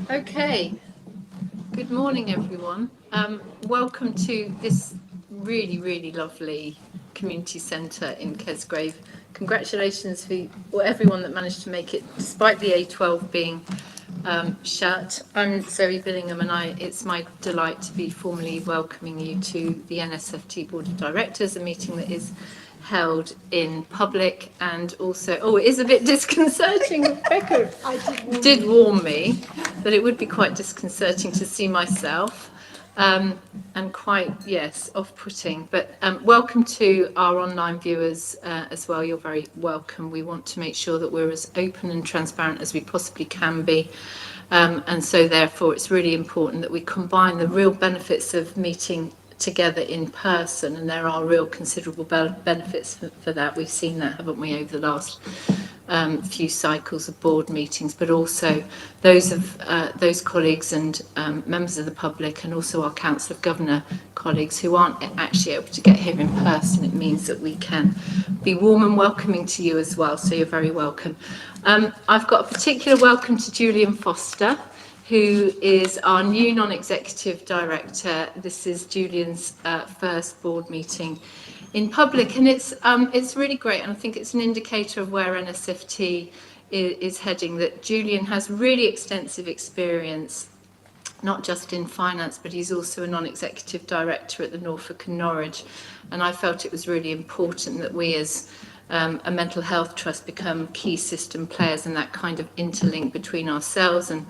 Okay, good morning everyone. Welcome to this really lovely community centre in Kesgrave. Congratulations for everyone that managed to make it despite the A12 being shut. I'm Zoe Billingham and it's my delight to be formally welcoming you to the NSFT Board of Directors, a meeting that is held in public and also, it is a bit disconcerting. Rebecca did warn me that it would be quite disconcerting to see myself and quite, yes, off-putting. But welcome to our online viewers as well. You're very welcome. We want to make sure that we're as open and transparent as we possibly can be. And so therefore it's really important that we combine the real benefits of meeting together in person, and there are real considerable benefits for that. We've seen that, haven't we, over the last few cycles of board meetings, but also those colleagues and members of the public, and also our Council of Governor colleagues who aren't actually able to get here in person. It means that we can be warm and welcoming to you as well, so you're very welcome. I've got a particular welcome to Julian Foster, who is our new non-executive director. This is Julian's first board meeting in public, and it's really great, and I think it's an indicator of where NSFT is heading, that Julian has really extensive experience, not just in finance, but he's also a non-executive director at the Norfolk and Norwich, and I felt it was really important that we as a mental health trust become key system players, and that kind of interlink between ourselves and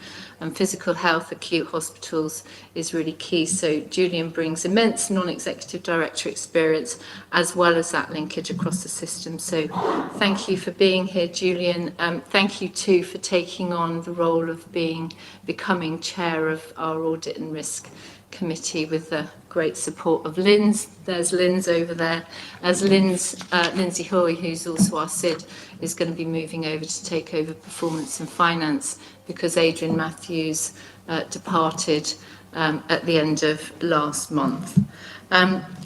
physical health, acute hospitals is really key. So Julian brings immense non-executive director experience as well as that linkage across the system. So thank you for being here, Julian. Thank you too for taking on the role of becoming chair of our audit and risk committee with the great support of Lynn's. There's Lynn's over there. As Lindsay Hoy, who's also our SID, is going to be moving over to take over performance and finance because Adrian Matthews departed at the end of last month.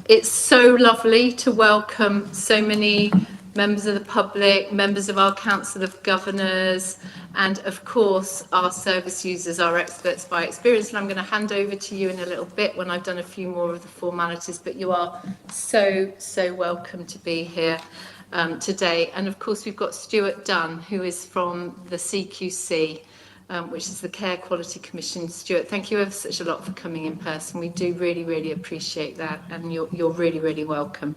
It's so lovely to welcome so many members of the public, members of our Council of Governors, and of course our service users, our experts by experience. And I'm going to hand over to you in a little bit when I've done a few more of the formalities, but you are so welcome to be here today. And of course we've got Stuart Dunn, who is from the CQC, which is the Care Quality Commission. Stuart, thank you ever such a lot for coming in person. We do really appreciate that, and you're really welcome.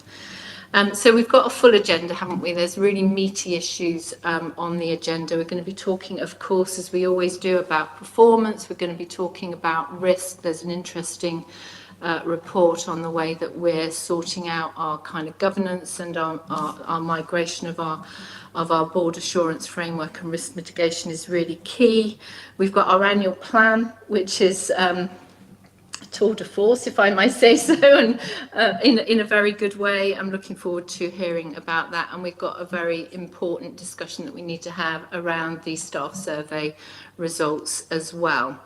So we've got a full agenda, haven't we? There's really meaty issues on the agenda. We're going to be talking, of course, as we always do, about performance. We're going to be talking about risk. There's an interesting report on the way that we're sorting out our kind of governance and our migration of our board assurance framework, and risk mitigation is really key. We've got our annual plan, which is tour de force, if I may say so, and in a very good way. I'm looking forward to hearing about that, and we've got a very important discussion that we need to have around the staff survey results as well.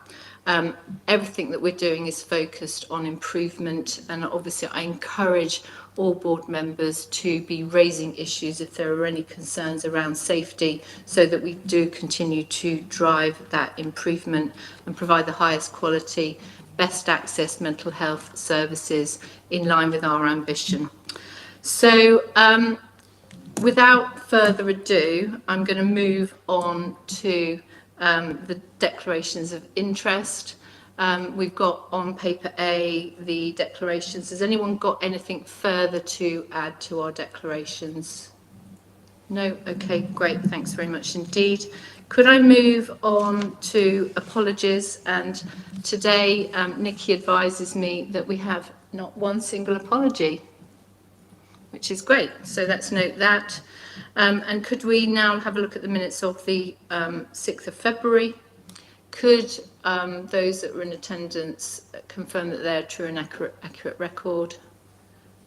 Everything that we're doing is focused on improvement, and obviously I encourage all board members to be raising issues if there are any concerns around safety, so that we do continue to drive that improvement and provide the highest quality, best access mental health services in line with our ambition. So without further ado, I'm going to move on to the declarations of interest. We've got on paper A the declarations. Has anyone got anything further to add to our declarations? No? Okay, great. Thanks very much indeed. Could I move on to apologies? And today Nikki advises me that we have not one single apology, which is great. So let's note that. And could we now have a look at the minutes of the 6th of February? Could those that were in attendance confirm that they're true and accurate record?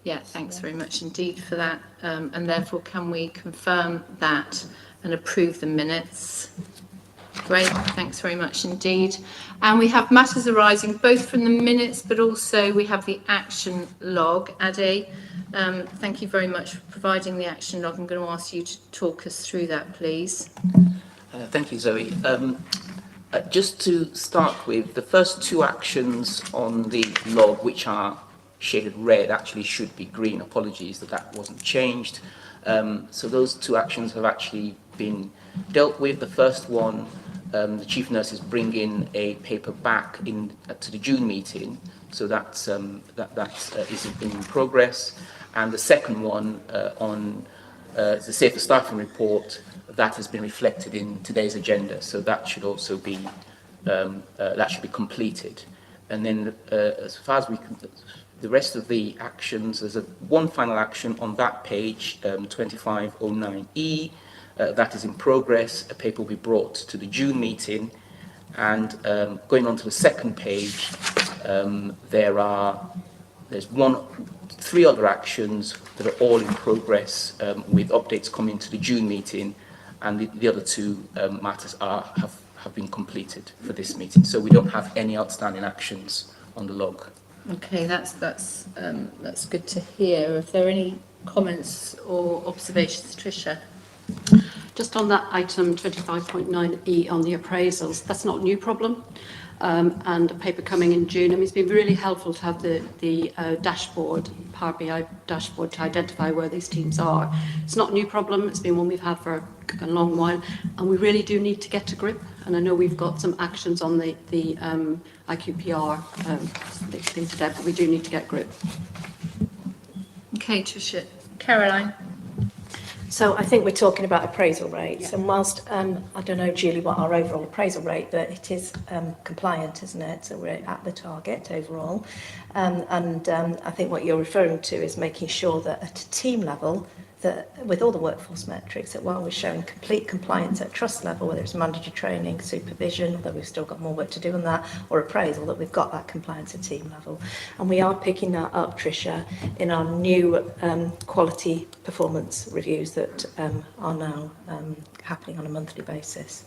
Yeah, thanks very much indeed for that. And therefore, can we confirm that and approve the minutes? Great, thanks very much indeed. And we have matters arising both from the minutes, but also we have the action log. Ade, thank you very much for providing the action log. I'm going to ask you to talk us through that, please. Thank you, Zoe. Just to start with, the first two actions on the log, which are shaded red, actually should be green. Apologies that that wasn't changed. So those two actions have actually been dealt with. The first one, the chief nurse is bringing a paper back to the June meeting, so that is in progress. And the second one on the safer staffing report, that has been reflected in today's agenda, so that should also be that should be completed. And then as far as the rest of the actions, there's one final action on that page, 2509E, that is in progress. A paper will be brought to the June meeting, and going on to the second page, there's three other actions that are all in progress, with updates coming to the June meeting, and the other two matters have been completed for this meeting. So we don't have any outstanding actions on the log. Okay, that's good to hear. If there are any comments or observations, Tricia? Just on that item 25.9E on the appraisals, that's not a new problem. And a paper coming in June. I mean, it's been really helpful to have the dashboard, Power BI dashboard, to identify where these teams are. It's not a new problem. It's been one we've had for a long while, and we really do need to get to grip. And I know we've got some actions on the IQPR thing today, but we do need to get grip. Okay, Tricia. Caroline? So I think we're talking about appraisal rates, and whilst I don't know, Julie, what our overall appraisal rate, but it is compliant, isn't it? So we're at the target overall, and I think what you're referring to is making sure that at a team level, that with all the workforce metrics, that while we're showing complete compliance at trust level, whether it's mandatory training, supervision, although we've still got more work to do on that, or appraisal, that we've got that compliance at team level. And we are picking that up, Tricia, in our new quality performance reviews that are now happening on a monthly basis.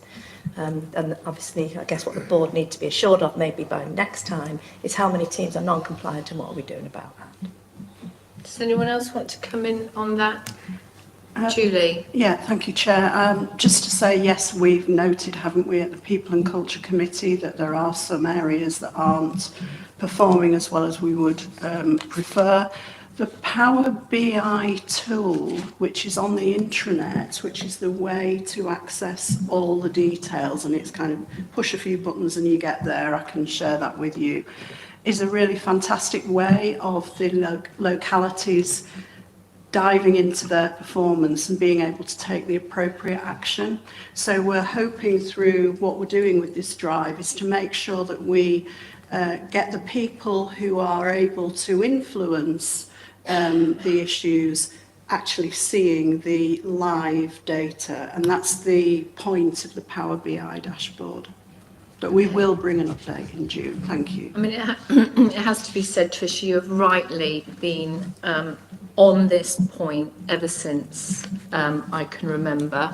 And obviously, I guess what the board need to be assured of maybe by next time is how many teams are non-compliant and what are we doing about that. Does anyone else want to come in on that? Julie? Yeah, thank you, Chair. Just to say, yes, we've noted, haven't we, at the People and Culture Committee, that there are some areas that aren't performing as well as we would prefer. The Power BI tool, which is on the intranet, which is the way to access all the details, and it's kind of push a few buttons and you get there, I can share that with you, is a really fantastic way of the localities diving into their performance and being able to take the appropriate action. So we're hoping through what we're doing with this drive is to make sure that we get the people who are able to influence the issues actually seeing the live data, and that's the point of the Power BI dashboard. But we will bring an update in June. Thank you. I mean, it has to be said, Tricia, you have rightly been on this point ever since I can remember.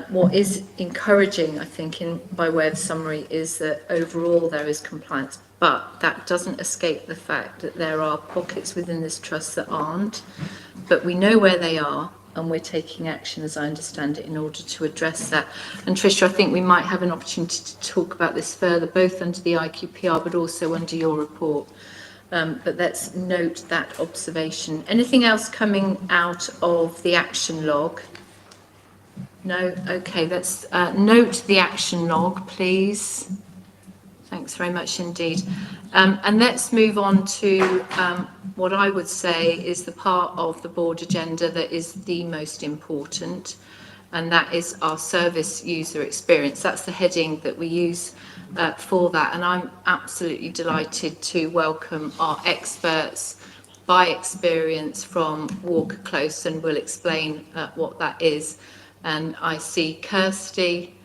What is encouraging, I think, by way of summary, is that overall there is compliance, but that doesn't escape the fact that there are pockets within this trust that aren't, but we know where they are, and we're taking action, as I understand it, in order to address that. And Tricia, I think we might have an opportunity to talk about this further, both under the IQPR, but also under your report. But let's note that observation. Anything else coming out of the action log? No? Okay, let's note the action log, please. Thanks very much indeed. And let's move on to what I would say is the part of the board agenda that is the most important, and that is our service user experience. That's the heading that we use for that, and I'm absolutely delighted to welcome our experts by experience from Walker Close, and we'll explain what that is. And I see Kirsty,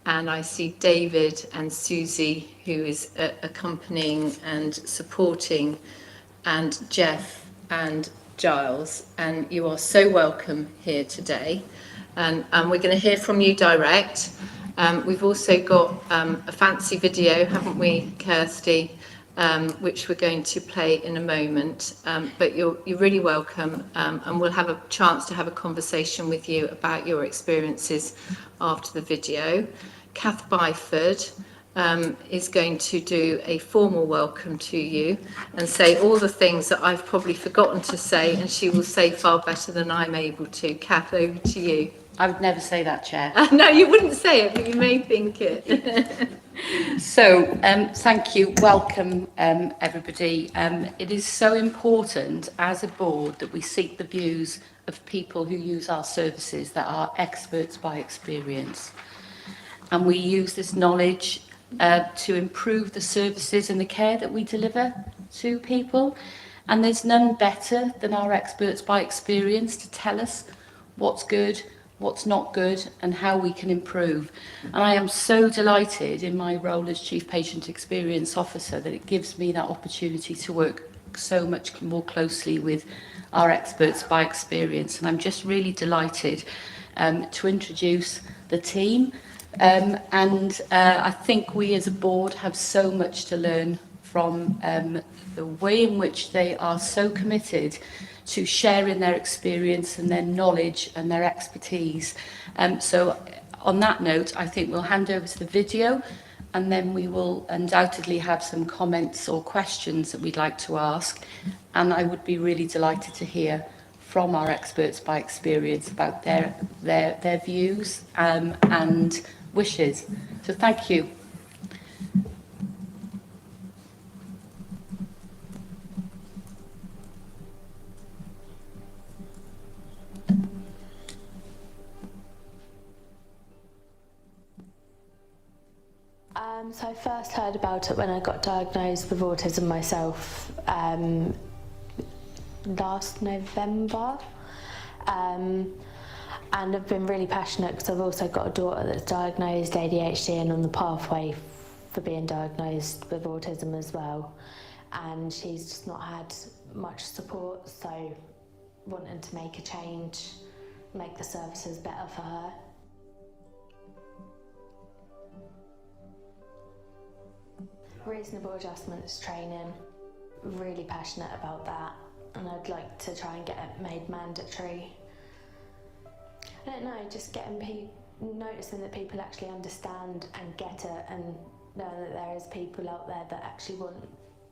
and I see David and Susie, who is accompanying and supporting, and Jeff and Giles, and you are so welcome here today. And we're going to hear from you direct. We've also got a fancy video, haven't we, Kirsty, which we're going to play in a moment. But you're really welcome, and we'll have a chance to have a conversation with you about your experiences after the video. Kath Byford, is going to do a formal welcome to you and say all the things that I've probably forgotten to say, and she will say far better than I'm able to. Kath, over to you. I would never say that, Chair. No, you wouldn't say it, but you may think it. So, thank you. Welcome, everybody. It is so important as a board that we seek the views of people who use our services that are experts by experience. And we use this knowledge to improve the services and the care that we deliver to people. And there's none better than our experts by experience to tell us what's good, what's not good, and how we can improve. And I am so delighted in my role as Chief Patient Experience Officer that it gives me that opportunity to work so much more closely with our experts by experience. And I'm just really delighted to introduce the team. I think we as a board have so much to learn from the way in which they are so committed to sharing their experience and their knowledge and their expertise. So on that note, I think we'll hand over to the video, and then we will undoubtedly have some comments or questions that we'd like to ask. And I would be really delighted to hear from our experts by experience about their views and wishes. So thank you. So I first heard about it when I got diagnosed with autism myself last November. And I've been really passionate because I've also got a daughter that's diagnosed ADHD and on the pathway for being diagnosed with autism as well. And she's just not had much support, so wanting to make a change, make the services better for her. Reasonable adjustments training, really passionate about that, and I'd like to try and get it made mandatory. I don't know, just noticing that people actually understand and get it, and know that there is people out there that actually want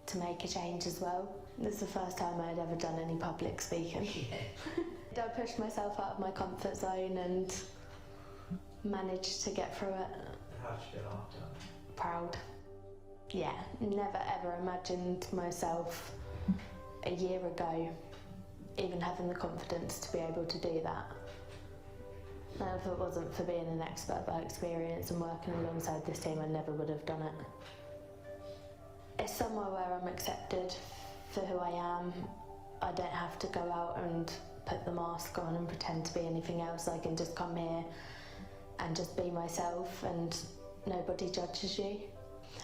to make a change as well. This is the first time I'd ever done any public speaking. I pushed myself out of my comfort zone and managed to get through it. How did you feel after? Proud. Yeah, never ever imagined myself a year ago even having the confidence to be able to do that. And if it wasn't for being an expert by experience and working alongside this team, I never would have done it. It's somewhere where I'm accepted for who I am. I don't have to go out and put the mask on and pretend to be anything else. I can just come here and just be myself and nobody judges you.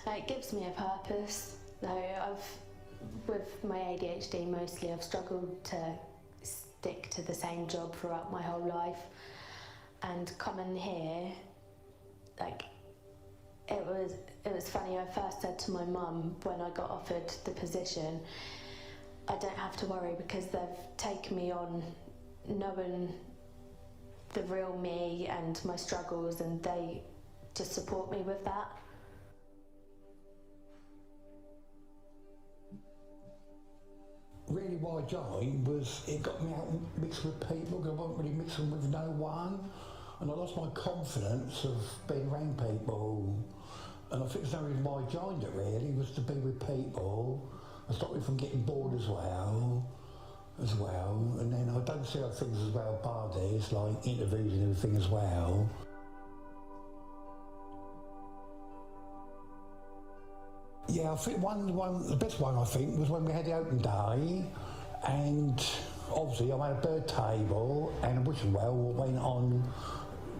It gives me a purpose. With my ADHD mostly, I've struggled to stick to the same job throughout my whole life. And coming here, it was funny. I first said to my mum when I got offered the position, I don't have to worry because they've taken me on knowing the real me and my struggles, and they just support me with that. Really why I joined was it got me out and mixed with people, because I wasn't really mixing with no one, and I lost my confidence of being around people. And I think there's no reason why I joined it really, was to be with people and stop me from getting bored as well. And then I don't see other things as well, bar this, like interviews and everything as well. Yeah, I think the best one I think was when we had the open day, and obviously I had a bird table and a whistle well went on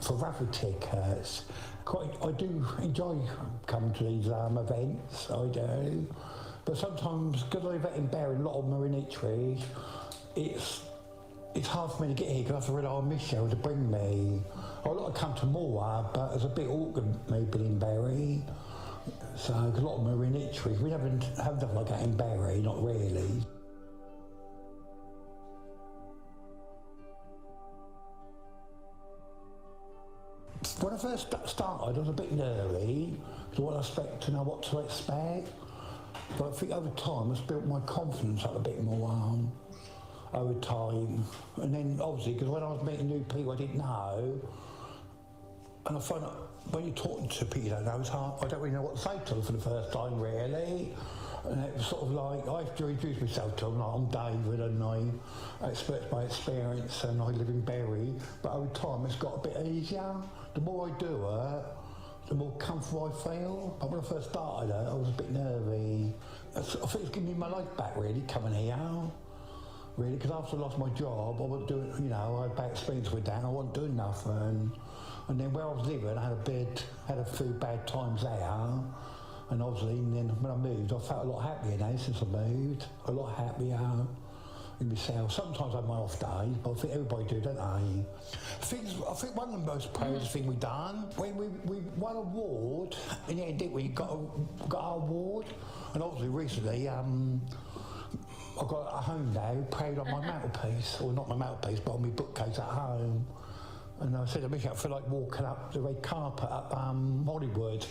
for raffle tickets. I do enjoy coming to these events, I do. But sometimes, because I live out in Bury, a lot of them are in Ipswich, it's hard for me to get here because I have to rely on Michelle to bring me. I'd like to come to more, but it's a bit awkward me being in Bury. So, cause a lot of them are in Ipswich. We haven't have nothing like that in Bury, not really. When I first started, I was a bit nervy, So I expect to know what to expect. But I think over time it's built my confidence up a bit more over time. And then obviously, because when I was meeting new people I didn't know, and I find that when you're talking to people you don't know, it's hard. I don't really know what to say to them for the first time, really. And it was sort of like, I have to introduce myself to them, like, I'm David and I express my experience and I live in Bury. But over time it's got a bit easier. The more I do it, the more comfortable I feel. But when I first started it, I was a bit nervy. I think it's given me my life back, really, coming here. Really, because after I lost my job, I wasn't doing, you know, I had bad experience with that and I wasn't doing nothing. And then where I was living, I had a few bad times there. And obviously, and then when I moved, I felt a lot happier now since I moved. A lot happier in myself. Sometimes I have my off days, but I think everybody do, don't they? I think one of the most proudest thing we done, when we won an award, in the end, didn't we? Got our award. And obviously recently, I've got a home now, proud on my mantelpiece, or not my mantelpiece, but on my bookcase at home. And I said to Mick, I feel like walking up the red carpet up Hollywood.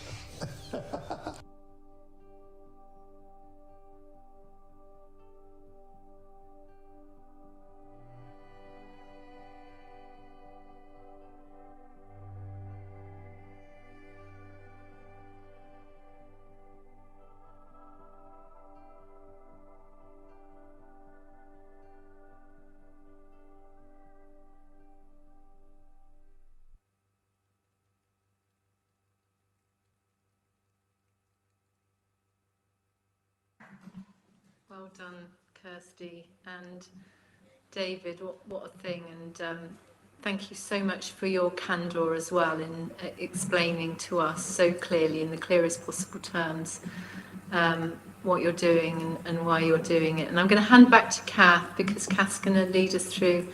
Well done, Kirsty and David. What a thing. And thank you so much for your candour as well in explaining to us so clearly, in the clearest possible terms, what you're doing and why you're doing it. And I'm going to hand back to Kath, because Kath's going to lead us through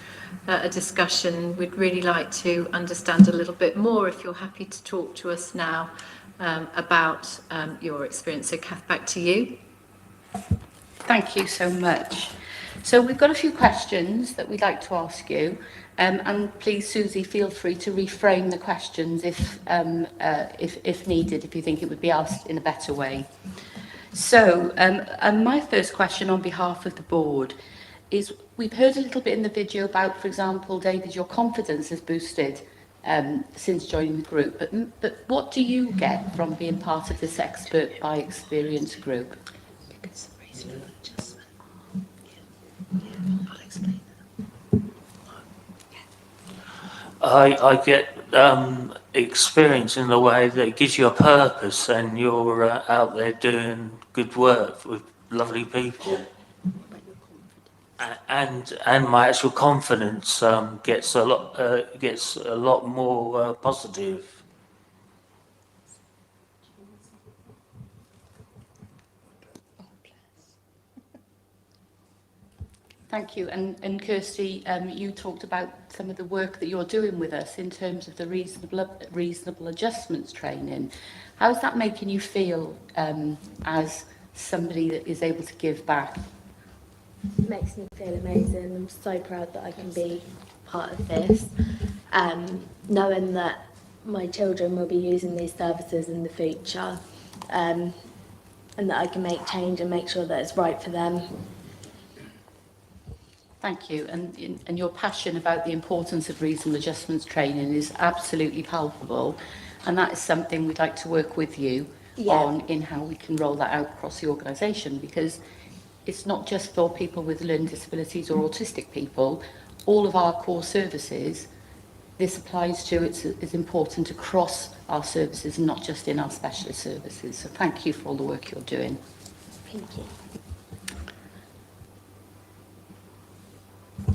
a discussion. We'd really like to understand a little bit more, if you're happy to talk to us now, about your experience. So Kath, back to you. Thank you so much. So we've got a few questions that we'd like to ask you, and please, Susie, feel free to reframe the questions if needed, if you think it would be asked in a better way. So my first question on behalf of the board is, we've heard a little bit in the video about, for example, David, your confidence has boosted since joining the group, but what do you get from being part of this expert by experience group? I get experience in the way that it gives you a purpose and you're out there doing good work with lovely people. And my actual confidence gets a lot more positive. Thank you. And Kirsty, you talked about some of the work that you're doing with us in terms of the reasonable adjustments training. How is that making you feel as somebody that is able to give back? It makes me feel amazing. I'm so proud that I can be part of this. Knowing that my children will be using these services in the future, and that I can make change and make sure that it's right for them. Thank you. And your passion about the importance of reasonable adjustments training is absolutely palpable. And that is something we'd like to work with you on, in how we can roll that out across the organisation, because it's not just for people with learning disabilities or autistic people. All of our core services, this applies to. It's important across our services and not just in our specialist services. So thank you for all the work you're doing. Thank you.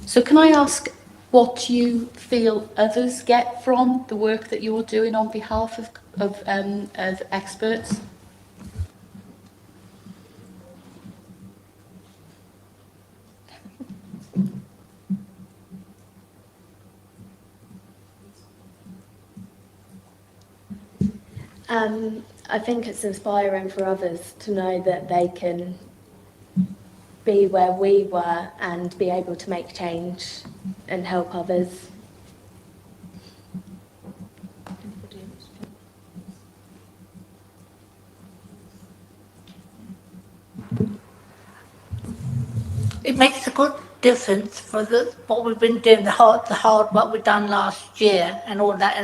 So can I ask what you feel others get from the work that you're doing on behalf of experts? I think it's inspiring for others to know that they can be where we were and be able to make change and help others. difference for what we've been doing, the hard work we've done last year and all that,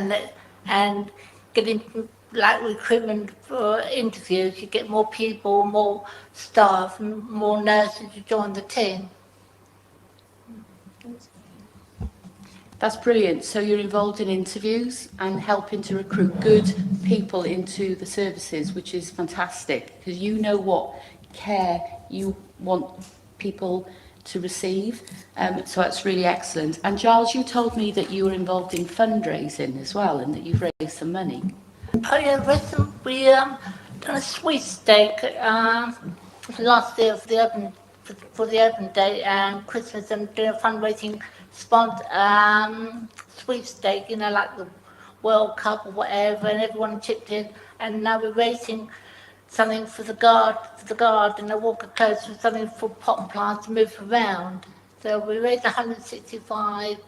and getting like recruitment for interviews, you get more people, more staff, more nurses to join the team. That's brilliant. So you're involved in interviews and helping to recruit good people into the services, which is fantastic, because you know what care you want people to receive. So that's really excellent. And Giles, you told me that you were involved in fundraising as well, and that you've raised some money. Oh yeah, we done a sweepstake last year for the open day and Christmas, and doing a fundraising sweepstake, you know, like the World Cup or whatever, and everyone chipped in, and now we're raising something for the garden, a walker close for something for pot plants to move around. So we raised £165.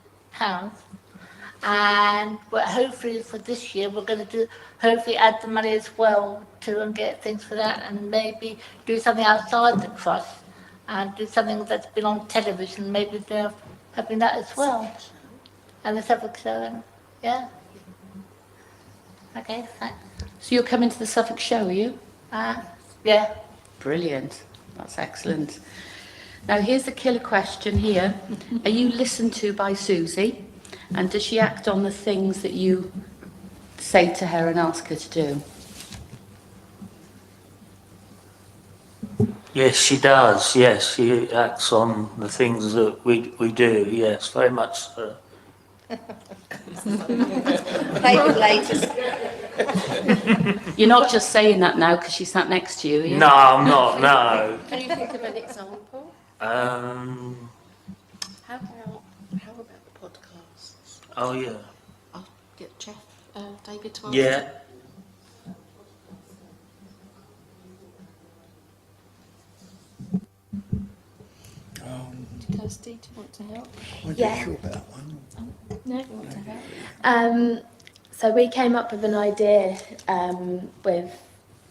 And hopefully for this year we're going to hopefully add the money as well to and get things for that, and maybe do something outside the trust and do something that's been on television, maybe they're having that as well. And the Suffolk show, yeah. Okay, thanks. So you're coming to the Suffolk show, are you? Yeah. Brilliant. That's excellent. Now here's the killer question here. Are you listened to by Susie? And does she act on the things that you say to her and ask her to do? Yes, she does. Yes, she acts on the things that we do. Yes, very much so. You're not just saying that now because she sat next to you, are you? No, I'm not. No. Can you think of an example? How about the podcasts? Oh yeah. I'll get Jeff, David to answer. Yeah. Kirsty, do you want to help? I'm Yeah. not sure about that one. No, you want to help? So we came up with an idea with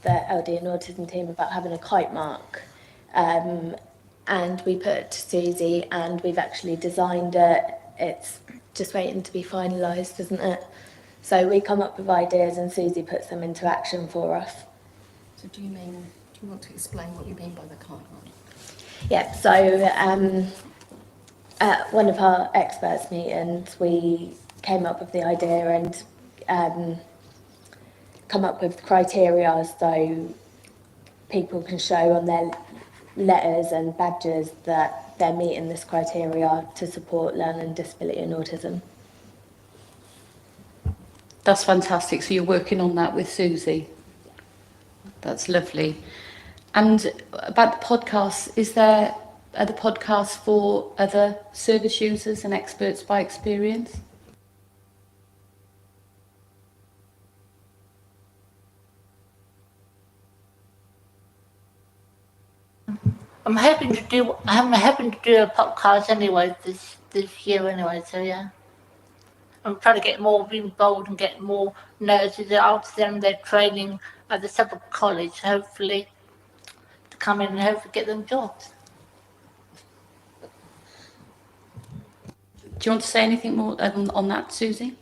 the LD and autism team about having a kite mark, and we put it to Susie, and we've actually designed it. It's just waiting to be finalised, isn't it? So we come up with ideas and Susie puts them into action for us. So do you want to explain what you mean by the kite mark? Yeah, so at one of our experts meetings, we came up with the idea and come up with criteria so people can show on their letters and badges that they're meeting this criteria to support learning disability and autism. That's fantastic. So you're working on that with Susie. That's lovely. And about the podcasts, is there other podcasts for other service users and experts by experience? I'm hoping to do a podcast anyway this year anyway, so yeah. I'm trying to get more involved and get more nurses after them their training at the Suffolk College, hopefully, to come in and hopefully get them jobs. Do you want to say anything more on that, Susie?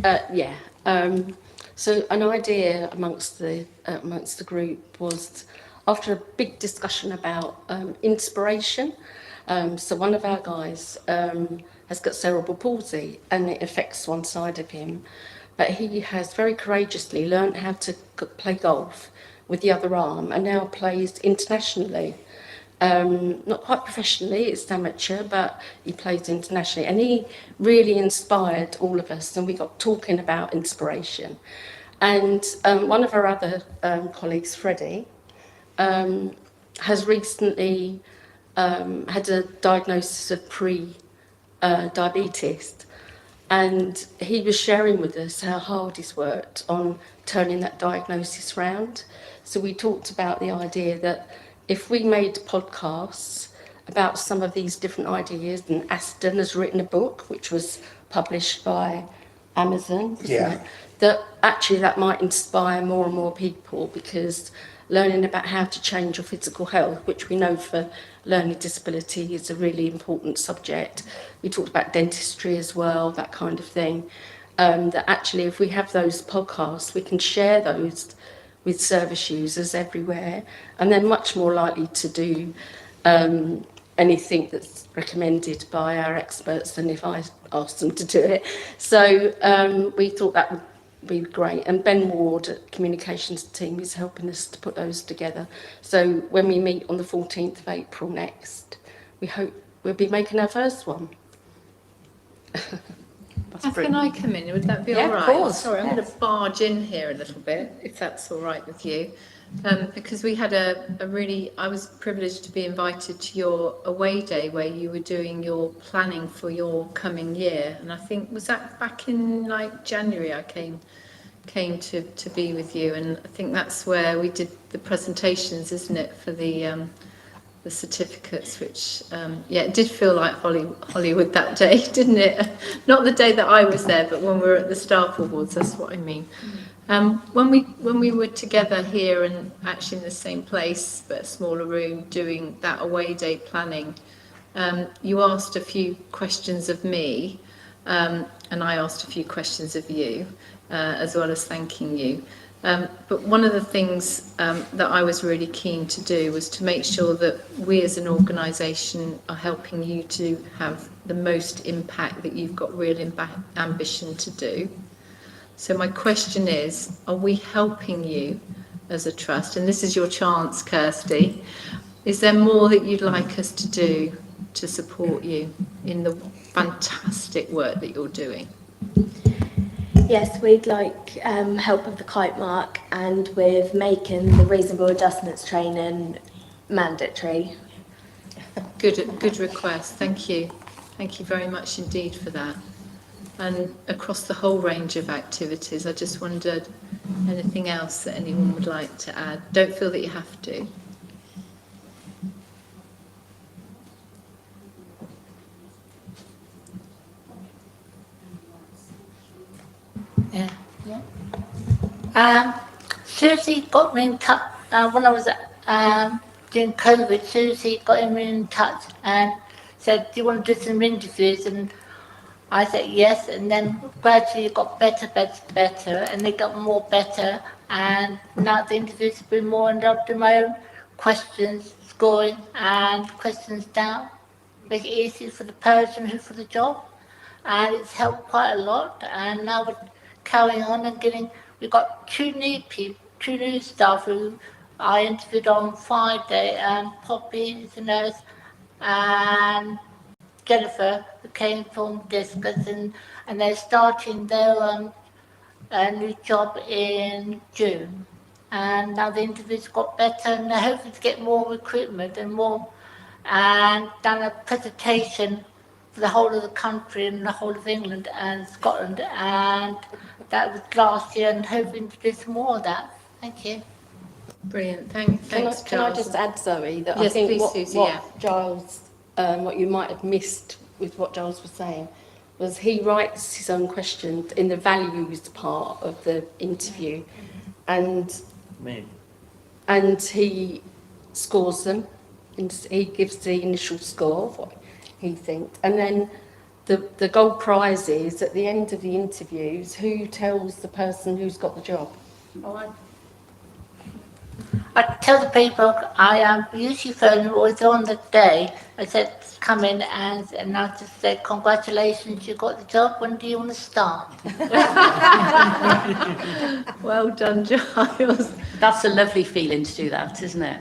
Yeah. So an idea amongst the group was, after a big discussion about inspiration. So one of our guys has got cerebral palsy, and it affects one side of him, but he has very courageously learned how to play golf with the other arm, and now plays internationally. Not quite professionally, it's amateur, but he plays internationally, and he really inspired all of us, and we got talking about inspiration. And one of our other colleagues, Freddie, has recently had a diagnosis of pre-diabetes, and he was sharing with us how hard he's worked on turning that diagnosis round. So we talked about the idea that if we made podcasts about some of these different ideas, and Aston has written a book which was published by Amazon, isn't it? That actually that might inspire more and more people, because learning about how to change your physical health, which we know for learning disability is a really important subject. We talked about dentistry as well, that kind of thing. That actually, if we have those podcasts, we can share those with service users everywhere, and they're much more likely to do anything that's recommended by our experts than if I asked them to do it. So we thought that would be great. And Ben Ward at Communications team is helping us to put those together. So when we meet on the 14th of April next, we hope we'll be making our first one. Can I come in? Would that be Yeah, all right? of course, Sorry, I'm going yes. to barge in here a little bit, if that's all right with you. Because we had I was privileged to be invited to your away day where you were doing your planning for your coming year. And I think, was that back in like January I came to be with you, and I think that's where we did the presentations, isn't it, for the certificates, which, it did feel like Hollywood that day, didn't it? Not the day that I was there, but when we were at the staff awards, that's what I mean. When we were together here and actually in the same place, but a smaller room, doing that away day planning, you asked a few questions of me, and I asked a few questions of you, as well as thanking you. But one of the things that I was really keen to do was to make sure that we as an organisation are helping you to have the most impact that you've got real ambition to do. So my question is, are we helping you as a trust? And this is your chance, Kirsty. Is there more that you'd like us to do to support you in the fantastic work that you're doing? Yes, we'd like help with the kite mark and with making the reasonable adjustments training mandatory. Good request. Thank you. Thank you very much indeed for that. And across the whole range of activities, I just wondered anything else that anyone would like to add. Don't feel that you have to. Susie got me in touch when I was during COVID. Susie got me in touch and said, "Do you want to do some interviews?" And I said yes, and then gradually it got better, and they got more better, and now the interviews have been more, and I'll do my own questions, scoring, and questions down, make it easy for the person who's for the job, and it's helped quite a lot. And now we're carrying on and we've got two new staff who I interviewed on Friday, Poppy is a nurse, and Jennifer, who came from Discus, and they're starting their new job in June. And now the interviews got better, and they're hoping to get more recruitment and done a presentation for the whole of the country and the whole of England and Scotland, and that was last year, and hoping to do some more of that. Thank you. Brilliant. Thanks, Can I Giles. just add, Zoe, that Yes, I think please, what Susie, yeah. Giles, what you might have missed with what Giles was saying, was he writes his own questions in the values part of the interview, and he scores them, and he gives the initial score of what he thinks, and then the gold prize is at the end of the interviews who tells the person who's got the job. I tell the people I usually phone them always on the day. I said, come in, and I just said, congratulations, you got the job. When do you want to start? Well done, Giles. That's a lovely feeling to do that, isn't it?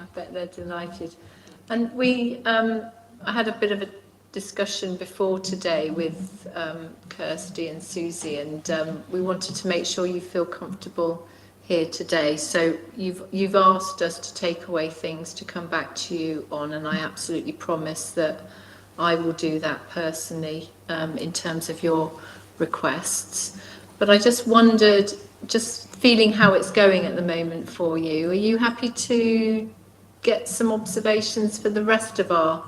I bet they're delighted. And I had a bit of a discussion before today with Kirsty and Susie, and we wanted to make sure you feel comfortable here today. So you've asked us to take away things to come back to you on, and I absolutely promise that I will do that personally in terms of your requests. But I just wondered, just feeling how it's going at the moment for you, are you happy to get some observations for the rest of our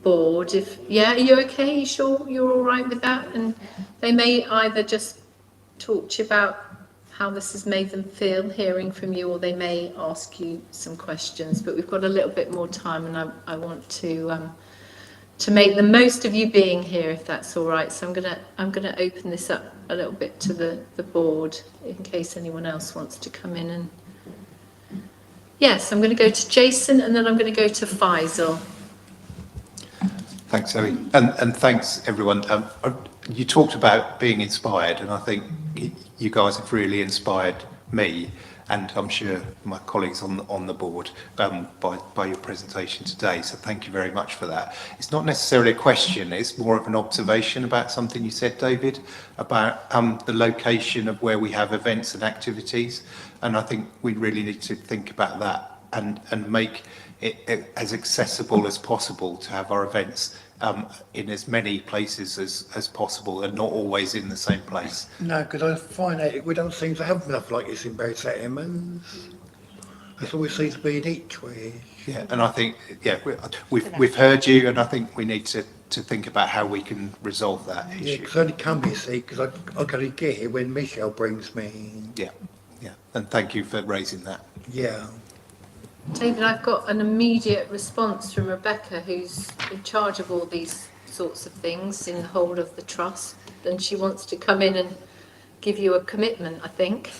board? Are you okay? Are you sure you're all right with that? And they may either just talk to you about how this has made them feel hearing from you, or they may ask you some questions. But we've got a little bit more time, and I want to make the most of you being here, if that's all right. So I'm gonna open this up a little bit to the board in case anyone else wants to come in. And yes, I'm going to go to Jason, and then I'm going to go to Faisal. Thanks, Zoe, and thanks everyone. You talked about being inspired, and I think you guys have really inspired me, and I'm sure my colleagues on the board by your presentation today. So thank you very much for that. It's not necessarily a question; it's more of an observation about something you said, David, about the location of where we have events and activities, and I think we really need to think about that and make it as accessible as possible to have our events in as many places as possible, and not always in the same place. No, because I find that we don't seem to have enough like this in Bury St Edmunds. That's always seems to be in Itchwich. Yeah, and I think we've heard you, and I think we need to think about how we can resolve that issue. Yeah, because I only come here, see, because I got to get here when Michelle brings me. Yeah, and thank you for raising that. Yeah. David, I've got an immediate response from Rebecca, who's in charge of all these sorts of things in the whole of the trust, and she wants to come in and give you a commitment, I think.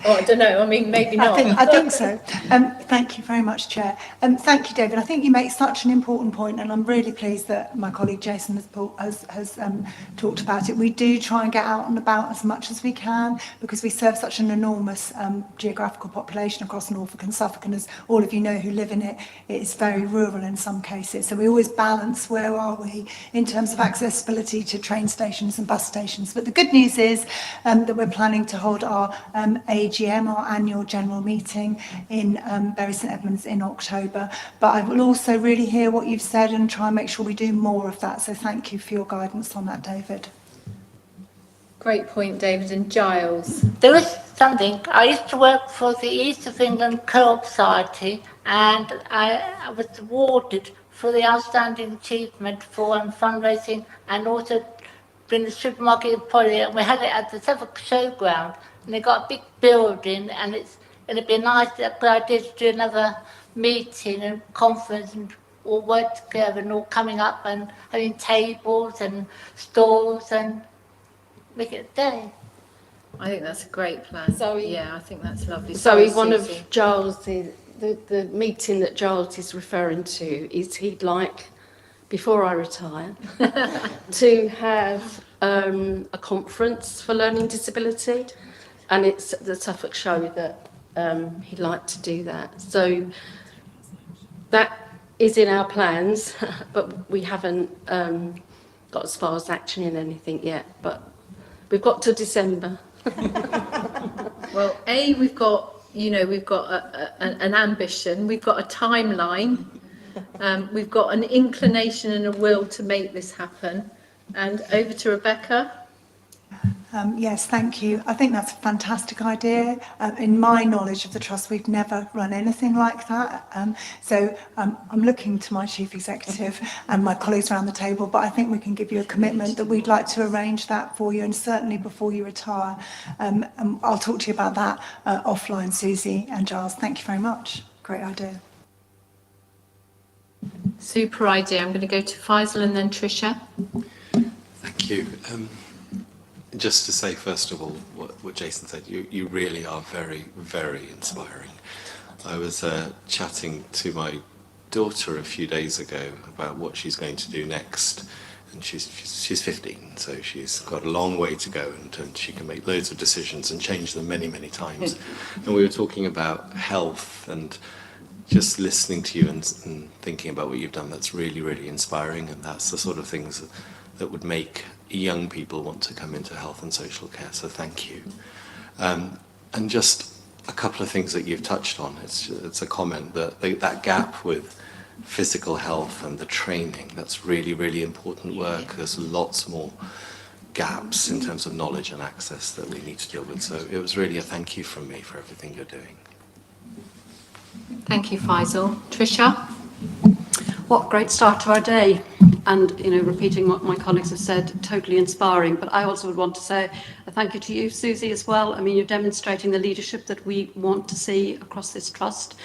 Or I don't know, I mean, maybe not. I think so. Thank you very much, Chair. Thank you, David. I think you make such an important point, and I'm really pleased that my colleague Jason has talked about it. We do try and get out and about as much as we can, because we serve such an enormous geographical population across Norfolk and Suffolk, and as all of you know who live in it, it is very rural in some cases. So we always balance where are we in terms of accessibility to train stations and bus stations. But the good news is that we're planning to hold our AGM, our annual general meeting, in Bury St Edmunds in October. But I will also really hear what you've said and try and make sure we do more of that. So thank you for your guidance on that, David. Great point, David. And Giles? There is something. I used to work for the East of England Co-op Society, and I was awarded for the outstanding achievement for fundraising, and also been the supermarket employee, and we had it at the Suffolk Showground, and they got a big building, and it'd be a nice idea to do another meeting and conference and all work together and all coming up and having tables and stalls and make it a day. I think that's a great plan. Zoe, yeah, I think that's lovely. Zoe, Sorry, one Susie. of Giles, the meeting that Giles is referring to is he'd like, before I retire, to have a conference for learning disability, and it's at the Suffolk Show that he'd like to do that. So that is in our plans, but we haven't got as far as actioning anything yet, but we've got to December. Well, we've got, an ambition, we've got a timeline, we've got an inclination and a will to make this happen. And over to Rebecca. Yes, thank you. I think that's a fantastic idea. In my knowledge of the Trust, we've never run anything like that. So I'm looking to my Chief Executive and my colleagues around the table, but I think we can give you a commitment that we'd like to arrange that for you, and certainly before you retire. And I'll talk to you about that offline, Susie and Giles. Thank you very much. Great idea. Super idea. I'm going to go to Faisal and then Tricia. Thank you. Just to say, first of all, what Jason said, you really are very, very inspiring. I was chatting to my daughter a few days ago about what she's going to do next, and she's 15, so she's got a long way to go, and she can make loads of decisions and change them many, many times. And we were talking about health, and just listening to you and thinking about what you've done, that's really, really inspiring, and that's the sort of things that would make young people want to come into health and social care, so thank you. And just a couple of things that you've touched on. It's a comment that gap with physical health and the training, that's really, really important work. There's lots more gaps in terms of knowledge and access that we need to deal with, so it was really a thank you from me for everything you're doing. Thank you, Faisal. Tricia? What a great start to our day. and, you know, repeating what my colleagues have said, totally inspiring. But I also would want to say a thank you to you, Susie, as well. I mean, you're demonstrating the leadership that we want to see across this trust.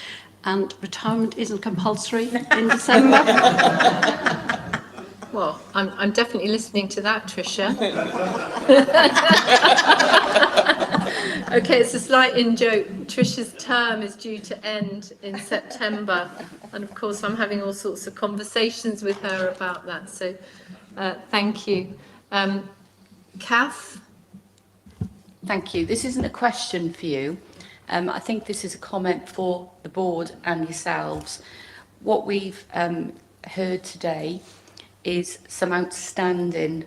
And retirement isn't compulsory in December. Well, I'm definitely listening to that, Tricia. Okay, it's a slight in-joke. Tricia's term is due to end in September. And of course, I'm having all sorts of conversations with her about that. So thank you. Kath? Thank you. This isn't a question for you. I think this is a comment for the board and yourselves. What we've heard today is some outstanding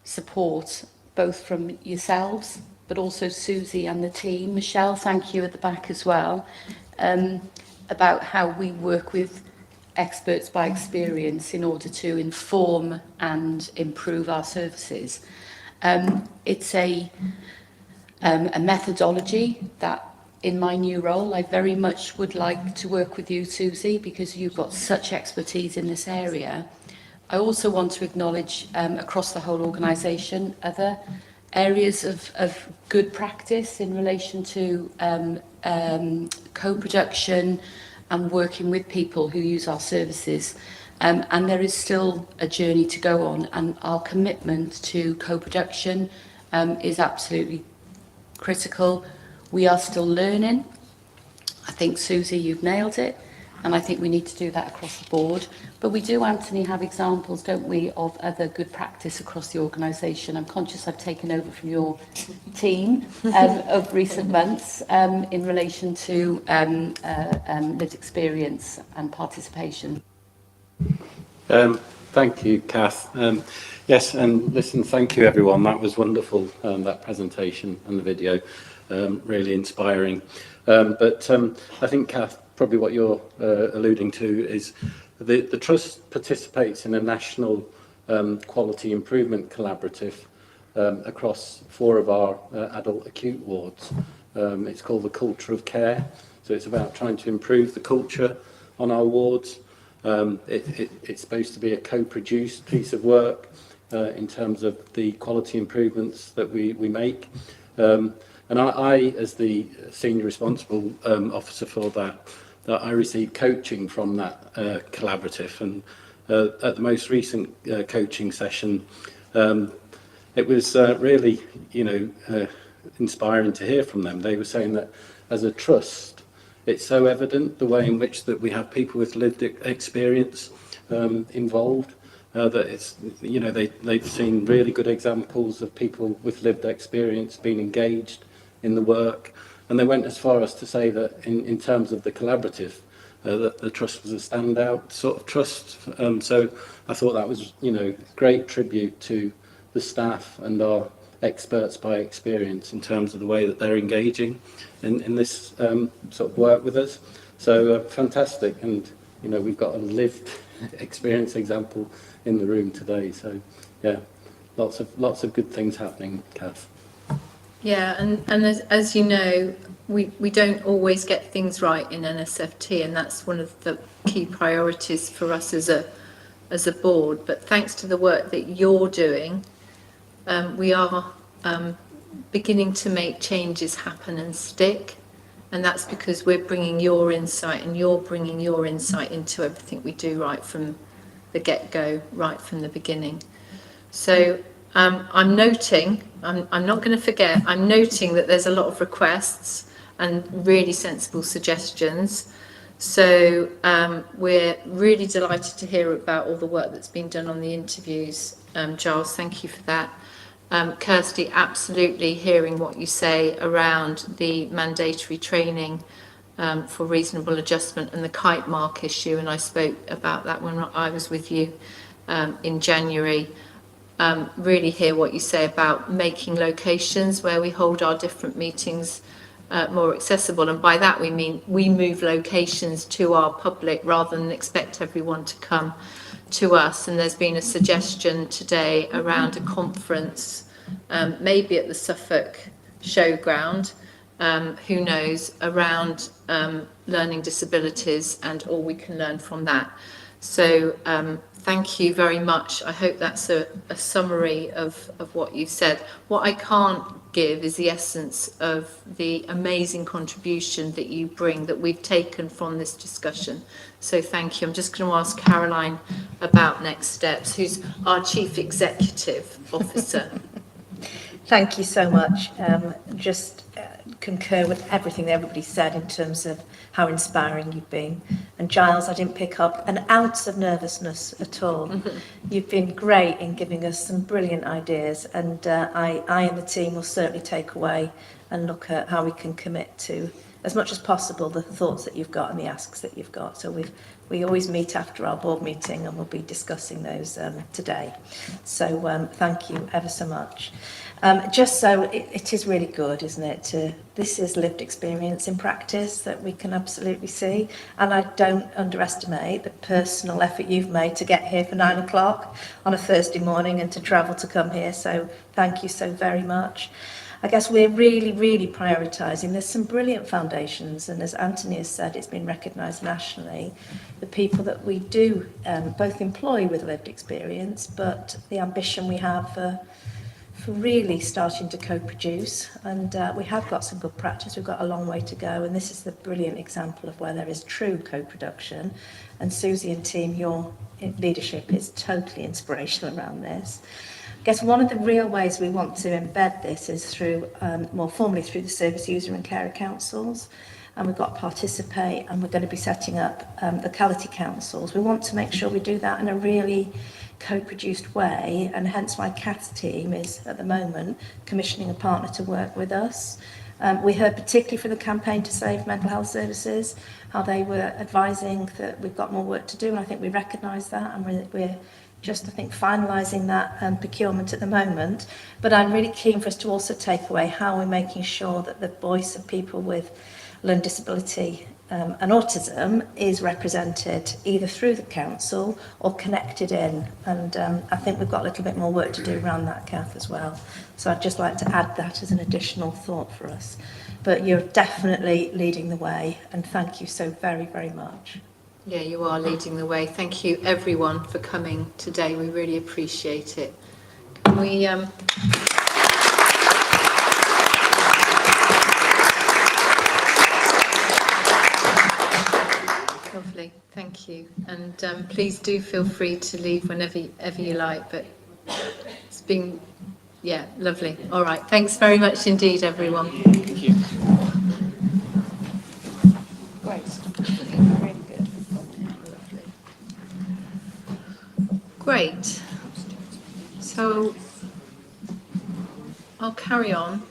support, both from yourselves, but also Susie and the team. Michelle, thank you at the back as well, about how we work with experts by experience in order to inform and improve our services. It's a methodology that in my new role I very much would like to work with you, Susie, because you've got such expertise in this area. I also want to acknowledge across the whole organisation other areas of good practice in relation to co-production and working with people who use our services. And there is still a journey to go on, and our commitment to co-production is absolutely critical. We are still learning. I think, Susie, you've nailed it, and I think we need to do that across the board. But we do, Anthony, have examples, don't we, of other good practice across the organisation. I'm conscious I've taken over from your team of recent months in relation to lived experience and participation. Thank you, Kath. Yes, and listen, thank you, everyone. That was wonderful, that presentation and the video, really inspiring. But I think, Kath, probably what you're alluding to is the Trust participates in a national quality improvement collaborative across 4 of our adult acute wards. It's called the Culture of Care. So it's about trying to improve the culture on our wards. It's supposed to be a co-produced piece of work in terms of the quality improvements that we make. And I, as the senior responsible officer for that I received coaching from that collaborative. And at the most recent coaching session, it was really, inspiring to hear from them. They were saying that as a trust, it's so evident the way in which that we have people with lived experience involved, that it's, they've seen really good examples of people with lived experience being engaged in the work. And they went as far as to say that in terms of the collaborative, that the trust was a standout sort of trust. So I thought that was, great tribute to the staff and our experts by experience in terms of the way that they're engaging in this sort of work with us. So fantastic. And, we've got a lived experience example in the room today. So, yeah, lots of good things happening, Kath. Yeah, and as you know, we don't always get things right in NSFT, and that's one of the key priorities for us as a board. But thanks to the work that you're doing, we are beginning to make changes happen and stick. And that's because we're bringing your insight, and you're bringing your insight into everything we do right from the get-go, right from the beginning. So I'm noting, I'm not going to forget, I'm noting that there's a lot of requests and really sensible suggestions. So we're really delighted to hear about all the work that's been done on the interviews. Giles, thank you for that. Kirsty, absolutely hearing what you say around the mandatory training for reasonable adjustment and the kite mark issue, and I spoke about that when I was with you in January. Really hear what you say about making locations where we hold our different meetings more accessible, and by that we mean we move locations to our public rather than expect everyone to come to us. And there's been a suggestion today around a conference, maybe at the Suffolk Showground, who knows, around learning disabilities and all we can learn from that. So thank you very much. I hope that's a summary of what you've said. What I can't give is the essence of the amazing contribution that you bring, that we've taken from this discussion. So thank you. I'm just going to ask Caroline about next steps, who's our Chief Executive Officer. Thank you so much. Just concur with everything that everybody said in terms of how inspiring you've been. And Giles, I didn't pick up an ounce of nervousness at all. You've been great in giving us some brilliant ideas, and I and the team will certainly take away and look at how we can commit to, as much as possible, the thoughts that you've got and the asks that you've got. So we always meet after our board meeting, and we'll be discussing those today. So thank you ever so much. Just so it is really good, isn't it? This is lived experience in practice that we can absolutely see, and I don't underestimate the personal effort you've made to get here for 9 o'clock on a Thursday morning and to travel to come here. So thank you so very much. I guess we're really prioritising. There's some brilliant foundations, and as Anthony has said, it's been recognised nationally. The people that we do both employ with lived experience, but the ambition we have for really starting to co-produce, and we have got some good practice. We've got a long way to go, and this is the brilliant example of where there is true co-production. And Susie and team, your leadership is totally inspirational around this. I guess one of the real ways we want to embed this is through, more formally, through the service user and carer councils. And we've got Participate, and we're going to be setting up locality councils. We want to make sure we do that in a really co-produced way, and hence why Kath's team is at the moment commissioning a partner to work with us. We heard particularly for the campaign to save mental health services, how they were advising that we've got more work to do, and I think we recognise that, and we're just, I think, finalising that procurement at the moment. But I'm really keen for us to also take away how we're making sure that the voice of people with learning disability and autism is represented either through the council or connected in, and I think we've got a little bit more work to do around that, Kath, as well. So I'd just like to add that as an additional thought for us. But you're definitely leading the way, and thank you so very much. Yeah, you are leading the way. Thank you everyone for coming today. We really appreciate it. Can we Lovely, thank you. And please do feel free to leave whenever you like, but it's been, yeah, lovely. All right, thanks very much indeed, everyone. Thank you. Great. Really good. Lovely. Great. So I'll carry on,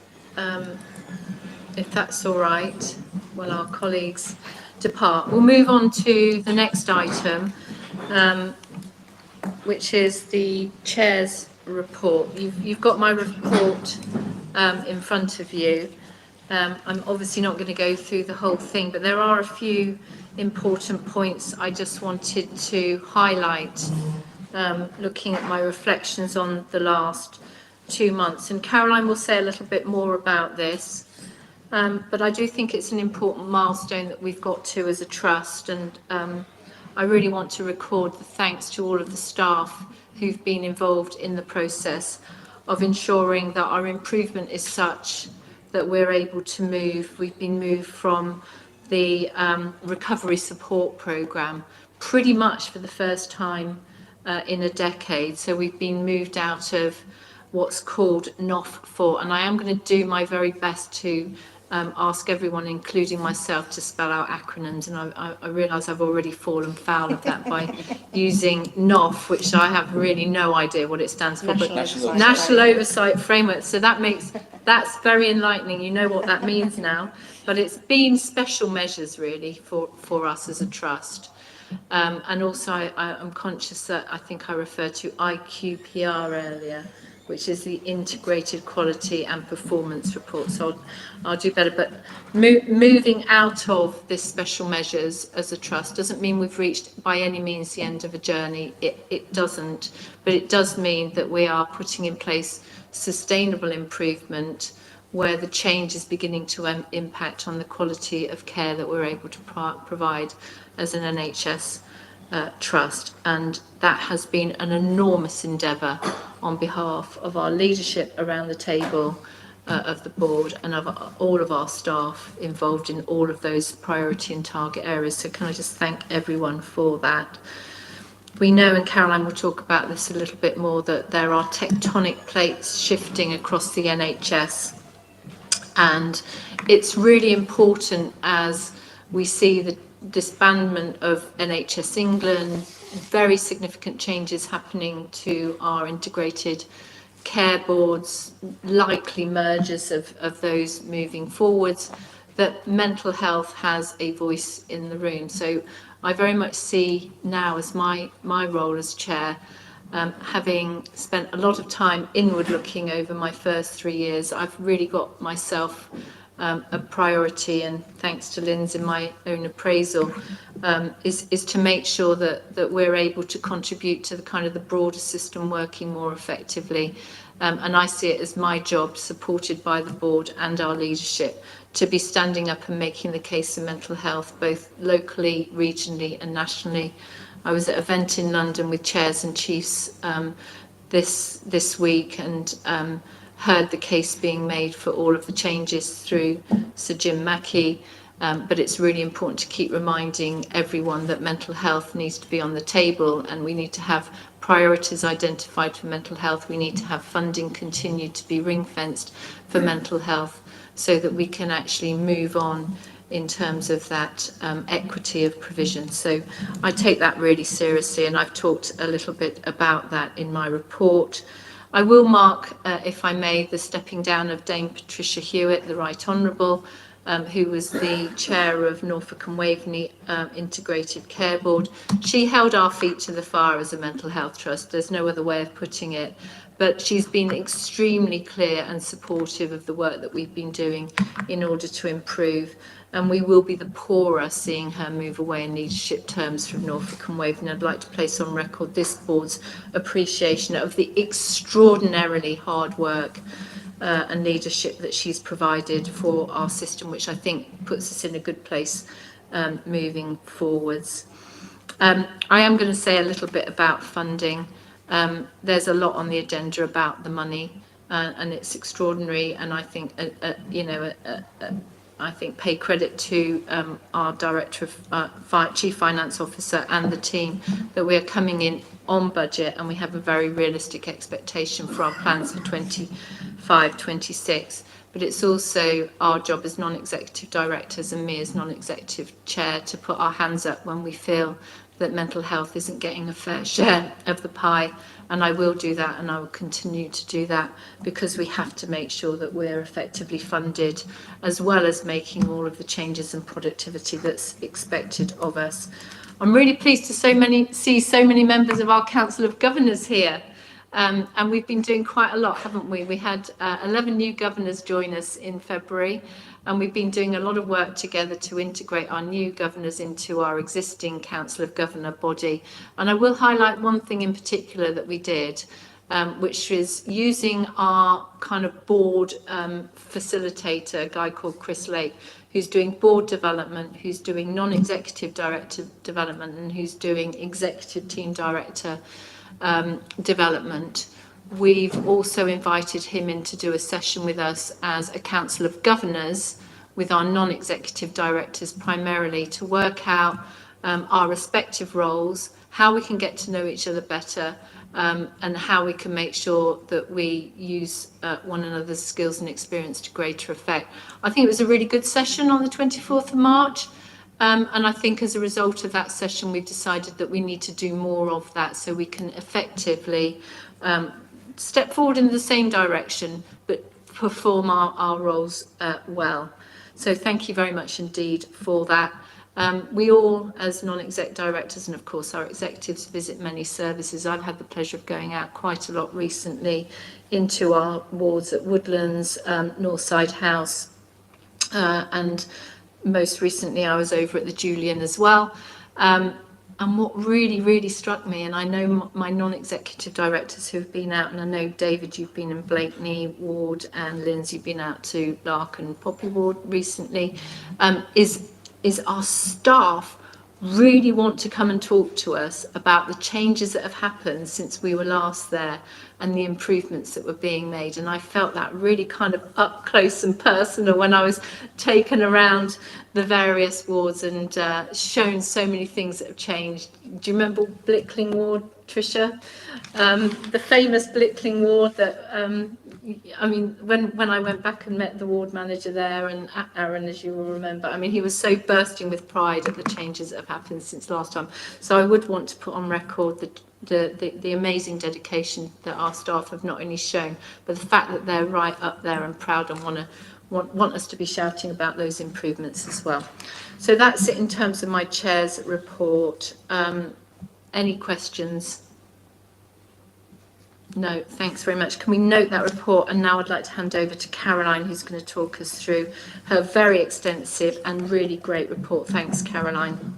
if that's all right, while our colleagues depart. We'll move on to the next item, which is the Chair's report. You've got my report in front of you. I'm obviously not going to go through the whole thing, but there are a few important points I just wanted to highlight, looking at my reflections on the last 2 months. And Caroline will say a little bit more about this. But I do think it's an important milestone that we've got to as a trust, and I really want to record the thanks to all of the staff who've been involved in the process of ensuring that our improvement is such that we're able to move. We've been moved from the recovery support programme pretty much for the first time in a decade. So we've been moved out of what's called NOF4, and I am going to do my very best to ask everyone, including myself, to spell out acronyms, and I realise I've already fallen foul of that by using NOF, which I have really no idea what it stands for, but National Oversight Framework. So that's very enlightening. You know what that means now, but it's been special measures really for us as a trust. And also I'm conscious that I think I referred to IQPR earlier, which is the Integrated Quality and Performance Report. So I'll do better. But moving out of this special measures as a trust doesn't mean we've reached by any means the end of a journey. It doesn't. But it does mean that we are putting in place sustainable improvement where the change is beginning to impact on the quality of care that we're able to provide as an NHS Trust, and that has been an enormous endeavour on behalf of our leadership around the table, of the board, and of all of our staff involved in all of those priority and target areas. So can I just thank everyone for that. We know, and Caroline will talk about this a little bit more, that there are tectonic plates shifting across the NHS, and it's really important as we see the disbandment of NHS England, very significant changes happening to our integrated care boards, likely mergers of those moving forwards, that mental health has a voice in the room. So I very much see now as my role as chair, having spent a lot of time inward looking over my first 3 years, I've really got myself a priority, and thanks to Lynn's in my own appraisal, is to make sure that we're able to contribute to the kind of the broader system working more effectively. And I see it as my job, supported by the board and our leadership, to be standing up and making the case for mental health, both locally, regionally and nationally. I was at an event in London with chairs and chiefs this week, and heard the case being made for all of the changes through Sir Jim Mackey. But it's really important to keep reminding everyone that mental health needs to be on the table, and we need to have priorities identified for mental health. We need to have funding continue to be ring-fenced for mental health, so that we can actually move on in terms of that equity of provision. So I take that really seriously, and I've talked a little bit about that in my report. I will mark, if I may, the stepping down of Dame Patricia Hewitt, the Right Honourable, who was the chair of Norfolk and Waveney Integrated Care Board. She held our feet to the fire as a mental health trust. There's no other way of putting it. But she's been extremely clear and supportive of the work that we've been doing in order to improve. And we will be the poorer seeing her move away in leadership terms from Norfolk and Waveney. I'd like to place on record this board's appreciation of the extraordinarily hard work and leadership that she's provided for our system, which I think puts us in a good place moving forwards. I am going to say a little bit about funding. There's a lot on the agenda about the money, and it's extraordinary, and I think I think pay credit to our Director of Chief Finance Officer and the team that we are coming in on budget, and we have a very realistic expectation for our plans for 25-26. But it's also our job as non-executive directors and me as non-executive chair to put our hands up when we feel that mental health isn't getting a fair share of the pie. And I will do that, and I will continue to do that, because we have to make sure that we're effectively funded, as well as making all of the changes and productivity that's expected of us. I'm really pleased to see so many members of our Council of Governors here. And we've been doing quite a lot, haven't we? We had 11 new governors join us in February, and we've been doing a lot of work together to integrate our new governors into our existing Council of Governor body. And I will highlight one thing in particular that we did, which is using our kind of board facilitator, a guy called Chris Lake, who's doing board development, who's doing non-executive director development, and who's doing executive team director development. We've also invited him in to do a session with us as a Council of Governors with our non-executive directors, primarily to work out our respective roles, how we can get to know each other better, and how we can make sure that we use one another's skills and experience to greater effect. I think it was a really good session on the 24th of March. And I think as a result of that session, we've decided that we need to do more of that, so we can effectively step forward in the same direction, but perform our roles well. So thank you very much indeed for that. We all, as non-exec directors, and of course our executives, visit many services. I've had the pleasure of going out quite a lot recently into our wards at Woodlands, Northside House, and most recently I was over at the Julian as well. And what really, really struck me, and I know my non-executive directors who have been out, and I know, David, you've been in Blakeney Ward, and Lindsay, you've been out to Lark and Poppy Ward recently, is our staff really want to come and talk to us about the changes that have happened since we were last there and the improvements that were being made. And I felt that really kind of up close and personal when I was taken around the various wards and shown so many things that have changed. Do you remember Blickling Ward, Tricia? The famous Blickling Ward that, I mean, when I went back and met the ward manager there, and Aaron, as you will remember, I mean, he was so bursting with pride at the changes that have happened since last time. So I would want to put on record the amazing dedication that our staff have not only shown, but the fact that they're right up there and proud and want us to be shouting about those improvements as well. So that's it in terms of my chair's report. Any questions? No, thanks very much. Can we note that report? And now I'd like to hand over to Caroline, who's going to talk us through her very extensive and really great report. Thanks, Caroline.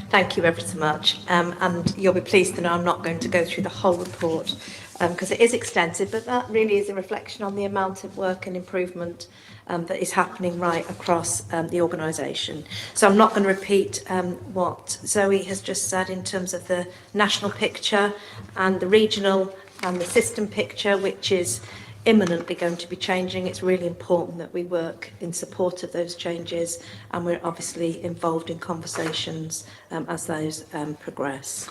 Thank you ever so much. And you'll be pleased to know I'm not going to go through the whole report because it is extensive, but that really is a reflection on the amount of work and improvement that is happening right across the organisation. So I'm not going to repeat what Zoe has just said in terms of the national picture and the regional and the system picture, which is imminently going to be changing. It's really important that we work in support of those changes, and we're obviously involved in conversations as those progress.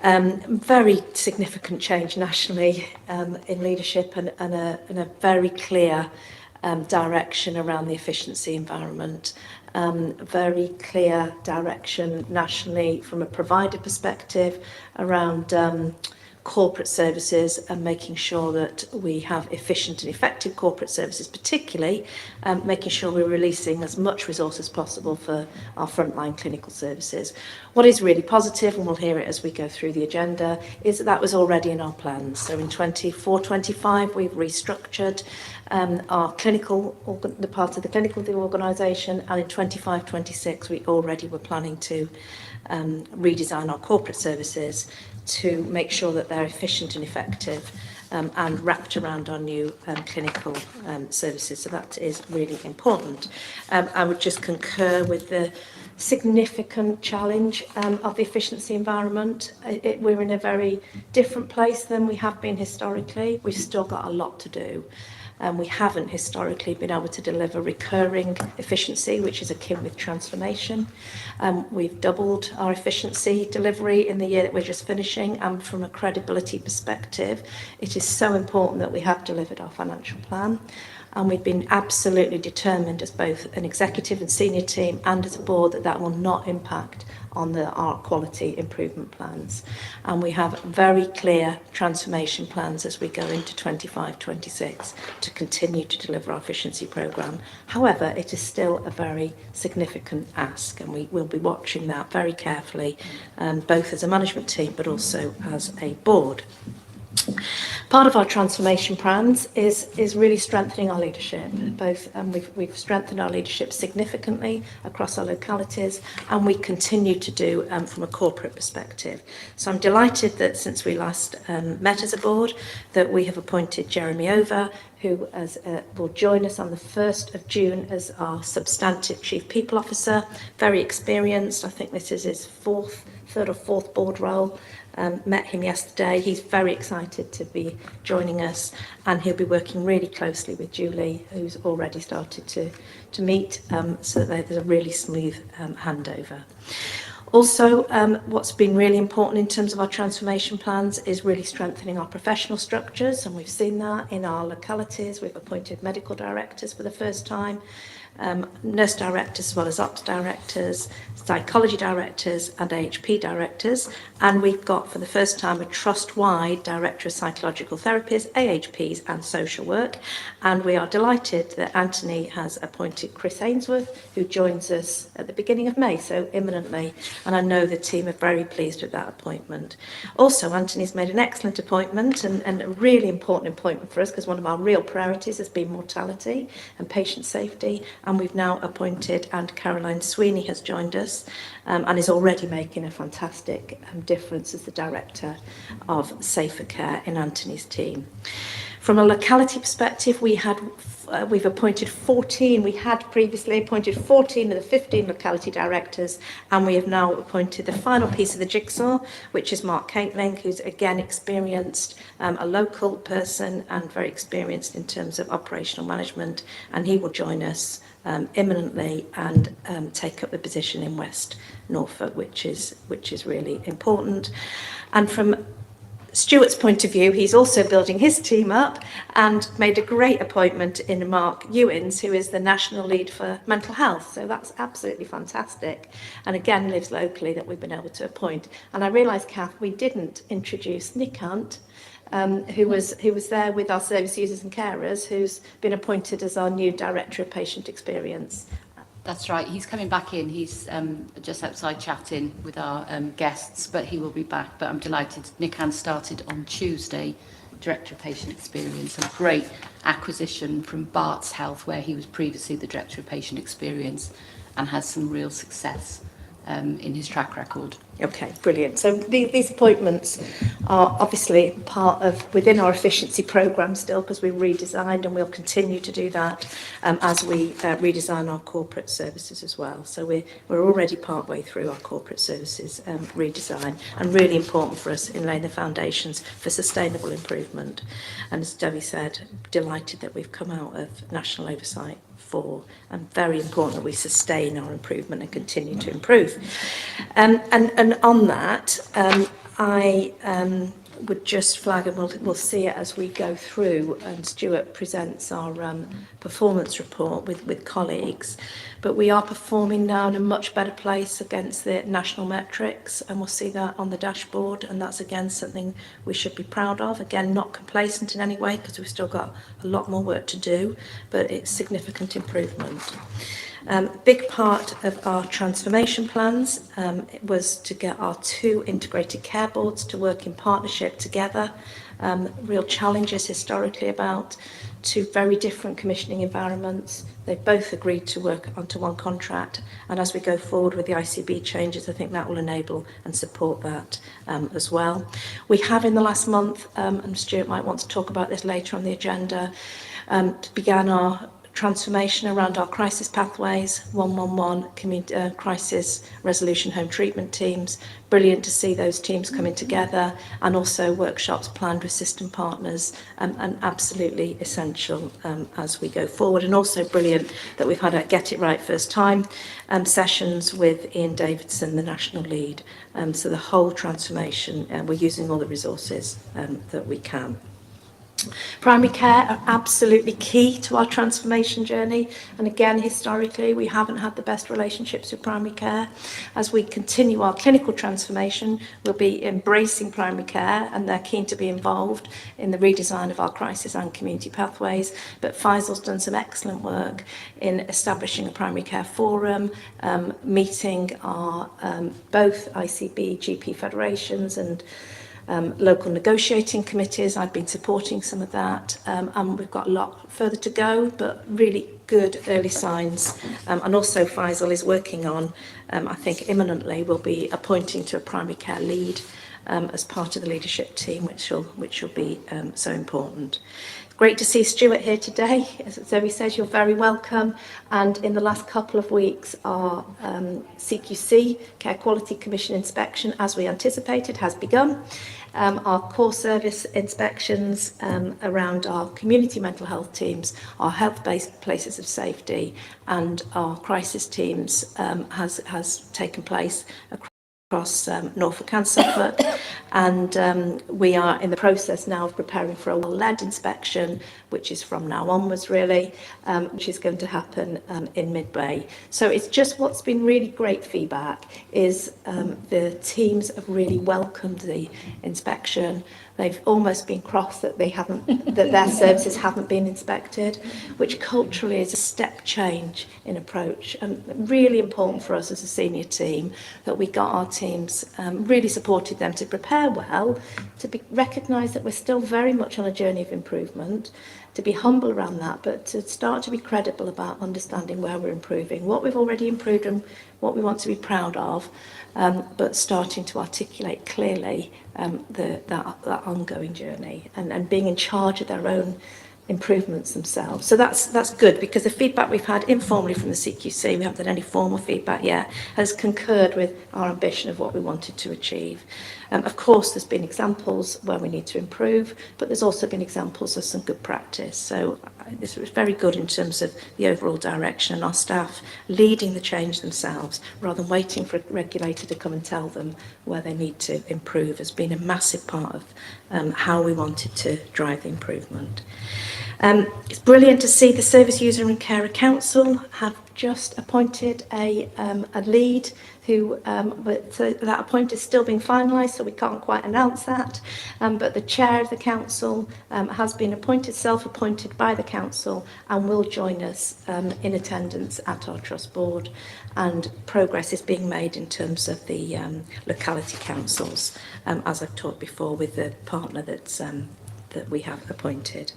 Very significant change nationally in leadership and a very clear direction around the efficiency environment. Very clear direction nationally from a provider perspective around corporate services and making sure that we have efficient and effective corporate services, particularly making sure we're releasing as much resource as possible for our frontline clinical services. What is really positive, and we'll hear it as we go through the agenda, is that was already in our plans. So in 24-25 we've restructured our clinical, the part of the clinical of the organisation, and in 25-26 we already were planning to redesign our corporate services to make sure that they're efficient and effective and wrapped around our new clinical services. So that is really important. I would just concur with the significant challenge of the efficiency environment. We're in a very different place than we have been historically. We've still got a lot to do. We haven't historically been able to deliver recurring efficiency, which is akin with transformation. We've doubled our efficiency delivery in the year that we're just finishing, and from a credibility perspective, it is so important that we have delivered our financial plan. And we've been absolutely determined as both an executive and senior team and as a board that will not impact on our quality improvement plans. And we have very clear transformation plans as we go into 25-26 to continue to deliver our efficiency programme. However, it is still a very significant ask, and we will be watching that very carefully, both as a management team but also as a board. Part of our transformation plans is really strengthening our leadership. We've strengthened our leadership significantly across our localities, and we continue to do from a corporate perspective. So I'm delighted that since we last met as a board, that we have appointed Jeremy Over, who will join us on the 1st of June as our substantive Chief People Officer. Very experienced. I think this is his third or fourth board role. Met him yesterday. He's very excited to be joining us, and he'll be working really closely with Julie, who's already started to meet, so that there's a really smooth handover. Also, what's been really important in terms of our transformation plans is really strengthening our professional structures, and we've seen that in our localities. We've appointed medical directors for the first time, nurse directors as well as ops directors, psychology directors and AHP directors, and we've got for the first time a trust-wide director of psychological therapies, AHPs and social work, and we are delighted that Anthony has appointed Chris Ainsworth, who joins us at the beginning of May, so imminently, and I know the team are very pleased with that appointment. Also, Anthony's made an excellent appointment and a really important appointment for us, because one of our real priorities has been mortality and patient safety, and we've now appointed, and Caroline Sweeney has joined us and is already making a fantastic difference as the Director of Safer Care in Anthony's team. From a locality perspective, we've appointed 14. We had previously appointed 14 of the 15 locality directors, and we have now appointed the final piece of the jigsaw, which is Mark Caitling, who's again experienced, a local person and very experienced in terms of operational management, and he will join us imminently and take up the position in West Norfolk, which is really important. And from Stuart's point of view, he's also building his team up and made a great appointment in Mark Ewins, who is the national lead for mental health. So that's absolutely fantastic. And again, lives locally, that we've been able to appoint. And I realise, Kath, we didn't introduce Nick Hunt, who was there with our service users and carers, who's been appointed as our new Director of Patient Experience. That's right. He's coming back in. He's just outside chatting with our guests, but he will be back. But I'm delighted. Nick Hans started on Tuesday, Director of Patient Experience, a great acquisition from Bart's Health, where he was previously the Director of Patient Experience, and has some real success in his track record. Okay, brilliant. So these appointments are obviously part of within our efficiency programme still, because we've redesigned, and we'll continue to do that as we redesign our corporate services as well. So we're already partway through our corporate services redesign, and really important for us in laying the foundations for sustainable improvement. And as Debbie said, delighted that we've come out of national oversight 4, and very important that we sustain our improvement and continue to improve. And on that, I would just flag, and we'll see it as we go through, and Stuart presents our performance report with colleagues, but we are performing now in a much better place against the national metrics, and we'll see that on the dashboard, and that's again something we should be proud of. Again, not complacent in any way, because we've still got a lot more work to do, but it's significant improvement. Big part of our transformation plans was to get our 2 integrated care boards to work in partnership together. Real challenges historically about 2 very different commissioning environments. They both agreed to work onto one contract, and as we go forward with the ICB changes, I think that will enable and support that as well. We have in the last month, and Stuart might want to talk about this later on the agenda, began our transformation around our crisis pathways, 111 crisis resolution home treatment teams. Brilliant to see those teams coming together, and also workshops planned with system partners, and absolutely essential as we go forward. And also brilliant that we've had a Get It Right First Time sessions with Ian Davidson, the national lead. So the whole transformation, we're using all the resources that we can. Primary care are absolutely key to our transformation journey, and again, historically, we haven't had the best relationships with primary care. As we continue our clinical transformation, we'll be embracing primary care, and they're keen to be involved in the redesign of our crisis and community pathways. But Faisal's done some excellent work in establishing a primary care forum, meeting our both ICB, GP federations and local negotiating committees. I've been supporting some of that, and we've got a lot further to go, but really good early signs. And also Faisal is working on, I think imminently, will be appointing to a primary care lead as part of the leadership team, which will be so important. Great to see Stuart here today. As Zoe says, you're very welcome. And in the last couple of weeks, our CQC, Care Quality Commission inspection, as we anticipated, has begun. Our core service inspections around our community mental health teams, our health-based places of safety, and our crisis teams has taken place across Norfolk and Suffolk, and we are in the process now of preparing for a well-led inspection, which is from now onwards really, which is going to happen in mid-May. So it's just what's been really great feedback is the teams have really welcomed the inspection. They've almost been cross that that their services haven't been inspected, which culturally is a step change in approach, and really important for us as a senior team that we got our teams, really supported them to prepare well, to be recognised that we're still very much on a journey of improvement, to be humble around that, but to start to be credible about understanding where we're improving, what we've already improved and what we want to be proud of, but starting to articulate clearly that ongoing journey and being in charge of their own improvements themselves. So that's good, because the feedback we've had informally from the CQC, we haven't had any formal feedback yet, has concurred with our ambition of what we wanted to achieve. Of course, there's been examples where we need to improve, but there's also been examples of some good practice. So this was very good in terms of the overall direction, and our staff leading the change themselves rather than waiting for a regulator to come and tell them where they need to improve has been a massive part of how we wanted to drive the improvement. It's brilliant to see the Service User and Carer Council have just appointed a lead who, but that appointment is still being finalised, so we can't quite announce that. But the chair of the council has been appointed, self-appointed by the council, and will join us in attendance at our trust board. And progress is being made in terms of the locality councils, as I've talked before, with the partner that we have appointed.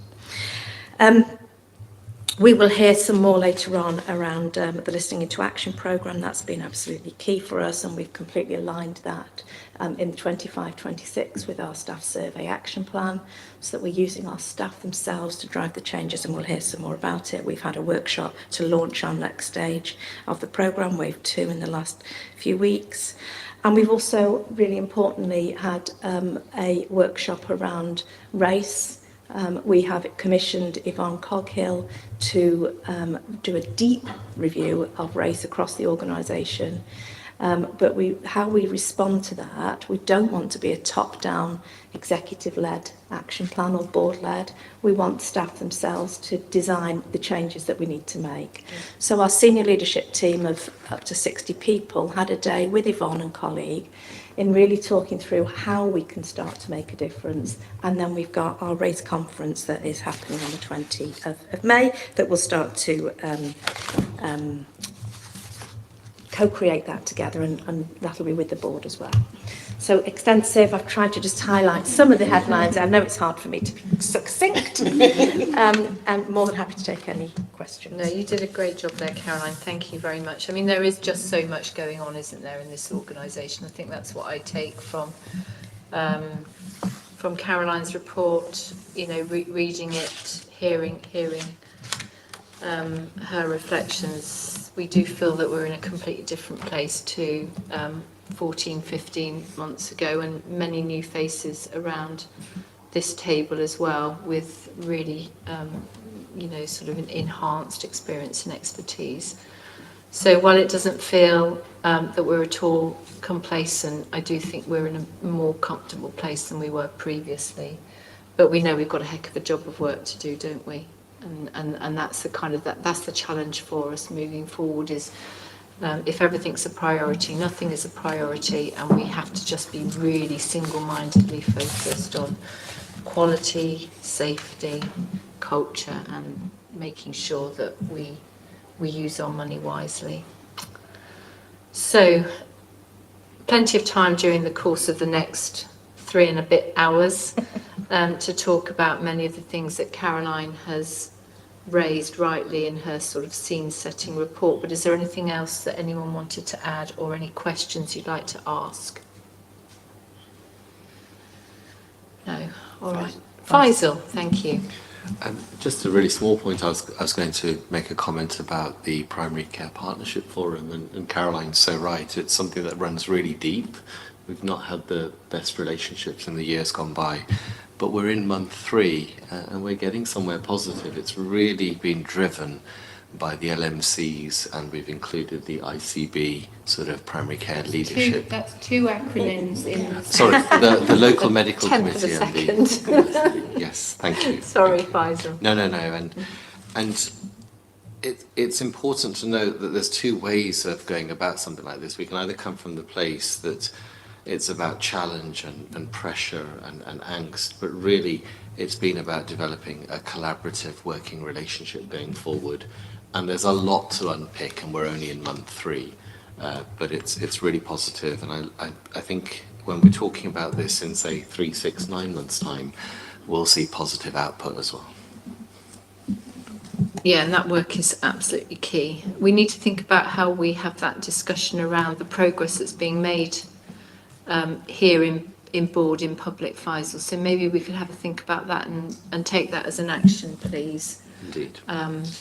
We will hear some more later on around the Listening into Action programme. That's been absolutely key for us, and we've completely aligned that in 25-26 with our staff survey action plan, so that we're using our staff themselves to drive the changes, and we'll hear some more about it. We've had a workshop to launch our next stage of the programme, Wave 2, in the last few weeks. And we've also, really importantly, had a workshop around race. We have commissioned Yvonne Coghill to do a deep review of race across the organisation. But how we respond to that, we don't want to be a top-down executive-led action plan or board-led. We want staff themselves to design the changes that we need to make. So our senior leadership team of up to 60 people had a day with Yvonne and colleague in really talking through how we can start to make a difference. And then we've got our race conference that is happening on the 20th of May that will start to co-create that together, and that'll be with the board as well. So extensive. I've tried to just highlight some of the headlines. I know it's hard for me to be succinct. I'm more than happy to take any questions. No, you did a great job there, Caroline. Thank you very much. I mean, there is just so much going on, isn't there, in this organisation? I think that's what I take from Caroline's report. You know, reading it, hearing her reflections. We do feel that we're in a completely different place to 14, 15 months ago, and many new faces around this table as well, with really, you know, sort of an enhanced experience and expertise. So while it doesn't feel that we're at all complacent, I do think we're in a more comfortable place than we were previously. But we know we've got a heck of a job of work to do, don't we? And that's the kind of that's the challenge for us moving forward. Is if everything's a priority, nothing is a priority, and we have to just be really single-mindedly focused on quality, safety, culture, and making sure that we use our money wisely. So, plenty of time during the course of the next 3 and a bit hours to talk about many of the things that Caroline has raised rightly in her sort of scene-setting report. But is there anything else that anyone wanted to add, or any questions you'd like to ask? No? All right. Faisal, thank you. Just a really small point, I was going to make a comment about the Primary Care Partnership Forum, and Caroline's so right, it's something that runs really deep. We've not had the best relationships in the years gone by, but we're in month 3 and we're getting somewhere positive. It's really been driven by the LMCs, and we've included the ICB sort of primary care leadership. That's 2 acronyms in. Sorry, the local medical committee and the yes, thank you. Sorry, Faisal. No, and it's important to note that there's 2 ways of going about something like this. We can either come from the place that it's about challenge and pressure and angst, but really it's been about developing a collaborative working relationship going forward. And there's a lot to unpick, and we're only in month 3, but it's really positive. And I think when we're talking about this in, say, 3, 6, 9 months' time, we'll see positive output as well. Yeah, and that work is absolutely key. We need to think about how we have that discussion around the progress that's being made here in board, in public, Faisal. So maybe we could have a think about that and take that as an action, please. Indeed.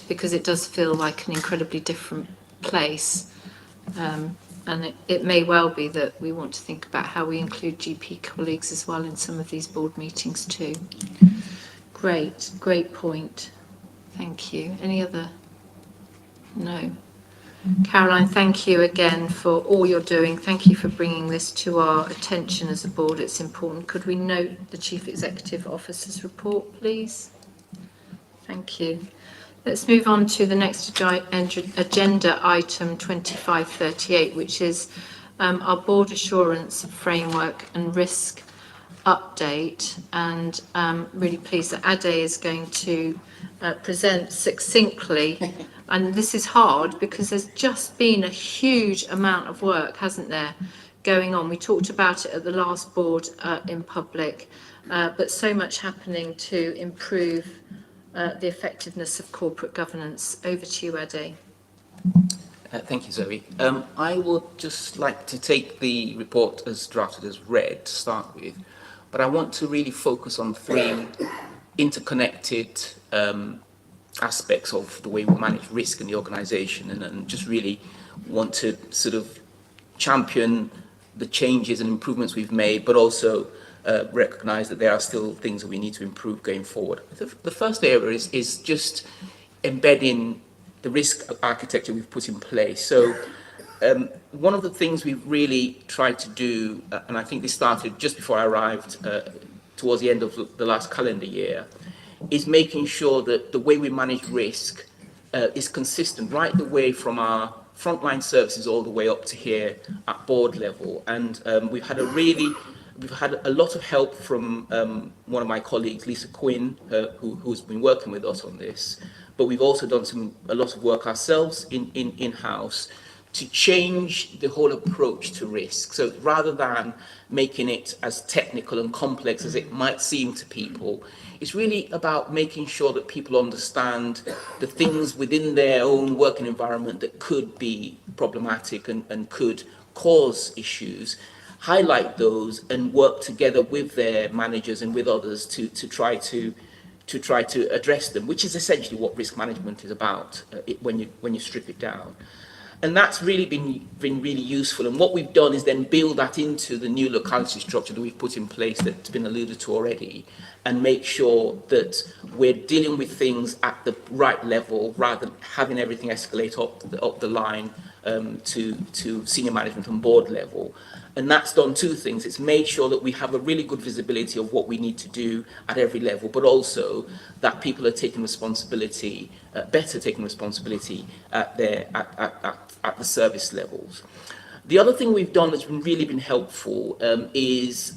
Because it does feel like an incredibly different place. And it may well be that we want to think about how we include GP colleagues as well in some of these board meetings too. Great point. Thank you. Any other? No. Caroline, thank you again for all you're doing. Thank you for bringing this to our attention as a board. It's important. Could we note the Chief Executive Officer's report, please? Thank you. Let's move on to the next agenda item 2538, which is our board assurance framework and risk update. And really pleased that Ade is going to present succinctly. And this is hard because there's just been a huge amount of work, hasn't there, going on. We talked about it at the last board in public, but so much happening to improve the effectiveness of corporate governance. Over to you, Ade. Thank you, Zoe. I would just like to take the report as drafted as read to start with, but I want to really focus on three interconnected aspects of the way we manage risk in the organisation, and just really want to sort of champion the changes and improvements we've made, but also recognise that there are still things that we need to improve going forward. The first area is just embedding the risk architecture we've put in place. So one of the things we've really tried to do, and I think this started just before I arrived towards the end of the last calendar year, is making sure that the way we manage risk is consistent right the way from our frontline services all the way up to here at board level. And we've had a lot of help from one of my colleagues, Lisa Quinn, who's been working with us on this. But we've also done a lot of work ourselves in-house to change the whole approach to risk. So rather than making it as technical and complex as it might seem to people, it's really about making sure that people understand the things within their own working environment that could be problematic and could cause issues, highlight those and work together with their managers and with others to try to address them, which is essentially what risk management is about when you strip it down. And that's really been really useful. And what we've done is then build that into the new locality structure that we've put in place that's been alluded to already, and make sure that we're dealing with things at the right level rather than having everything escalate up the line to senior management and board level. And that's done two things. It's made sure that we have a really good visibility of what we need to do at every level, but also that people are taking responsibility, better taking responsibility at the service levels. The other thing we've done that's really been helpful is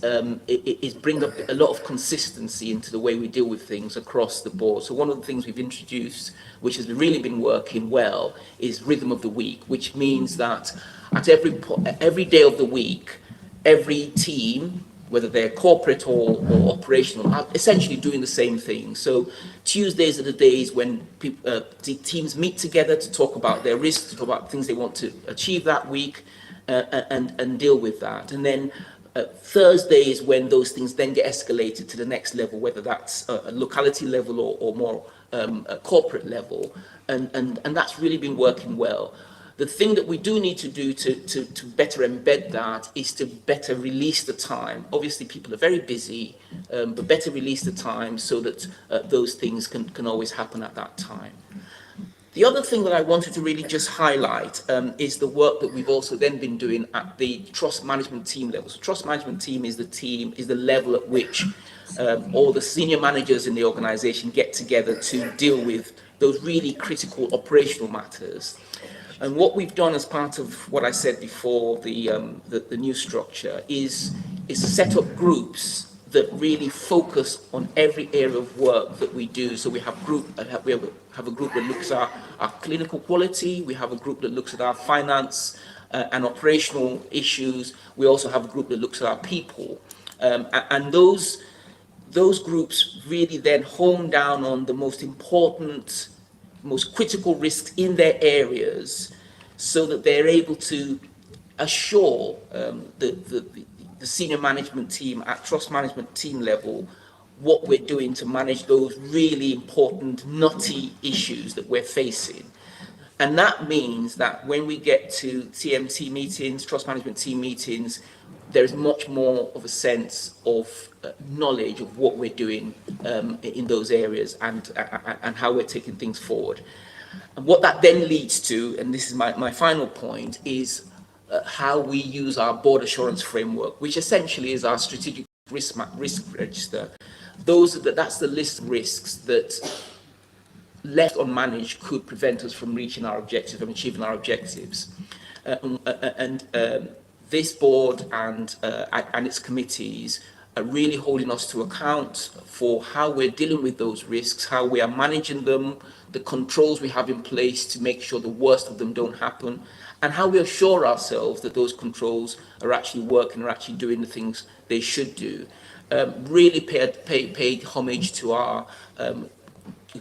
bring up a lot of consistency into the way we deal with things across the board. So one of the things we've introduced, which has really been working well, is rhythm of the week, which means that at every day of the week, every team, whether they're corporate or operational, are essentially doing the same thing. So Tuesdays are the days when teams meet together to talk about their risks, to talk about things they want to achieve that week, and deal with that. And then Thursday is when those things then get escalated to the next level, whether that's a locality level or more a corporate level. And that's really been working well. The thing that we do need to do to better embed that is to better release the time. Obviously, people are very busy, but better release the time so that those things can always happen at that time. The other thing that I wanted to really just highlight is the work that we've also then been doing at the trust management team level. So trust management team is the level at which all the senior managers in the organisation get together to deal with those really critical operational matters. And what we've done as part of what I said before, the new structure, is set up groups that really focus on every area of work that we do. So we have a group that looks at our clinical quality. We have a group that looks at our finance and operational issues. We also have a group that looks at our people. And those groups really then hone down on the most important most critical risks in their areas so that they're able to assure the senior management team at trust management team level what we're doing to manage those really important, nutty issues that we're facing. And that means that when we get to TMT meetings, trust management team meetings, there's much more of a sense of knowledge of what we're doing in those areas and how we're taking things forward. And what that then leads to, and this is my final point, is how we use our board assurance framework, which essentially is our strategic risk register. That's the list of risks that left unmanaged could prevent us from reaching our objectives, from achieving our objectives. This board and its committees are really holding us to account for how we're dealing with those risks, how we are managing them, the controls we have in place to make sure the worst of them don't happen, and how we assure ourselves that those controls are actually working, are actually doing the things they should do. Really paid homage to our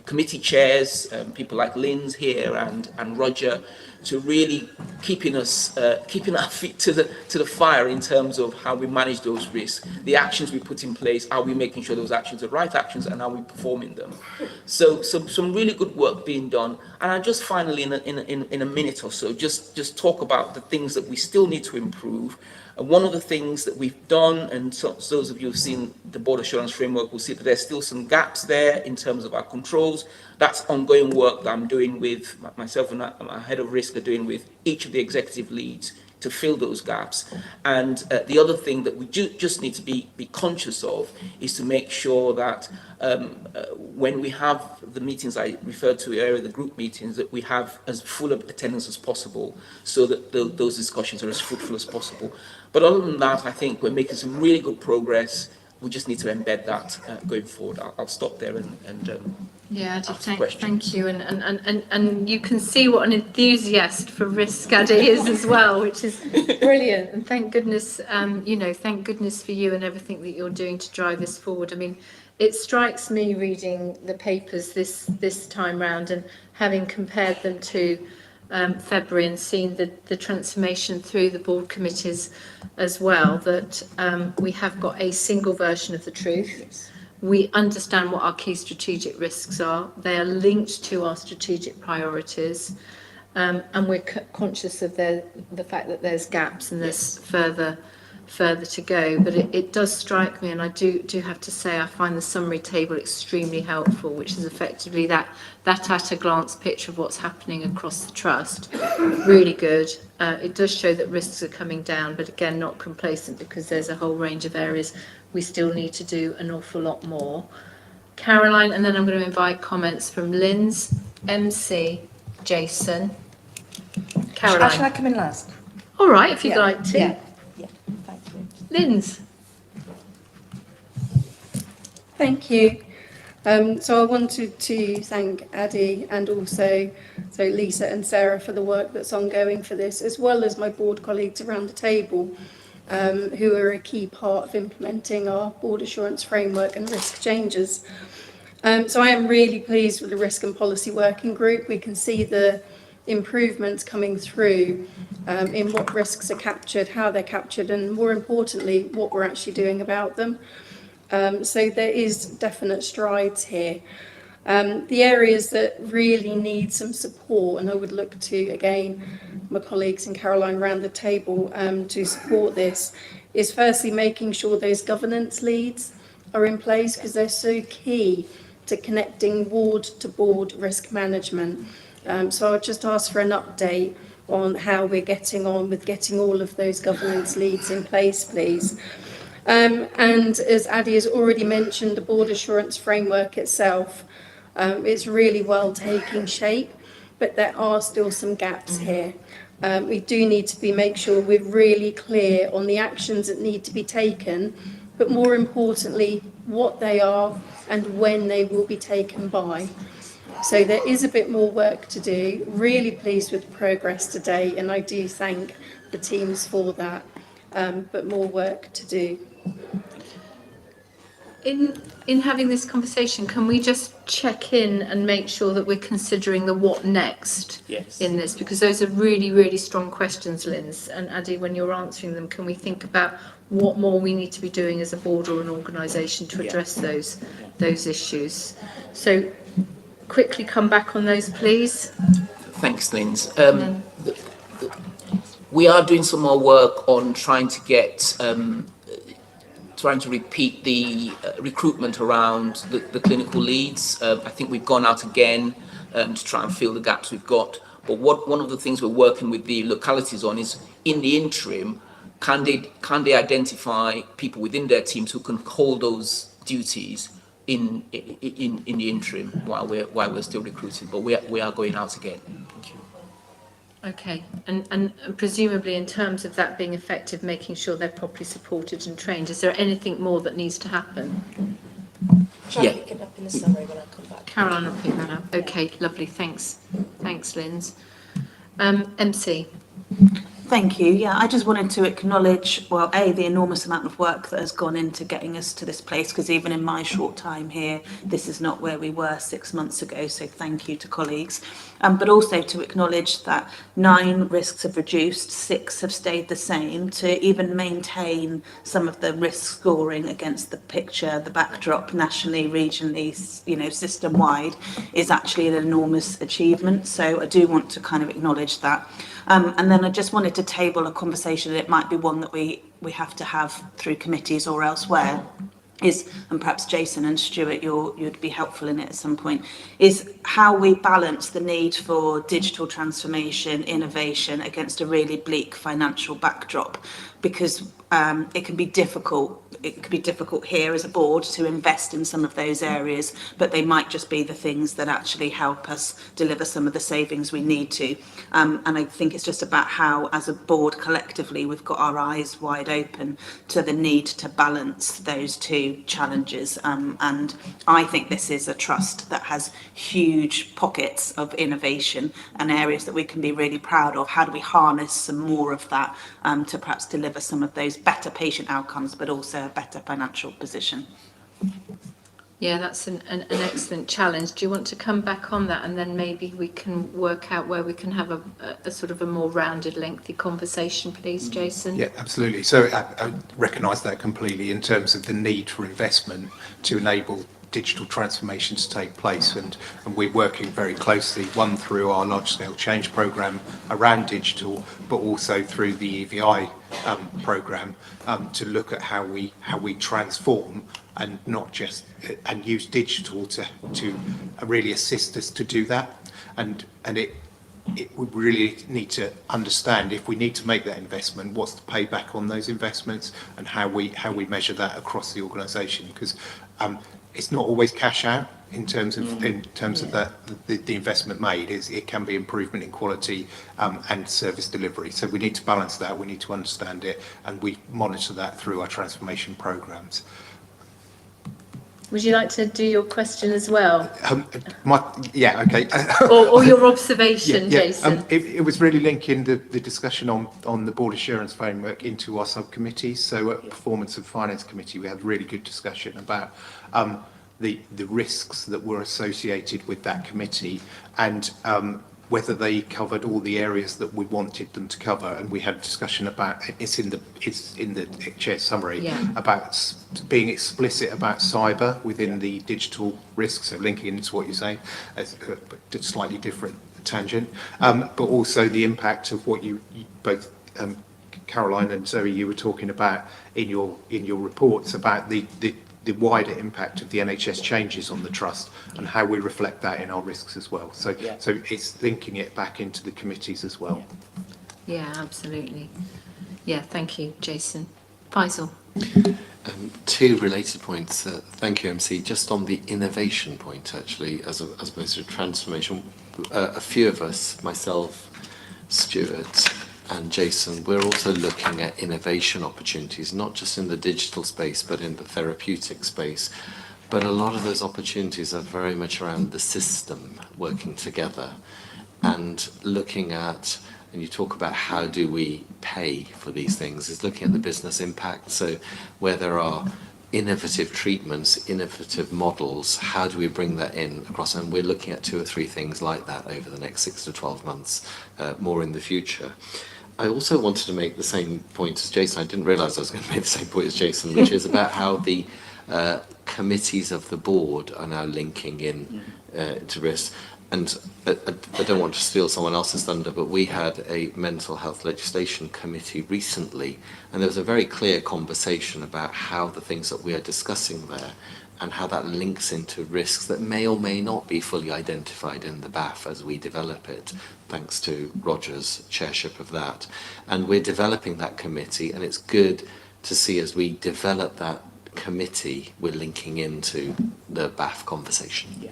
committee chairs, people like Lynn's here and Roger, to really keeping our feet to the fire in terms of how we manage those risks, the actions we put in place, are we making sure those actions are right actions, and are we performing them? So some really good work being done. And I just finally in a minute or so just talk about the things that we still need to improve. One of the things that we've done, and those of you who've seen the board assurance framework will see that there's still some gaps there in terms of our controls. That's ongoing work that I'm doing with myself and our head of risk are doing with each of the executive leads to fill those gaps. And the other thing that we just need to be conscious of is to make sure that when we have the meetings I referred to earlier, the group meetings, that we have as full of attendance as possible so that those discussions are as fruitful as possible. But other than that, I think we're making some really good progress. We just need to embed that going forward. I'll stop there and yeah, thank you, and you can see what an enthusiast for risk Adi is as well, which is brilliant. And thank goodness, thank goodness for you and everything that you're doing to drive this forward. I mean, it strikes me reading the papers this time round and having compared them to February and seen the transformation through the board committees as well, that we have got a single version of the truth. Yes. We understand what our key strategic risks are. They are linked to our strategic priorities, and we're conscious of the fact that there's gaps and there's further to go. But it does strike me, and I do have to say, I find the summary table extremely helpful, which is effectively that at a glance picture of what's happening across the trust. Really good. It does show that risks are coming down, but again, not complacent, because there's a whole range of areas we still need to do an awful lot more. Caroline, and then I'm going to invite comments from Lynn's, MC, Jason. Caroline. Shall I come in last? All right, if you'd like to. Yeah, thank you. Lynn's. Thank you. So I wanted to thank Adi and also Lisa and Sarah for the work that's ongoing for this, as well as my board colleagues around the table, who are a key part of implementing our board assurance framework and risk changes. So I am really pleased with the risk and policy working group. We can see the improvements coming through in what risks are captured, how they're captured, and more importantly, what we're actually doing about them. So there is definite strides here. The areas that really need some support, and I would look to, again, my colleagues and Caroline around the table to support this, is firstly making sure those governance leads are in place, because they're so key to connecting ward to board risk management. So I'll just ask for an update on how we're getting on with getting all of those governance leads in place, please. And as Adi has already mentioned, the board assurance framework itself, it's really well taking shape, but there are still some gaps here. We do need to make sure we're really clear on the actions that need to be taken, but more importantly, what they are and when they will be taken by. So there is a bit more work to do. Really pleased with the progress today, and I do thank the teams for that, but more work to do. in having this conversation, can we just check in and make sure that we're considering the what next in this? Because those are really, really strong questions, Linz. And Addy, when you're answering them, can we think about what more we need to be doing as a board or an organisation to address those issues? So quickly come back on those, please. Thanks, Linz. We are doing some more work on trying to get trying to repeat the recruitment around the clinical leads. I think we've gone out again to try and fill the gaps we've got. But one of the things we're working with the localities on is, in the interim, can they identify people within their teams who can hold those duties in the interim while we're still recruiting. But we are going out again. Thank you. Okay, and presumably in terms of that being effective, making sure they're properly supported and trained, is there anything more that needs to happen? Shall I pick it up in the summary when I come back? Caroline will pick that up. Okay, lovely, thanks. Thanks, Linz. MC. Thank you. Yeah, I just wanted to acknowledge, well, the enormous amount of work that has gone into getting us to this place, because even in my short time here, this is not where we were 6 months ago, so thank you to colleagues. But also to acknowledge that 9 risks have reduced, 6 have stayed the same, to even maintain some of the risk scoring against the picture, the backdrop nationally, regionally, system-wide, is actually an enormous achievement. So I do want to kind of acknowledge that. And then I just wanted to table a conversation, and it might be one that we have to have through committees or elsewhere, and perhaps Jason and Stuart, you'd be helpful in it at some point, is how we balance the need for digital transformation, innovation against a really bleak financial backdrop, because it can be difficult. It could be difficult here as a board to invest in some of those areas, but they might just be the things that actually help us deliver some of the savings we need to. And I think it's just about how, as a board collectively, we've got our eyes wide open to the need to balance those two challenges. And I think this is a trust that has huge pockets of innovation and areas that we can be really proud of. How do we harness some more of that to perhaps deliver some of those better patient outcomes, but also a better financial position? Yeah, that's an excellent challenge. Do you want to come back on that, and then maybe we can work out where we can have a sort of a more rounded, lengthy conversation, please, Jason? Yeah, absolutely. So I recognise that completely in terms of the need for investment to enable digital transformation to take place, and we're working very closely, one through our large-scale change programme around digital, but also through the EVI programme to look at how we transform and not just and use digital to really assist us to do that, and we really need to understand, if we need to make that investment, what's the payback on those investments, and how we measure that across the organisation, because it's not always cash out in terms of that the investment made. It can be improvement in quality and service delivery. So we need to balance that. We need to understand it, and we monitor that through our transformation programmes. Would you like to do your question as well? Okay. or your observation, Jason? It was really linking the discussion on the board assurance framework into our subcommittees. So at Performance and Finance Committee, we had really good discussion about the risks that were associated with that committee, and whether they covered all the areas that we wanted them to cover. And we had a discussion about, it's in the chair's summary, about being explicit about cyber within the digital risks, so linking into what you're saying, as a slightly different tangent, but also the impact of what you both, Caroline and Zoe, you were talking about in your reports about the wider impact of the NHS changes on the trust and how we reflect that in our risks as well. So it's linking it back into the committees as well. Yeah, absolutely. Yeah, thank you, Jason. Faisal. 2 related points. Thank you, MC. Just on the innovation point, actually, as opposed to transformation, a few of us, myself, Stuart, and Jason, we're also looking at innovation opportunities, not just in the digital space, but in the therapeutic space. But a lot of those opportunities are very much around the system working together and looking at, and you talk about how do we pay for these things, is looking at the business impact. So where there are innovative treatments, innovative models, how do we bring that in across? And we're looking at 2 or 3 things like that over the next 6 to 12 months, more in the future. I also wanted to make the same point as Jason. I didn't realise I was going to make the same point as Jason, which is about how the committees of the board are now linking in to risk. And I don't want to steal someone else's thunder, but we had a mental health legislation committee recently, and there was a very clear conversation about how the things that we are discussing there and how that links into risks that may or may not be fully identified in the BAF as we develop it, thanks to Roger's chairship of that. And we're developing that committee, and it's good to see as we develop that committee, we're linking into the BAF conversation. Yeah.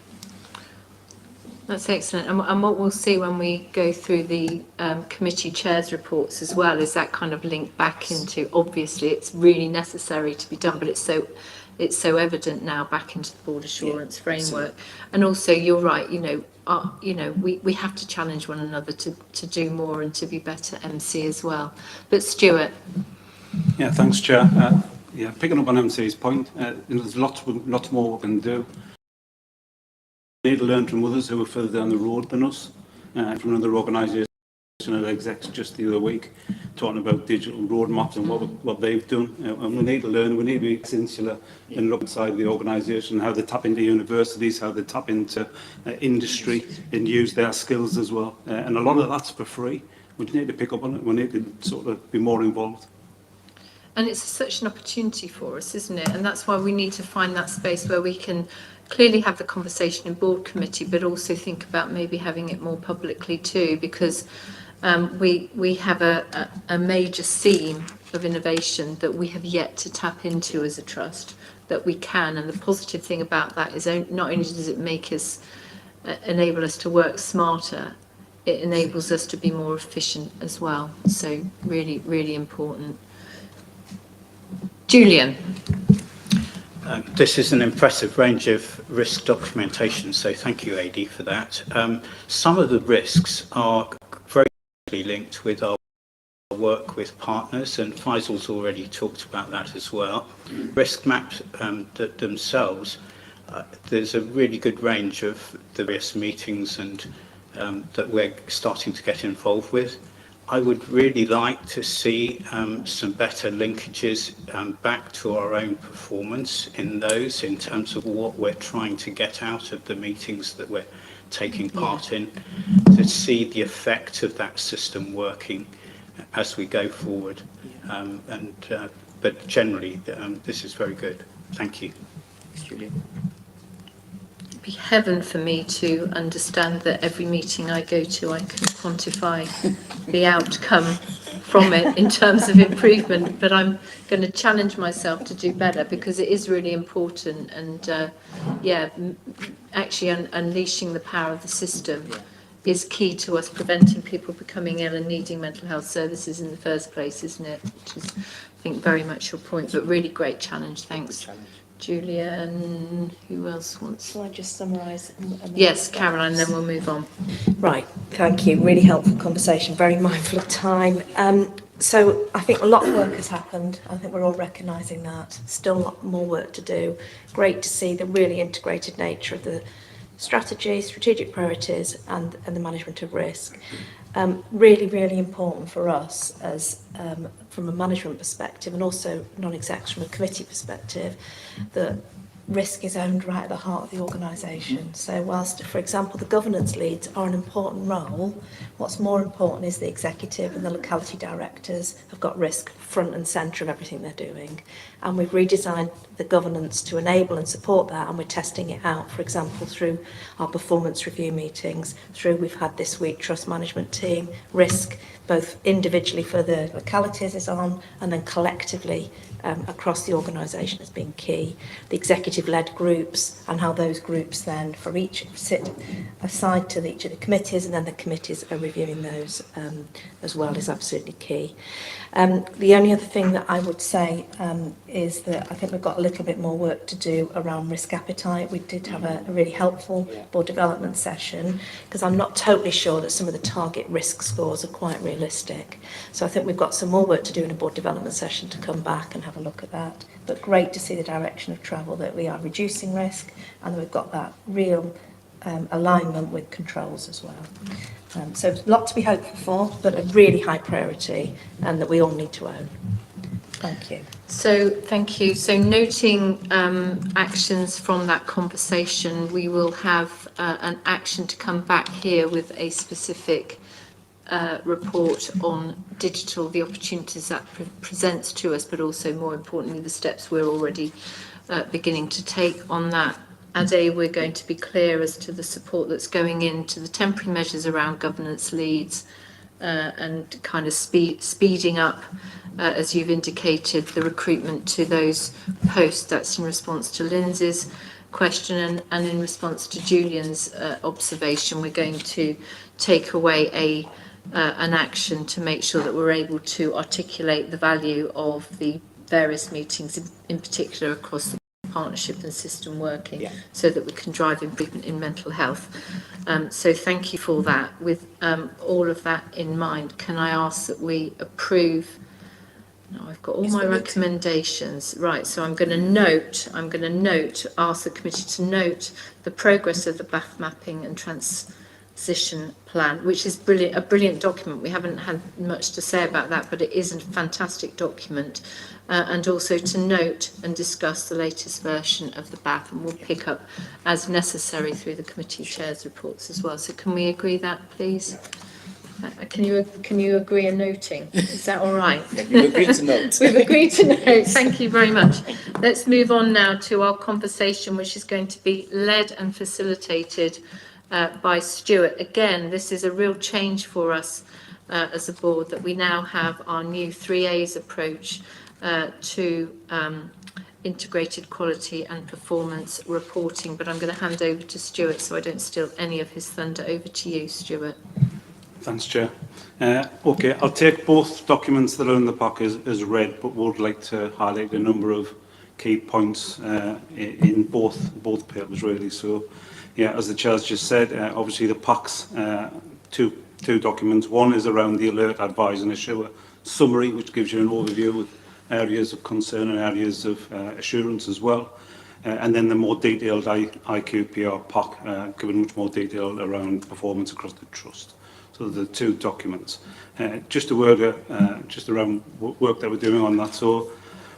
That's excellent. And what we'll see when we go through the committee chairs reports as well is that kind of link back into, obviously it's really necessary to be done, but it's so evident now back into the board assurance framework. And also you're right, we have to challenge one another to do more and to be better MC as well. But Stuart. Yeah, thanks, Chair. Picking up on MC's point, there's lots more we can do. We need to learn from others who are further down the road than us, from another organisation at execs just the other week, talking about digital roadmaps and what they've done. And we need to learn, we need to be insular and look inside the organisation, how they tap into universities, how they tap into industry and use their skills as well. And a lot of that's for free. We need to pick up on it, we need to sort of be more involved. And it's such an opportunity for us, isn't it? And that's why we need to find that space where we can clearly have the conversation in board committee, but also think about maybe having it more publicly too, because we have a major seam of innovation that we have yet to tap into as a trust, that we can. And the positive thing about that is not only does it make us, enable us to work smarter, it enables us to be more efficient as well. So really, really important. Julian. This is an impressive range of risk documentation, so thank you, AD, for that. Some of the risks are very closely linked with our work with partners, and Faisal's already talked about that as well. Risk maps themselves, there's a really good range of the risk meetings and that we're starting to get involved with. I would really like to see some better linkages back to our own performance in those, in terms of what we're trying to get out of the meetings that we're taking part in, to see the effect of that system working as we go forward. But generally, this is very good. Thank you. Julian. It'd be heaven for me to understand that every meeting I go to, I can quantify the outcome from it in terms of improvement. But I'm going to challenge myself to do better, because it is really important. And actually unleashing the power of the system is key to us preventing people becoming ill and needing mental health services in the first place, isn't it? Which is, I think, very much your point, but really great challenge. Thanks. Julian, who else wants? Shall I just summarise? Yes, Caroline, then we'll move on. Right, thank you. Really helpful conversation, very mindful of time. So I think a lot of work has happened. I think we're all recognising that. Still a lot more work to do. Great to see the really integrated nature of the strategy, strategic priorities and the management of risk. Really, really important for us as from a management perspective, and also non-execs from a committee perspective, that risk is owned right at the heart of the organisation. So whilst, for example, the governance leads are an important role, what's more important is the executive and the locality directors have got risk front and centre of everything they're doing. And we've redesigned the governance to enable and support that, and we're testing it out, for example, through our performance review meetings, we've had this week trust management team, risk, both individually for the localities is on, and then collectively across the organisation has been key. The executive initiative-led groups, and how those groups then for each sit aside to each of the committees, and then the committees are reviewing those as well, is absolutely key. The only other thing that I would say is that I think we've got a little bit more work to do around risk appetite. We did have a really helpful board development session, because I'm not totally sure that some of the target risk scores are quite realistic. So I think we've got some more work to do in a board development session to come back and have a look at that. But great to see the direction of travel, that we are reducing risk and that we've got that real alignment with controls as well. So a lot to be hopeful for, but a really high priority and that we all need to own. Thank you. So thank you. So noting actions from that conversation, we will have an action to come back here with a specific report on digital, the opportunities that presents to us, but also more importantly the steps we're already beginning to take on that. Ade, we're going to be clear as to the support that's going into the temporary measures around governance leads and kind of speeding up, as you've indicated, the recruitment to those posts. That's in response to Lindsay's question and in response to Julian's observation. We're going to take away an action to make sure that we're able to articulate the value of the various meetings, in particular across the partnership and system working, so that we can drive improvement in mental health. So thank you for that. With all of that in mind, can I ask that we approve? No, I've got all my recommendations. Right, so I'm going to note, ask the committee to note the progress of the BAF mapping and transition plan, which is brilliant, a brilliant document. We haven't had much to say about that, but it is a fantastic document. And also to note and discuss the latest version of the BAF, and we'll pick up as necessary through the committee chairs' reports as well. So can we agree that, please? Can you agree in noting? Is that all right? We've agreed to note. We've agreed to note. Thank you very much. Let's move on now to our conversation, which is going to be led and facilitated by Stuart. Again, this is a real change for us as a board, that we now have our new 3A's approach to integrated quality and performance reporting. But I'm going to hand over to Stuart so I don't steal any of his thunder. Over to you, Stuart. Thanks, Chair. Okay, I'll take both documents that are in the pack as read, but would like to highlight a number of key points in both papers, really. So, yeah, as the Chair's just said, obviously the packs, two documents. One is around the alert, advise and assure summary, which gives you an overview of areas of concern and areas of assurance as well. And then the more detailed IQPR pack, giving much more detail around performance across the trust. So the two documents. Just a word just around work that we're doing on that. So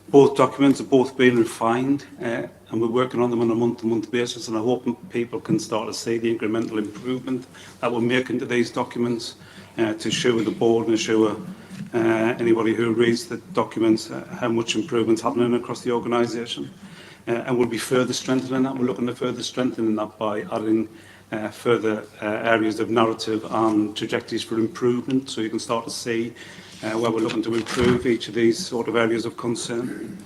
both documents are both being refined, and we're working on them on a month-to-month basis, and I hope people can start to see the incremental improvement that we're making to these documents to show the board and show anybody who reads the documents how much improvement's happening across the organisation. And we'll be further strengthening that. We're looking at further strengthening that by adding further areas of narrative and trajectories for improvement, so you can start to see where we're looking to improve each of these sort of areas of concern.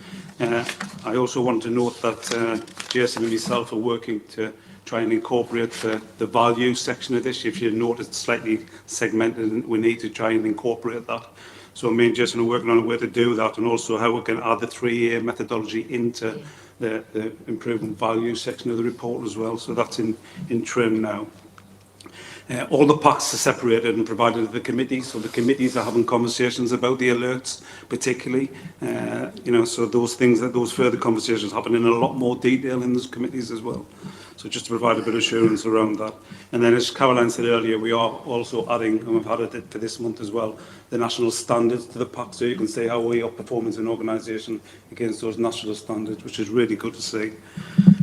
I also want to note that Jason and myself are working to try and incorporate the value section of this. If you notice, it's slightly segmented, and we need to try and incorporate that. So me and Jason are working on a way to do that, and also how we can add the 3-year methodology into the improvement value section of the report as well. So that's in trim now. All the packs are separated and provided to the committees, so the committees are having conversations about the alerts, particularly. So those further conversations happen in a lot more detail in those committees as well. So just to provide a bit of assurance around that. And then, as Caroline said earlier, we are also adding, and we've added it for this month as well, the national standards to the pack, so you can see how we are performing as an organisation against those national standards, which is really good to see.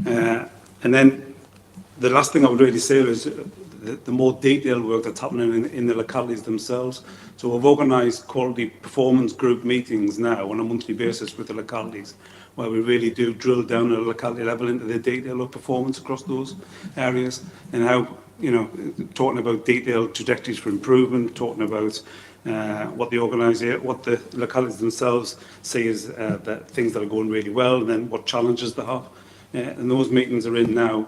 And then the last thing I would really say is the more detailed work that's happening in the localities themselves. So we've organised quality performance group meetings now on a monthly basis with the localities, where we really do drill down at a locality level into the detail of performance across those areas, and how, talking about detailed trajectories for improvement, talking about what the localities themselves see as the things that are going really well, and then what challenges they have. And those meetings are in now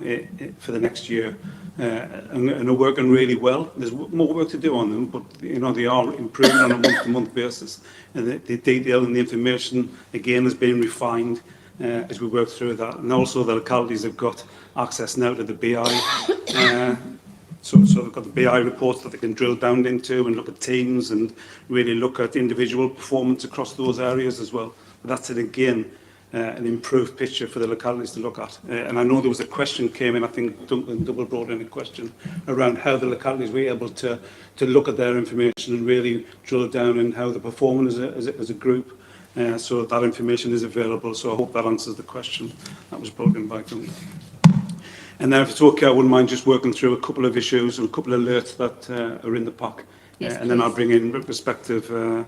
for the next year, and are working really well. There's more work to do on them, but you know, they are improving on a month-to-month basis, and the detail and the information again has been refined as we work through that. And also the localities have got access now to the BI. So they've got the BI reports that they can drill down into and look at teams and really look at individual performance across those areas as well. But that's it again, an improved picture for the localities to look at. And I know there was a question came in, I think Duncan Double brought in a question around how the localities were able to look at their information and really drill down in how they're performing as a group. So that information is available, so I hope that answers the question that was brought in by Duncan. And then if it's okay, I wouldn't mind just working through a couple of issues and a couple of alerts that are in the pack. Yes, and then I'll bring in respective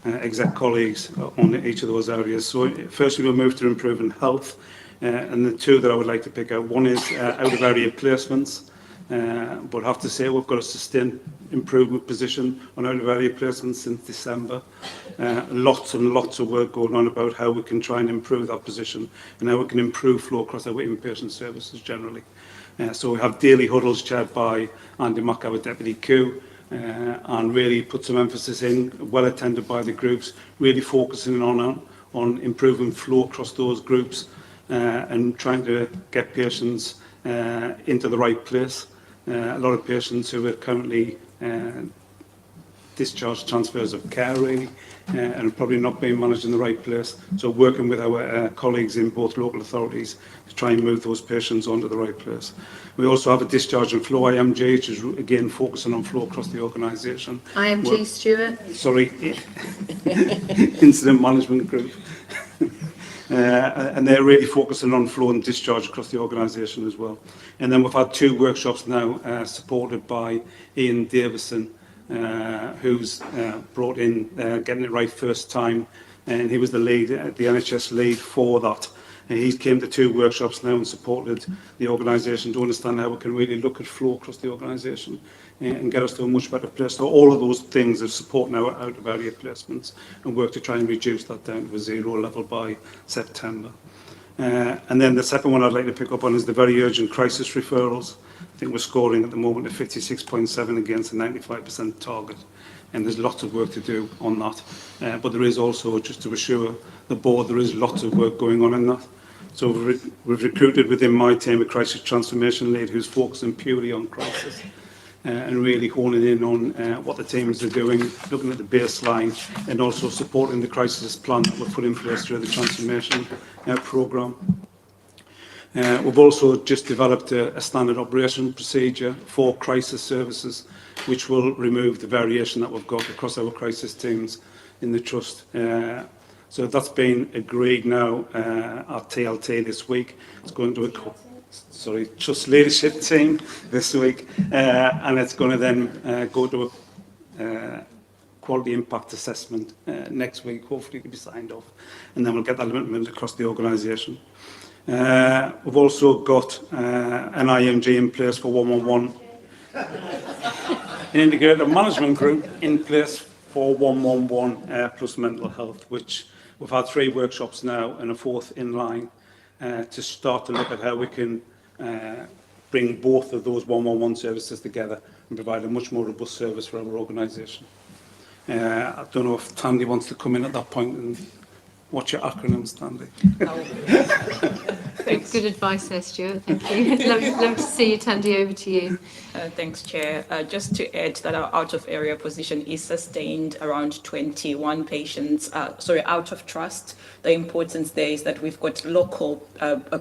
exec colleagues on each of those areas. So firstly, we'll move to improving health. And the two that I would like to pick out, one is out-of-area placements. But I have to say we've got a sustained improvement position on out-of-area placements since December. Lots and lots of work going on about how we can try and improve that position and how we can improve flow across our inpatient services generally. So we have daily huddles chaired by Andy Mack, our Deputy Q, and really put some emphasis in, well attended by the groups, really focusing on improving flow across those groups and trying to get patients into the right place. A lot of patients who are currently discharge transfers of care really and probably not being managed in the right place. So working with our colleagues in both local authorities to try and move those patients onto the right place. We also have a discharge and flow IMG, which is again focusing on flow across the organisation. IMG, Stuart? Sorry, Incident Management Group. And they're really focusing on flow and discharge across the organisation as well. And then we've had two workshops now supported by Ian Davison, who's brought in Getting It Right First Time, and he was the lead, the NHS lead for that. And he came to two workshops now and supported the organisation to understand how we can really look at flow across the organisation and get us to a much better place. So all of those things are supporting our out-of-area placements and work to try and reduce that down to a zero level by September. And then the second one I'd like to pick up on is the very urgent crisis referrals. I think we're scoring at the moment at 56.7 against a 95% target. And there's lots of work to do on that. But there is also, just to assure the board, there is lots of work going on in that. So we've recruited within my team a crisis transformation lead who's focusing purely on crisis and really honing in on what the teams are doing, looking at the baseline and also supporting the crisis plan that we've put in place through the transformation programme. We've also just developed a standard operation procedure for crisis services, which will remove the variation that we've got across our crisis teams in the Trust. So that's been agreed now at TLT this week. It's going to a Trust leadership team this week, and it's going to then go to a quality impact assessment next week, hopefully to be signed off, and then we'll get that implemented across the organisation. We've also got an IMG in place for 111, an integrated management group in place for 111 plus mental health, which we've had 3 workshops now and a 4th in line to start to look at how we can bring both of those 111 services together and provide a much more robust service for our organisation. I don't know if Tandy wants to come in at that point and what's your acronyms, Tandy? Good advice there, Stuart. Thank you. Love to see you, Tandy. Over to you. Thanks, Chair. Just to add that our out-of-area position is sustained around 21 patients, out of trust. The importance there is that we've got local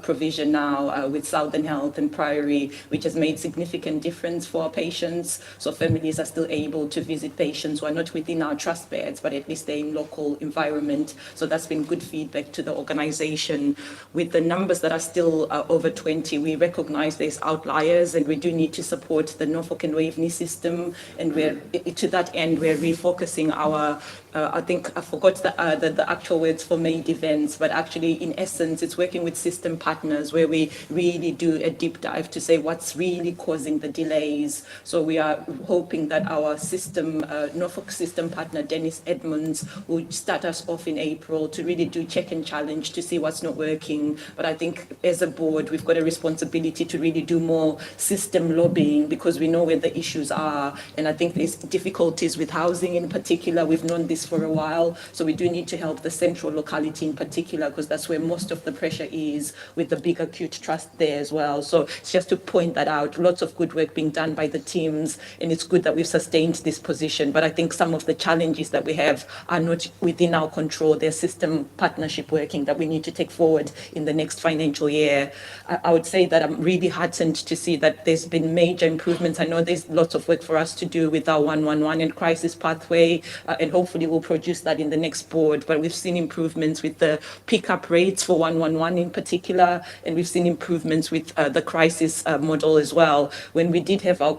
provision now with Southern Health and Priory, which has made significant difference for our patients. So families are still able to visit patients who are not within our trust beds, but at least they're in local environment. So that's been good feedback to the organisation. With the numbers that are still over 20, we recognise there's outliers and we do need to support the Norfolk and Waveney system. And to that end, we're refocusing our I think I forgot the actual words for made events, but actually in essence it's working with system partners where we really do a deep dive to say what's really causing the delays. So we are hoping that our system, Norfolk system partner Dennis Edmonds, will start us off in April to really do check and challenge to see what's not working. But I think as a board we've got a responsibility to really do more system lobbying because we know where the issues are, and I think there's difficulties with housing in particular. We've known this for a while, so we do need to help the central locality in particular because that's where most of the pressure is with the big acute trust there as well. So it's just to point that out. Lots of good work being done by the teams, and it's good that we've sustained this position, but I think some of the challenges that we have are not within our control. There's system partnership working that we need to take forward in the next financial year. I would say that I'm really heartened to see that there's been major improvements. I know there's lots of work for us to do with our 111 and crisis pathway, and hopefully we'll produce that in the next board. But we've seen improvements with the pickup rates for 111 in particular, and we've seen improvements with the crisis model as well. When we did have our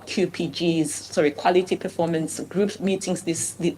quality performance group meetings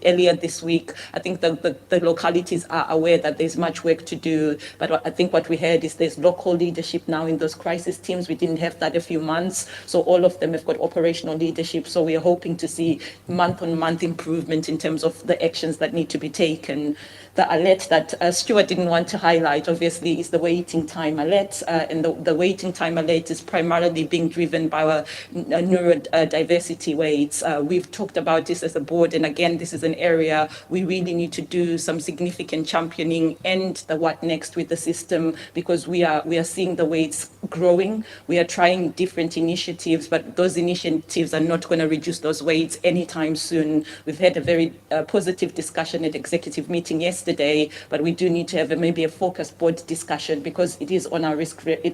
earlier this week, I think the localities are aware that there's much work to do. But I think what we heard is there's local leadership now in those crisis teams. We didn't have that a few months, so all of them have got operational leadership. So we are hoping to see month-on-month improvement in terms of the actions that need to be taken. The alert that Stuart didn't want to highlight, obviously, is the waiting time alert, and the waiting time alert is primarily being driven by our neurodiversity weights. We've talked about this as a board, and again, this is an area we really need to do some significant championing and the what next with the system, because we are seeing the weights growing. We are trying different initiatives, but those initiatives are not going to reduce those weights anytime soon. We've had a very positive discussion at executive meeting yesterday, but we do need to have maybe a focused board discussion because it is on our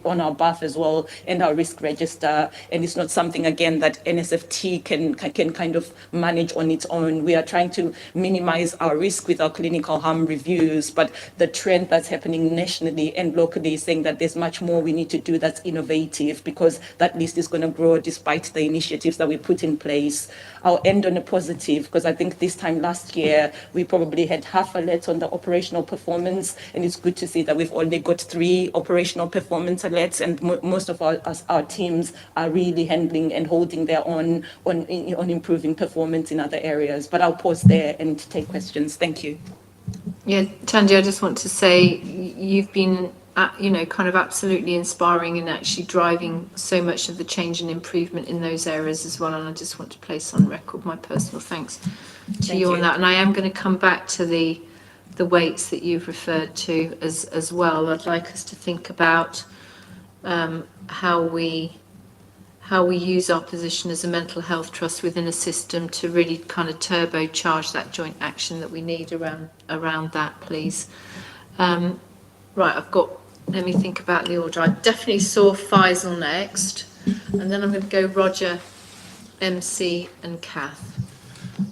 on our BAF as well and our risk register, and it's not something again that NSFT can kind of manage on its own. We are trying to minimize our risk with our clinical harm reviews, but the trend that's happening nationally and locally is saying that there's much more we need to do that's innovative, because that list is going to grow despite the initiatives that we put in place. I'll end on a positive, because I think this time last year we probably had half alerts on the operational performance, and it's good to see that we've only got 3 operational performance alerts, and most of our teams are really handling and holding their own on improving performance in other areas. But I'll pause there and take questions. Thank you. Yeah, Tandy, I just want to say you've been, kind of absolutely inspiring in actually driving so much of the change and improvement in those areas as well. And I just want to place on record my personal thanks to you on that. And I am going to come back to the weights that you've referred to as well. I'd like us to think about how we use our position as a mental health trust within a system to really kind of turbocharge that joint action that we need around that, please. Right, let me think about the order. I definitely saw Faisal next, and then I'm going to go Roger, MC and Kath.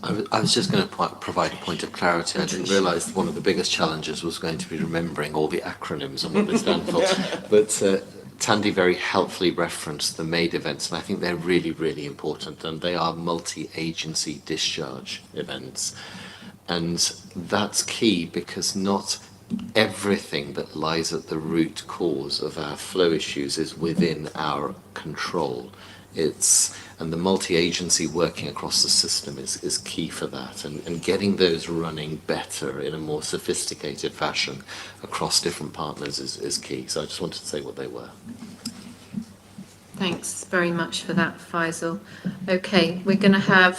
I was just going to provide a point of clarity. I didn't realise one of the biggest challenges was going to be remembering all the acronyms and what they stand for. But Tandy very helpfully referenced the MAID events, and I think they're really, really important, and they are multi-agency discharge events. And that's key because not everything that lies at the root cause of our flow issues is within our control. And the multi-agency working across the system is key for that, and getting those running better in a more sophisticated fashion across different partners is key. So I just wanted to say what they were. Thanks very much for that, Faisal. Okay, we're going to have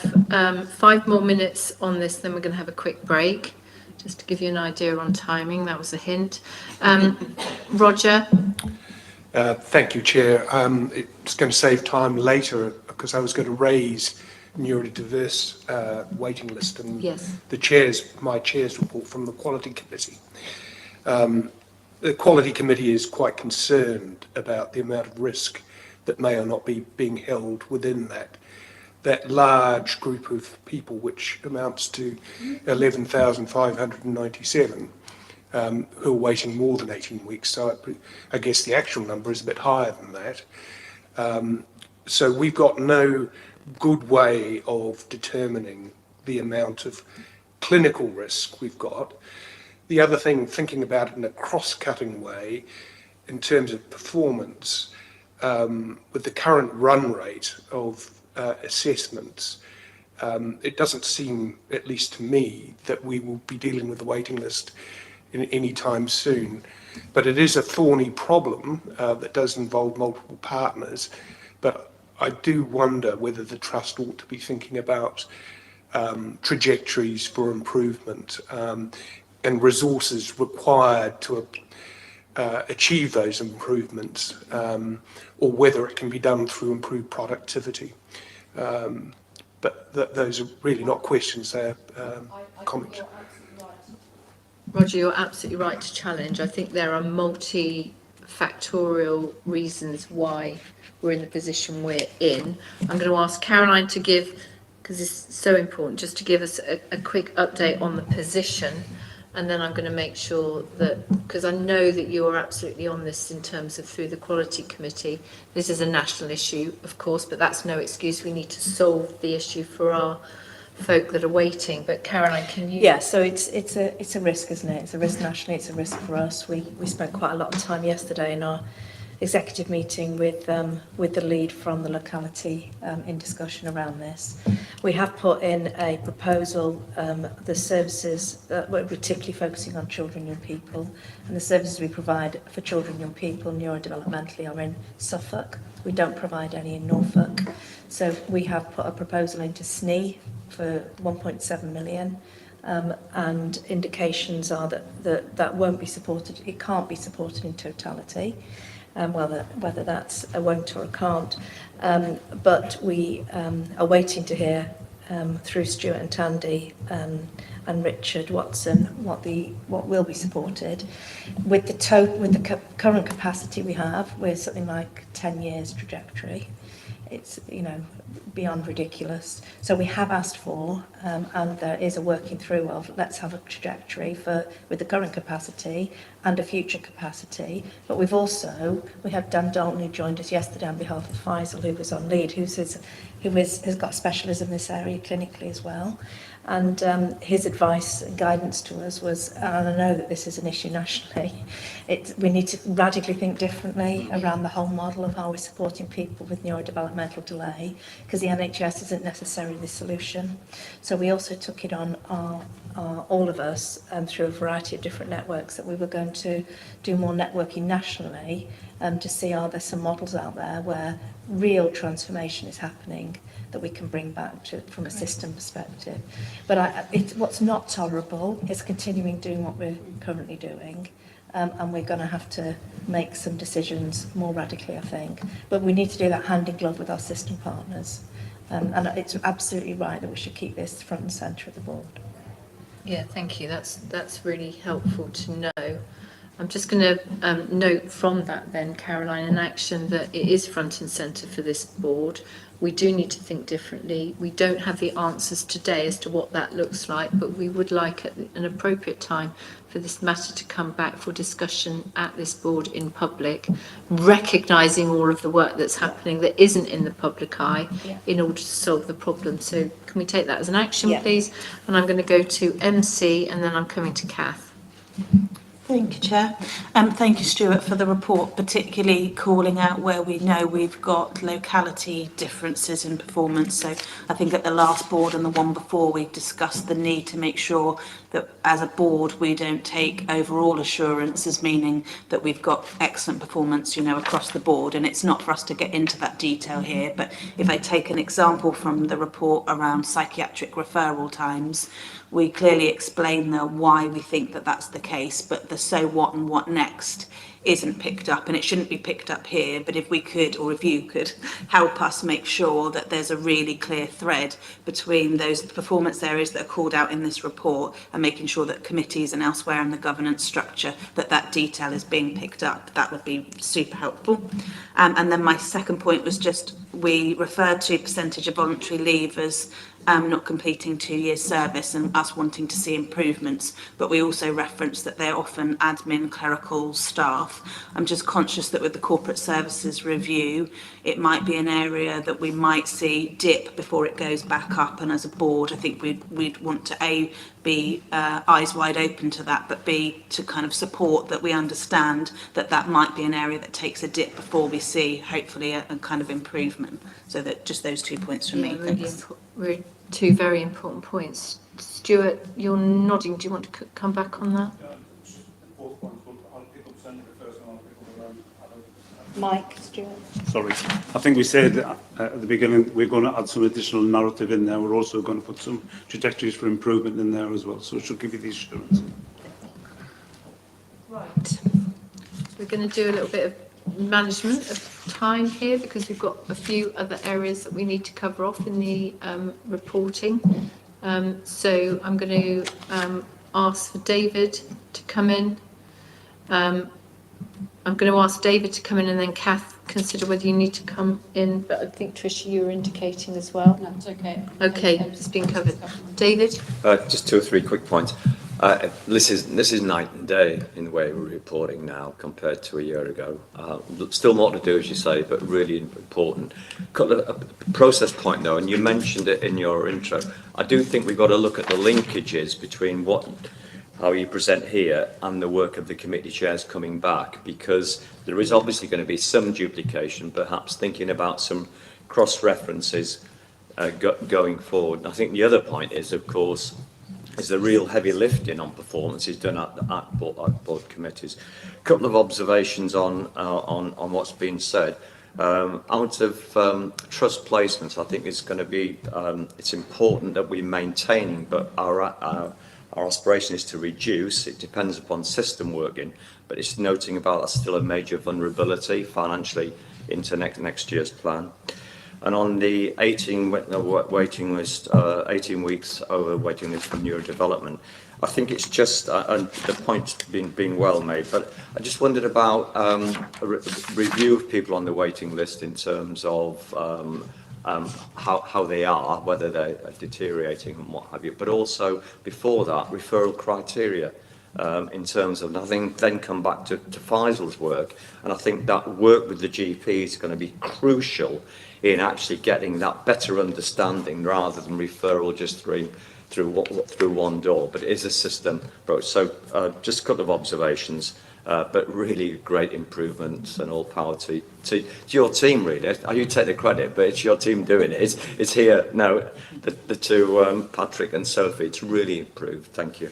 5 more minutes on this, then we're going to have a quick break, just to give you an idea on timing. That was a hint. Roger? Thank you, Chair. It's going to save time later because I was going to raise neurodiverse waiting list and yes. my chair's report from the Quality Committee. The Quality Committee is quite concerned about the amount of risk that may or not be being held within that large group of people, which amounts to 11,597. Who are waiting more than 18 weeks. So I guess the actual number is a bit higher than that. So we've got no good way of determining the amount of clinical risk we've got. The other thing, thinking about it in a cross-cutting way, in terms of performance, with the current run rate of assessments, it doesn't seem, at least to me, that we will be dealing with the waiting list in any time soon. But it is a thorny problem that does involve multiple partners. But I do wonder whether the Trust ought to be thinking about trajectories for improvement and resources required to achieve those improvements, or whether it can be done through improved productivity. But those are really not questions, they're comments. Roger, you're absolutely right to challenge. I think there are multifactorial reasons why we're in the position we're in. I'm going to ask Caroline to give, because it's so important, just to give us a quick update on the position, and then I'm going to make sure that, because I know that you are absolutely on this in terms of through the Quality Committee. This is a national issue, of course, but that's no excuse. We need to solve the issue for our folk that are waiting. But Caroline, can you? Yeah, so it's a risk, isn't it? It's a risk nationally, it's a risk for us. We spent quite a lot of time yesterday in our executive meeting with the lead from the locality in discussion around this. We have put in a proposal, the services, we're particularly focusing on children, young people, and the services we provide for children, young people, neurodevelopmentally are in Suffolk. We don't provide any in Norfolk. So we have put a proposal into SNE for 1.7 million. And indications are that won't be supported, it can't be supported in totality. Whether that's a won't or a can't. But we are waiting to hear through Stuart and Tandy and Richard Watson what will be supported. With the current capacity we have, we're something like 10 years trajectory. It's, you know, beyond ridiculous. So we have asked for, and there is a working through of, let's have a trajectory with the current capacity and a future capacity. But we have Dan Dalton, who joined us yesterday on behalf of Faisal, who was on lead, who has got specialism in this area clinically as well. And his advice and guidance to us was, and I know that this is an issue nationally, we need to radically think differently around the whole model of how we're supporting people with neurodevelopmental delay, because the NHS isn't necessarily the solution. So we also took it on all of us through a variety of different networks that we were going to do more networking nationally to see are there some models out there where real transformation is happening that we can bring back from a system perspective. But what's not tolerable is continuing doing what we're currently doing, and we're going to have to make some decisions more radically, I think. But we need to do that hand in glove with our system partners. And it's absolutely right that we should keep this front and centre of the board. Yeah, thank you. That's really helpful to know. I'm just going to note from that then, Caroline, in action that it is front and centre for this board. We do need to think differently. We don't have the answers today as to what that looks like, but we would like at an appropriate time for this matter to come back for discussion at this board in public, recognising all of the work that's happening that isn't in the public eye in order to solve the problem. So can we take that as an action, please? And I'm going to go to MC and then I'm coming to Kath. Thank you, Chair. Thank you, Stuart, for the report, particularly calling out where we know we've got locality differences in performance. So I think at the last board and the one before, we discussed the need to make sure that as a board, we don't take overall assurance as meaning that we've got excellent performance, you know, across the board. And it's not for us to get into that detail here. But if I take an example from the report around psychiatric referral times, we clearly explain why we think that that's the case, but the so what and what next isn't picked up, and it shouldn't be picked up here. But if we could, or if you could, help us make sure that there's a really clear thread between those performance areas that are called out in this report and making sure that committees and elsewhere in the governance structure that detail is being picked up, that would be super helpful. And then my second point was just, we referred to percentage of voluntary leavers not completing 2 years service and us wanting to see improvements, but we also referenced that they're often admin clerical staff staff. I'm just conscious that with the corporate services review, it might be an area that we might see dip before it goes back up. And as a board, I think we'd want to A, be eyes wide open to that, but B, to kind of support that we understand that that might be an area that takes a dip before we see, hopefully, a kind of improvement. So that just those 2 points from me. Really Thanks. really two very important points. Stuart, you're nodding. Do you want to come back on that? Mike, Stuart. Sorry. I think we said at the beginning we're going to add some additional narrative in there. We're also going to put some trajectories for improvement in there as well. So it should give you the assurance. Right. We're going to do a little bit of management of time here because we've got a few other areas that we need to cover off in the reporting. So I'm going to ask for David to come in. I'm going to ask David to come in and then Kath consider whether you need to come in, but I think Tricia you were indicating as well. No, it's okay. Okay, it's been covered. David? Just 2 or 3 quick points. This is night and day in the way we're reporting now compared to a year ago. Still more to do, as you say, but really important. A process point though, and you mentioned it in your intro. I do think we've got to look at the linkages between how you present here and the work of the committee chairs coming back, because there is obviously going to be some duplication, perhaps thinking about some cross-references going forward. And I think the other point is, of course, is the real heavy lifting on performance is done at board committees. A couple of observations on what's been said. Out of trust placements, I think it's going to be it's important that we maintaining, but our aspiration is to reduce. It depends upon system working, but it's noting about that's still a major vulnerability financially into next year's plan. And on the 18 waiting list, 18 weeks over waiting list for neurodevelopment, I think it's just, and the point's being well made, but I just wondered about a review of people on the waiting list in terms of how they are, whether they're deteriorating and what have you, but also before that, referral criteria in terms of, I think, then come back to Faisal's work, and I think that work with the GP is going to be crucial in actually getting that better understanding rather than referral just through one door, but it is a system approach. So just a couple of observations. But really great improvements and all power to your team, really. You take the credit, but it's your team doing it. It's here now, the two, Patrick and Sophie, it's really improved. Thank you.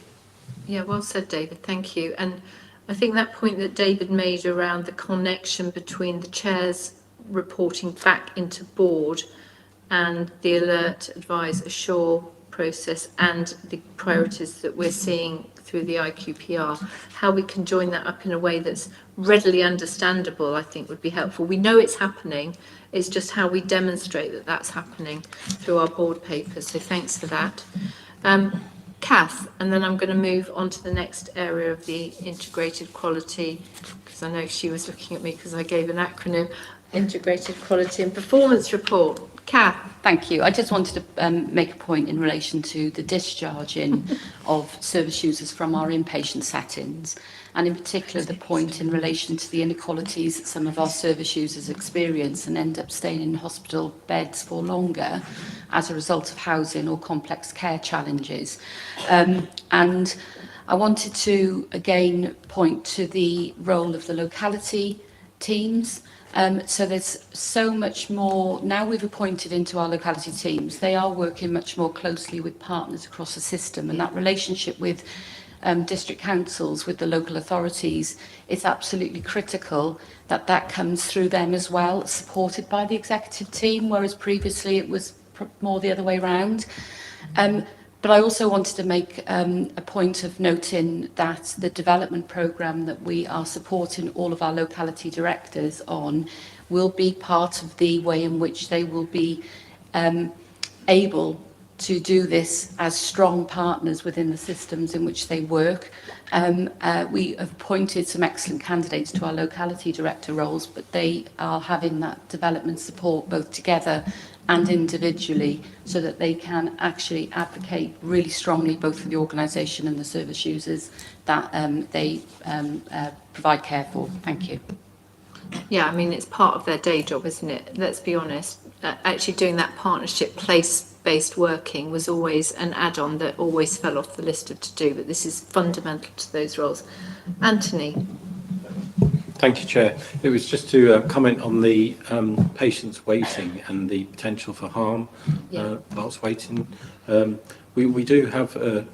Yeah, well said, David. Thank you. And I think that point that David made around the connection between the chairs reporting back into board and the alert, advise, assure process and the priorities that we're seeing through the IQPR, how we can join that up in a way that's readily understandable, I think would be helpful. We know it's happening, it's just how we demonstrate that that's happening through our board papers, so thanks for that. Kath, and then I'm going to move on to the next area of the integrated quality, because I know she was looking at me because I gave an acronym, integrated quality and performance report. Kath. Thank you. I just wanted to make a point in relation to the discharging of service users from our inpatient settings, and in particular the point in relation to the inequalities that some of our service users experience and end up staying in hospital beds for longer as a result of housing or complex care challenges. And I wanted to again point to the role of the locality teams. So there's so much more, now we've appointed into our locality teams, they are working much more closely with partners across the system, and that relationship with district councils, with the local authorities, it's absolutely critical that that comes through them as well, supported by the executive team, whereas previously it was more the other way around. But I also wanted to make a point of noting that the development programme that we are supporting all of our locality directors on will be part of the way in which they will be able to do this as strong partners within the systems in which they work. We have appointed some excellent candidates to our locality director roles, but they are having that development support both together and individually, so that they can actually advocate really strongly both for the organisation and the service users that they provide care for. Thank you. Yeah, I mean, it's part of their day job, isn't it? Let's be honest. Actually doing that partnership place-based working was always an add-on that always fell off the list of to-do, but this is fundamental to those roles. Anthony. Thank you, Chair. It was just to comment on the patients waiting and the potential for harm whilst waiting. We do have a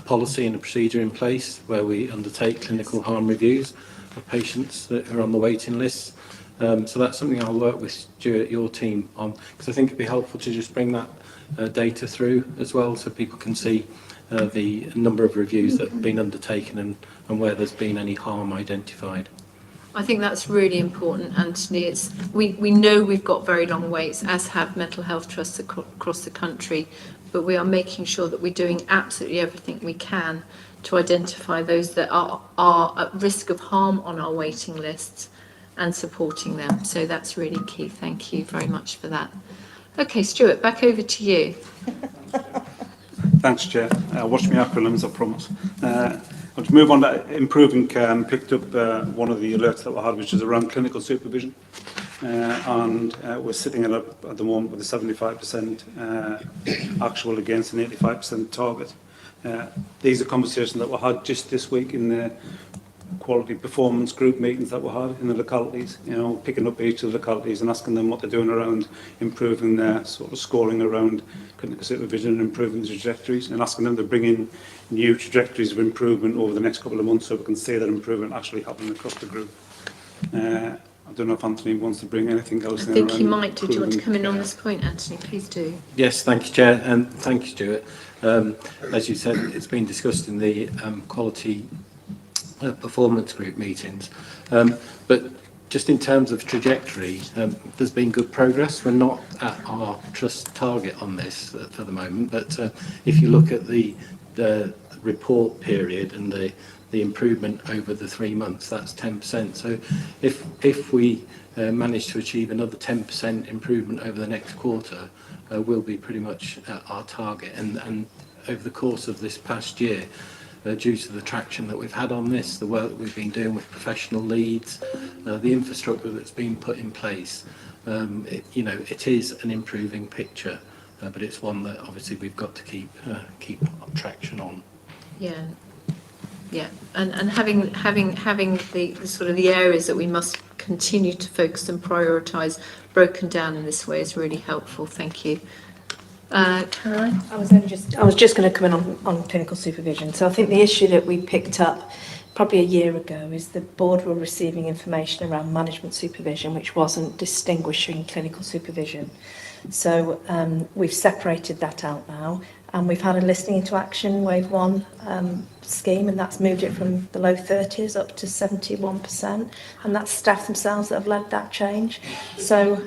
policy and a procedure in place where we undertake clinical harm reviews of patients that are on the waiting list. So that's something I'll work with Stuart, your team on, because I think it'd be helpful to just bring that data through as well, so people can see the number of reviews that have been undertaken and where there's been any harm identified. I think that's really important, Anthony. We know we've got very long waits, as have mental health trusts across the country, but we are making sure that we're doing absolutely everything we can to identify those that are at risk of harm on our waiting lists and supporting them. So that's really key. Thank you very much for that. Okay, Stuart, back over to you. Thanks, Chair. Watch me acronyms, I promise. I'll just move on to improving care, and picked up one of the alerts that we had, which is around clinical supervision. And we're sitting at the moment with a 75% actual against an 85% target. These are conversations that we had just this week in the quality performance group meetings that we had in the localities, you know, picking up each of the localities and asking them what they're doing around improving their sort of scoring around clinical supervision and improving the trajectories, and asking them to bring in new trajectories of improvement over the next couple of months so we can see that improvement actually happening across the group. I don't know if Anthony wants to bring anything else in. I think he might do. Do you want to come in on this point, Anthony? Please do. Yes, thank you, Chair, and thank you, Stuart. As you said, it's been discussed in the quality performance group meetings, but just in terms of trajectory, there's been good progress. We're not at our trust target on this for the moment, but if you look at the report period and the improvement over the 3 months, that's 10%. So if we manage to achieve another 10% improvement over the next quarter, we'll be pretty much at our target. And over the course of this past year, due to the traction that we've had on this, the work that we've been doing with professional leads, the infrastructure that's been put in place, it is an improving picture, but it's one that obviously we've got to keep traction on. Yeah, and having the sort of the areas that we must continue to focus and prioritise broken down in this way is really helpful. Thank you. Caroline? I was just going to come in on clinical supervision. So I think the issue that we picked up probably a year ago is the board were receiving information around management supervision, which wasn't distinguishing clinical supervision. So we've separated that out now, and we've had a listening into action wave 1 scheme, and that's moved it from the low 30s up to 71%, and that's staff themselves that have led that change. So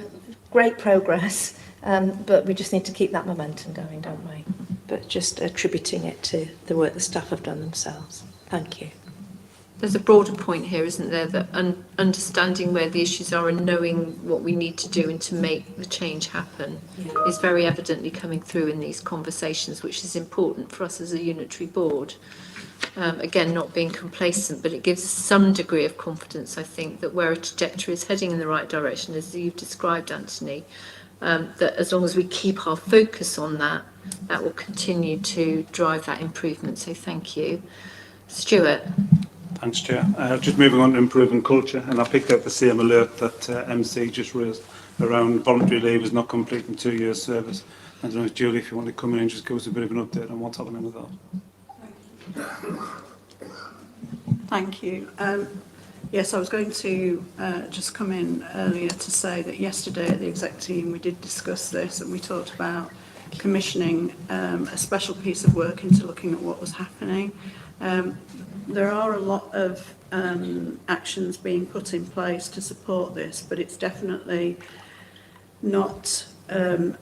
great progress. But we just need to keep that momentum going, don't we? But just attributing it to the work the staff have done themselves. Thank you. There's a broader point here, isn't there, that understanding where the issues are and knowing what we need to do and to make the change happen is very evidently coming through in these conversations, which is important for us as a unitary board. Again, not being complacent, but it gives us some degree of confidence, I think, that where a trajectory is heading in the right direction, as you've described, Anthony, that as long as we keep our focus on that, that will continue to drive that improvement. So thank you. Stuart. Thanks, Chair. Just moving on to improving culture, and I picked up the same alert that MC just raised around voluntary leave is not completing 2 years service. I don't know, Julie, if you want to come in and just give us a bit of an update on what's happening with that. Thank you. Yes, I was going to just come in earlier to say that yesterday at the exec team we did discuss this, and we talked about commissioning a special piece of work into looking at what was happening. There are a lot of actions being put in place to support this, but it's definitely not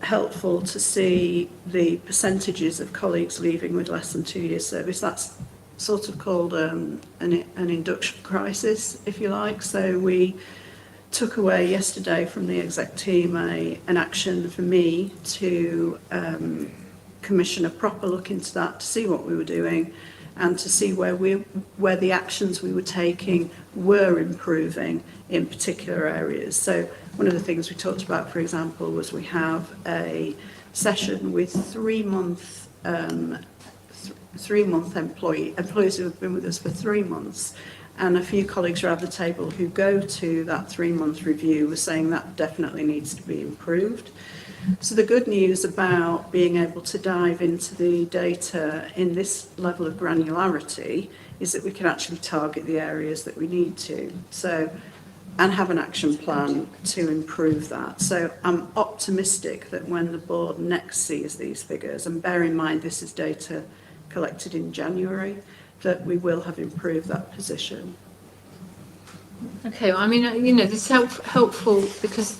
helpful to see the percentages of colleagues leaving with less than 2 years service. That's sort of called an induction crisis, if you like. So we took away yesterday from the exec team an action for me to commission a proper look into that, to see what we were doing and to see where the actions we were taking were improving in particular areas. So one of the things we talked about, for example, was we have a session with 3 month employees who have been with us for 3 months, and a few colleagues around the table who go to that 3 month review were saying that definitely needs to be improved. So the good news about being able to dive into the data in this level of granularity is that we can actually target the areas that we need to. So, and have an action plan to improve that. So I'm optimistic that when the board next sees these figures, and bear in mind this is data collected in January, that we will have improved that position. Okay, well, I mean, this is helpful because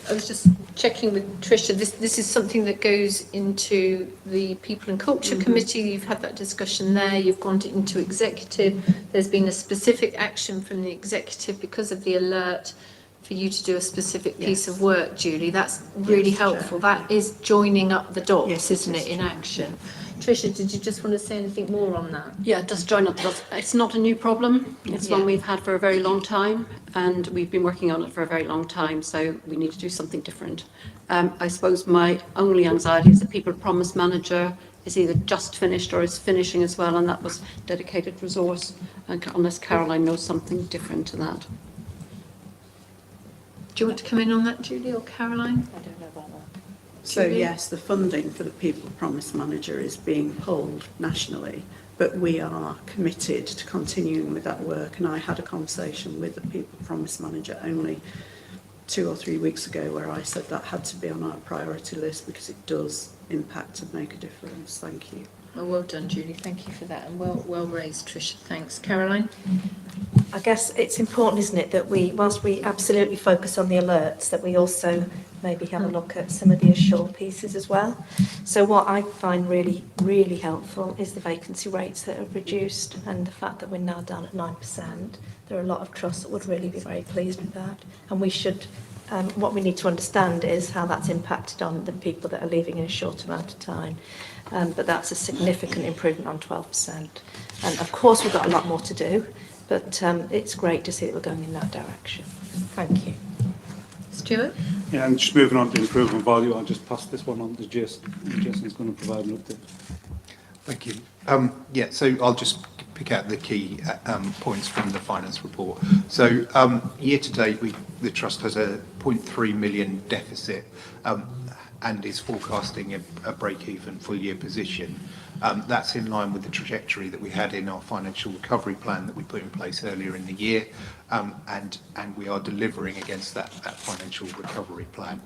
I was just checking with Tricia. This is something that goes into the People and Culture Committee. You've had that discussion there. You've gone into executive. There's been a specific action from the executive because of the alert for you to do a specific piece of work, Julie. That's really helpful. That is joining up the dots, isn't it, in action? Tricia, did you just want to say anything more on that? Yeah, it does join up the dots. It's not a new problem. It's one we've had for a very long time, and we've been working on it for a very long time, so we need to do something different. I suppose my only anxiety is the People Promise Manager is either just finished or is finishing as well, and that was dedicated resource, unless Caroline knows something different to that. Do you want to come in on that, Julie or Caroline? I don't know about that. So yes, the funding for the People Promise Manager is being pulled nationally, but we are committed to continuing with that work. And I had a conversation with the People Promise Manager only 2 or 3 weeks ago where I said that had to be on our priority list because it does impact and make a difference. Thank you. Well done, Julie. Thank you for that. And well raised, Tricia. Thanks. Caroline? I guess it's important, isn't it, that whilst we absolutely focus on the alerts, that we also maybe have a look at some of the assured pieces as well. So what I find really, really helpful is the vacancy rates that have reduced and the fact that we're now down at 9%. There are a lot of trusts that would really be very pleased with that. And we should, what we need to understand is how that's impacted on the people that are leaving in a short amount of time. But that's a significant improvement on 12%. And of course, we've got a lot more to do, but it's great to see that we're going in that direction. Thank you. Stuart? Yeah, and just moving on to improvement value, I'll just pass this one on to Jason. Jason's going to provide an update. Thank you. Yeah, so I'll just pick out the key points from the finance report. So year to date, the Trust has a 0.3 million deficit and is forecasting a break-even full-year position. That's in line with the trajectory that we had in our financial recovery plan that we put in place earlier in the year, and we are delivering against that financial recovery plan.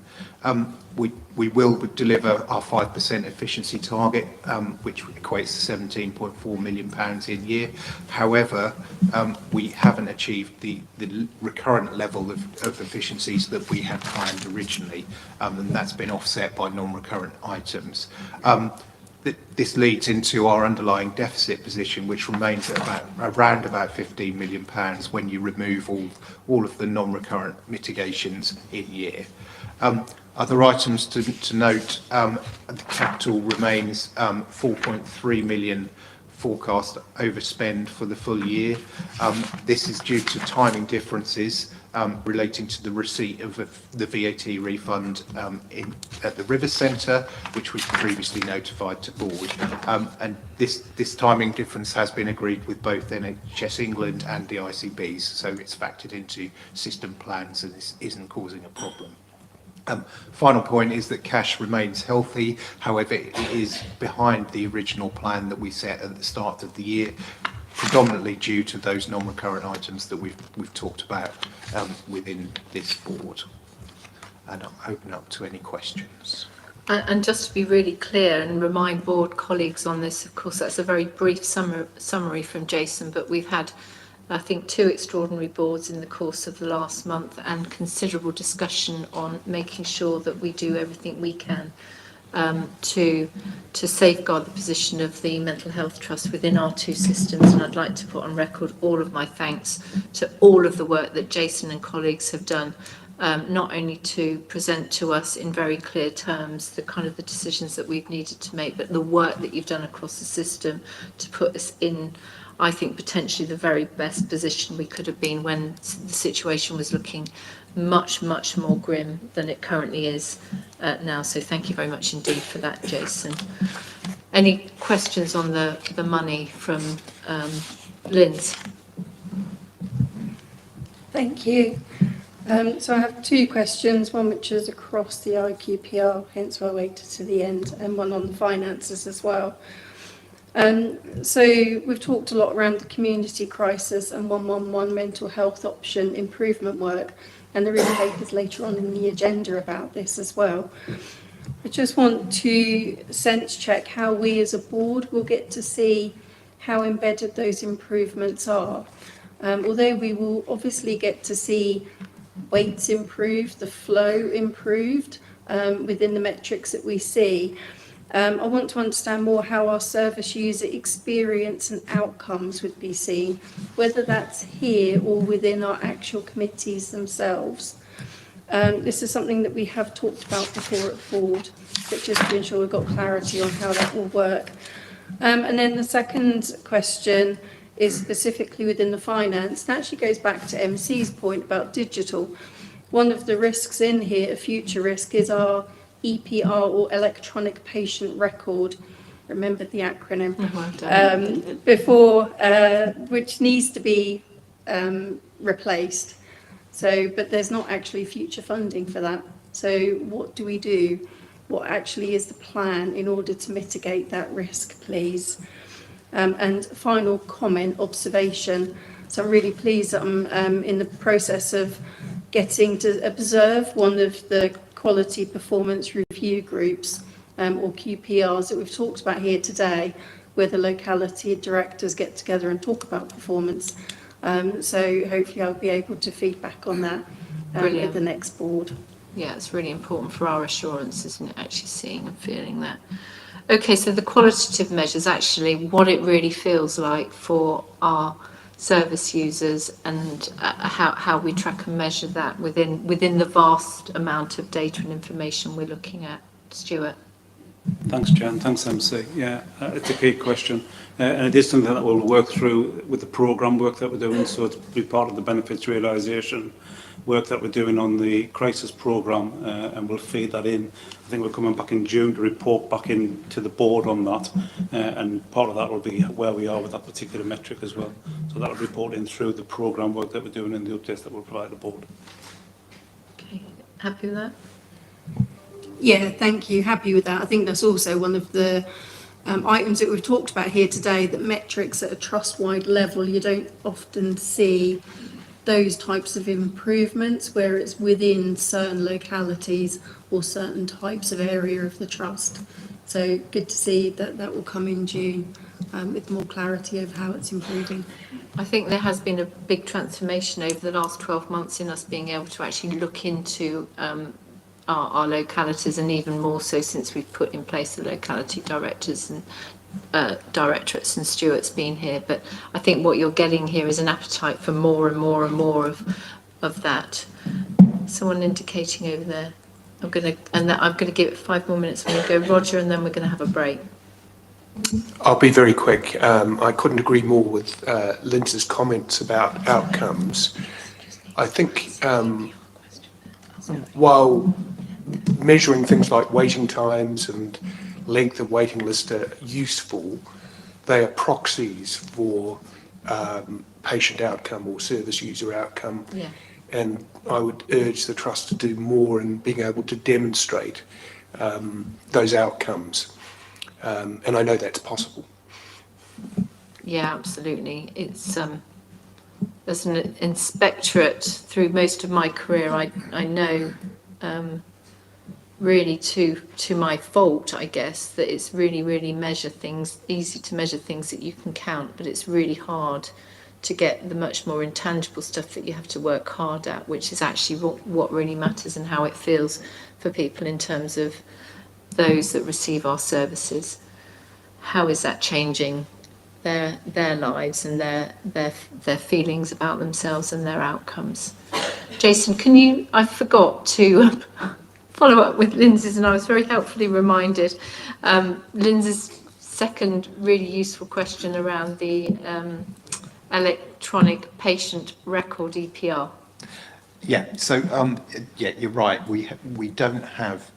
We will deliver our 5% efficiency target, which equates to £17.4 million in year. However, we haven't achieved the recurrent level of efficiencies that we had planned originally, and that's been offset by non-recurrent items. This leads into our underlying deficit position, which remains at around about £15 million when you remove all of the non-recurrent mitigations in year. Other items to note, the capital remains 4.3 million forecast overspend for the full year. This is due to timing differences relating to the receipt of the VAT refund at the River Centre, which was previously notified to board. And this timing difference has been agreed with both NHS England and the ICBs, so it's factored into system plans and this isn't causing a problem. Final point is that cash remains healthy. However, it is behind the original plan that we set at the start of the year, predominantly due to those non-recurrent items that we've talked about within this board. And I'll open up to any questions. And just to be really clear and remind board colleagues on this, of course, that's a very brief summary from Jason, but we've had, I think, 2 extraordinary boards in the course of the last month and considerable discussion on making sure that we do everything we can to safeguard the position of the Mental Health Trust within our two systems. And I'd like to put on record all of my thanks to all of the work that Jason and colleagues have done, not only to present to us in very clear terms the kind of the decisions that we've needed to make, but the work that you've done across the system to put us in, I think, potentially the very best position we could have been when the situation was looking much, much more grim than it currently is now. So thank you very much indeed for that, Jason. Any questions on the money from Linz? Thank you. So I have two questions, one which is across the IQPR, hence why I waited to the end, and one on the finances as well. So we've talked a lot around the community crisis and 111 mental health option improvement work, and there is papers later on in the agenda about this as well. I just want to sense check how we as a board will get to see how embedded those improvements are. Although we will obviously get to see weights improved, the flow improved within the metrics that we see, I want to understand more how our service user experience and outcomes would be seen, whether that's here or within our actual committees themselves. This is something that we have talked about before at board, but just to ensure we've got clarity on how that will work. And then the second question is specifically within the finance, and actually goes back to MC's point about digital. One of the risks in here, a future risk, is our EPR or electronic patient record. Remember the acronym. Before, which needs to be replaced. So, but there's not actually future funding for that. So what do we do? What actually is the plan in order to mitigate that risk, please? And final comment, observation. So I'm really pleased that I'm in the process of getting to observe one of the quality performance review groups, or QPRs, that we've talked about here today, where the locality directors get together and talk about performance. So hopefully I'll be able to feed back on that at the next board. Yeah, it's really important for our assurance, isn't it, actually seeing and feeling that. Okay, so the qualitative measures, actually what it really feels like for our service users, and how we track and measure that within the vast amount of data and information we're looking at. Stuart. Thanks, Jan. Thanks, MC. Yeah, it's a key question. And it is something that we'll work through with the programme work that we're doing, so it's be part of the benefits realisation work that we're doing on the crisis programme, and we'll feed that in. I think we're coming back in June to report back in to the board on that, and part of that will be where we are with that particular metric as well. So that will report in through the programme work that we're doing and the updates that we'll provide the board. Okay, happy with that? Yeah, thank you. Happy with that. I think that's also one of the items that we've talked about here today, that metrics at a trust-wide level, you don't often see those types of improvements where it's within certain localities or certain types of area of the trust. So good to see that that will come in June with more clarity over how it's improving. I think there has been a big transformation over the last 12 months in us being able to actually look into our localities, and even more so since we've put in place the locality directors and directorates, and Stuart's been here. But I think what you're getting here is an appetite for more and more and more of that. Someone indicating over there. I'm going to give it 5 more minutes. I'm going to go Roger, and then we're going to have a break. I'll be very quick. I couldn't agree more with Lindsay's comments about outcomes. I think while measuring things like waiting times and length of waiting list are useful, they are proxies for patient outcome or service user outcome. Yeah. And I would urge the Trust to do more in being able to demonstrate those outcomes. And I know that's possible. Yeah, absolutely. It's as an inspectorate through most of my career, I know really to my fault, I guess, that it's really easy to measure things that you can count, but it's really hard to get the much more intangible stuff that you have to work hard at, which is actually what really matters and how it feels for people in terms of those that receive our services? How is that changing their lives and their feelings about themselves and their outcomes? Jason, I forgot to follow up with Lindsay's, and I was very helpfully reminded. Lindsay's second really useful question around the electronic patient record, EPR. Yeah, so yeah, you're right. We don't have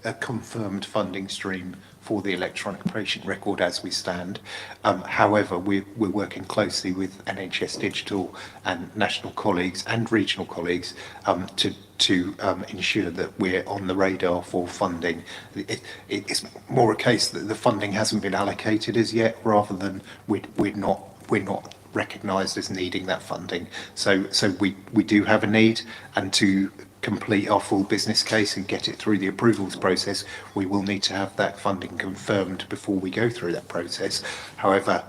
a confirmed funding stream for the electronic patient record as we stand. However, we're working closely with NHS Digital and national colleagues and regional colleagues to ensure that we're on the radar for funding. It's more a case that the funding hasn't been allocated as yet, rather than we're not recognised as needing that funding. So we do have a need, and to complete our full business case and get it through the approvals process, we will need to have that funding confirmed before we go through that process. However,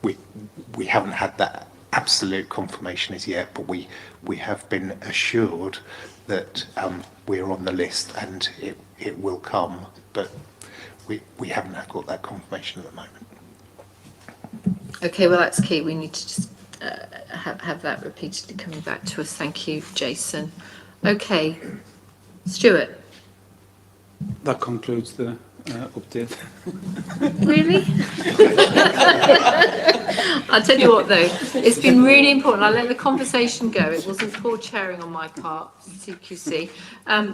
we haven't had that absolute confirmation as yet, but we have been assured that we're on the list and it will come, but we haven't got that confirmation at the moment. Okay, well, that's key. We need to just have that repeatedly coming back to us. Thank you, Jason. Okay, Stuart. That concludes the update. Really? I'll tell you what, though, it's been really important. I let the conversation go. It wasn't poor chairing on my part, CQC,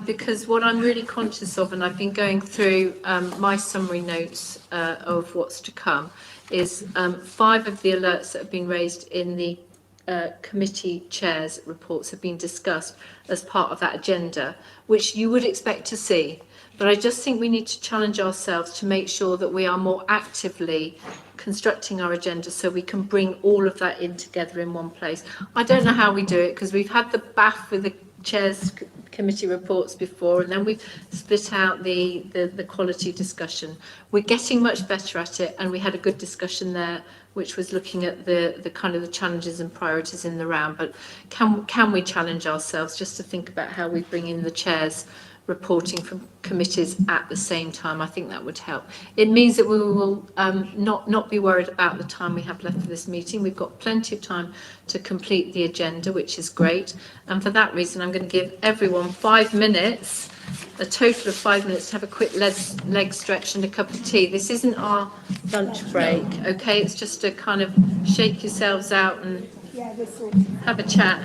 because what I'm really conscious of, and I've been going through my summary notes of what's to come, is 5 of the alerts that have been raised in the committee chairs' reports have been discussed as part of that agenda, which you would expect to see. But I just think we need to challenge ourselves to make sure that we are more actively constructing our agenda so we can bring all of that in together in one place. I don't know how we do it, because we've had the bath with the chairs committee reports before, and then we've split out the quality discussion. We're getting much better at it, and we had a good discussion there, which was looking at the kind of the challenges and priorities in the round. But can we challenge ourselves just to think about how we bring in the chairs reporting from committees at the same time? I think that would help. It means that we will not be worried about the time we have left for this meeting. We've got plenty of time to complete the agenda, which is great. And for that reason, I'm going to give everyone 5 minutes, a total of 5 minutes, to have a quick leg stretch and a cup of tea. This isn't our lunch break, okay? It's just to kind of shake yourselves out and have a chat.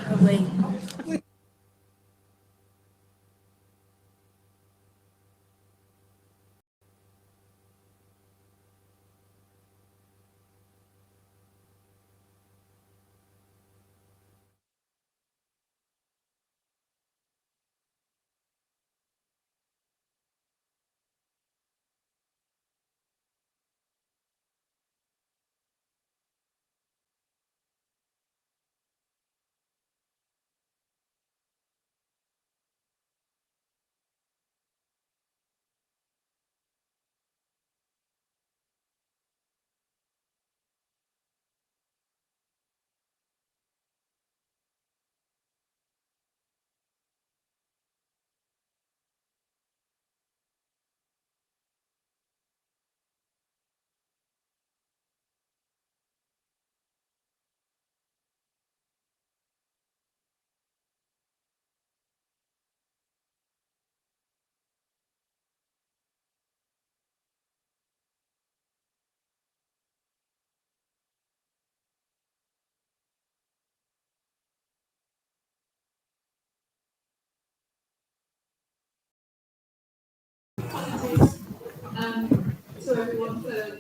To everyone for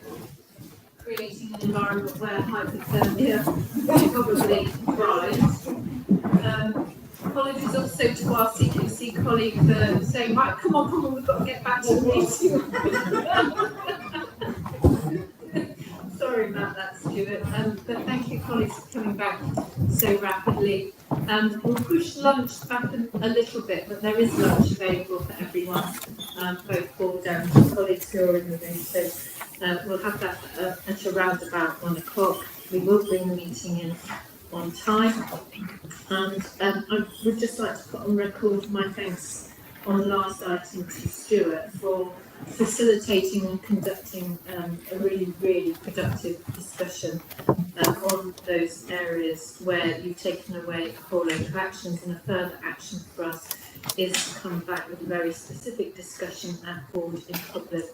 creating an environment where hypothermia probably thrives. Apologies also to our CQC colleague for saying, right, come on, we've got to get back to the meeting. Sorry about that, Stuart, but thank you, colleagues, for coming back so rapidly. We'll push lunch back a little bit, but there is lunch available for everyone, both board and colleagues who are in the room. So we'll have that at around about 1 o'clock. We will bring the meeting in on time. And I would just like to put on record my thanks on the last item to Stuart for facilitating and conducting a really, really productive discussion on those areas where you've taken away a whole load of actions, and a further action for us is to come back with a very specific discussion at board in public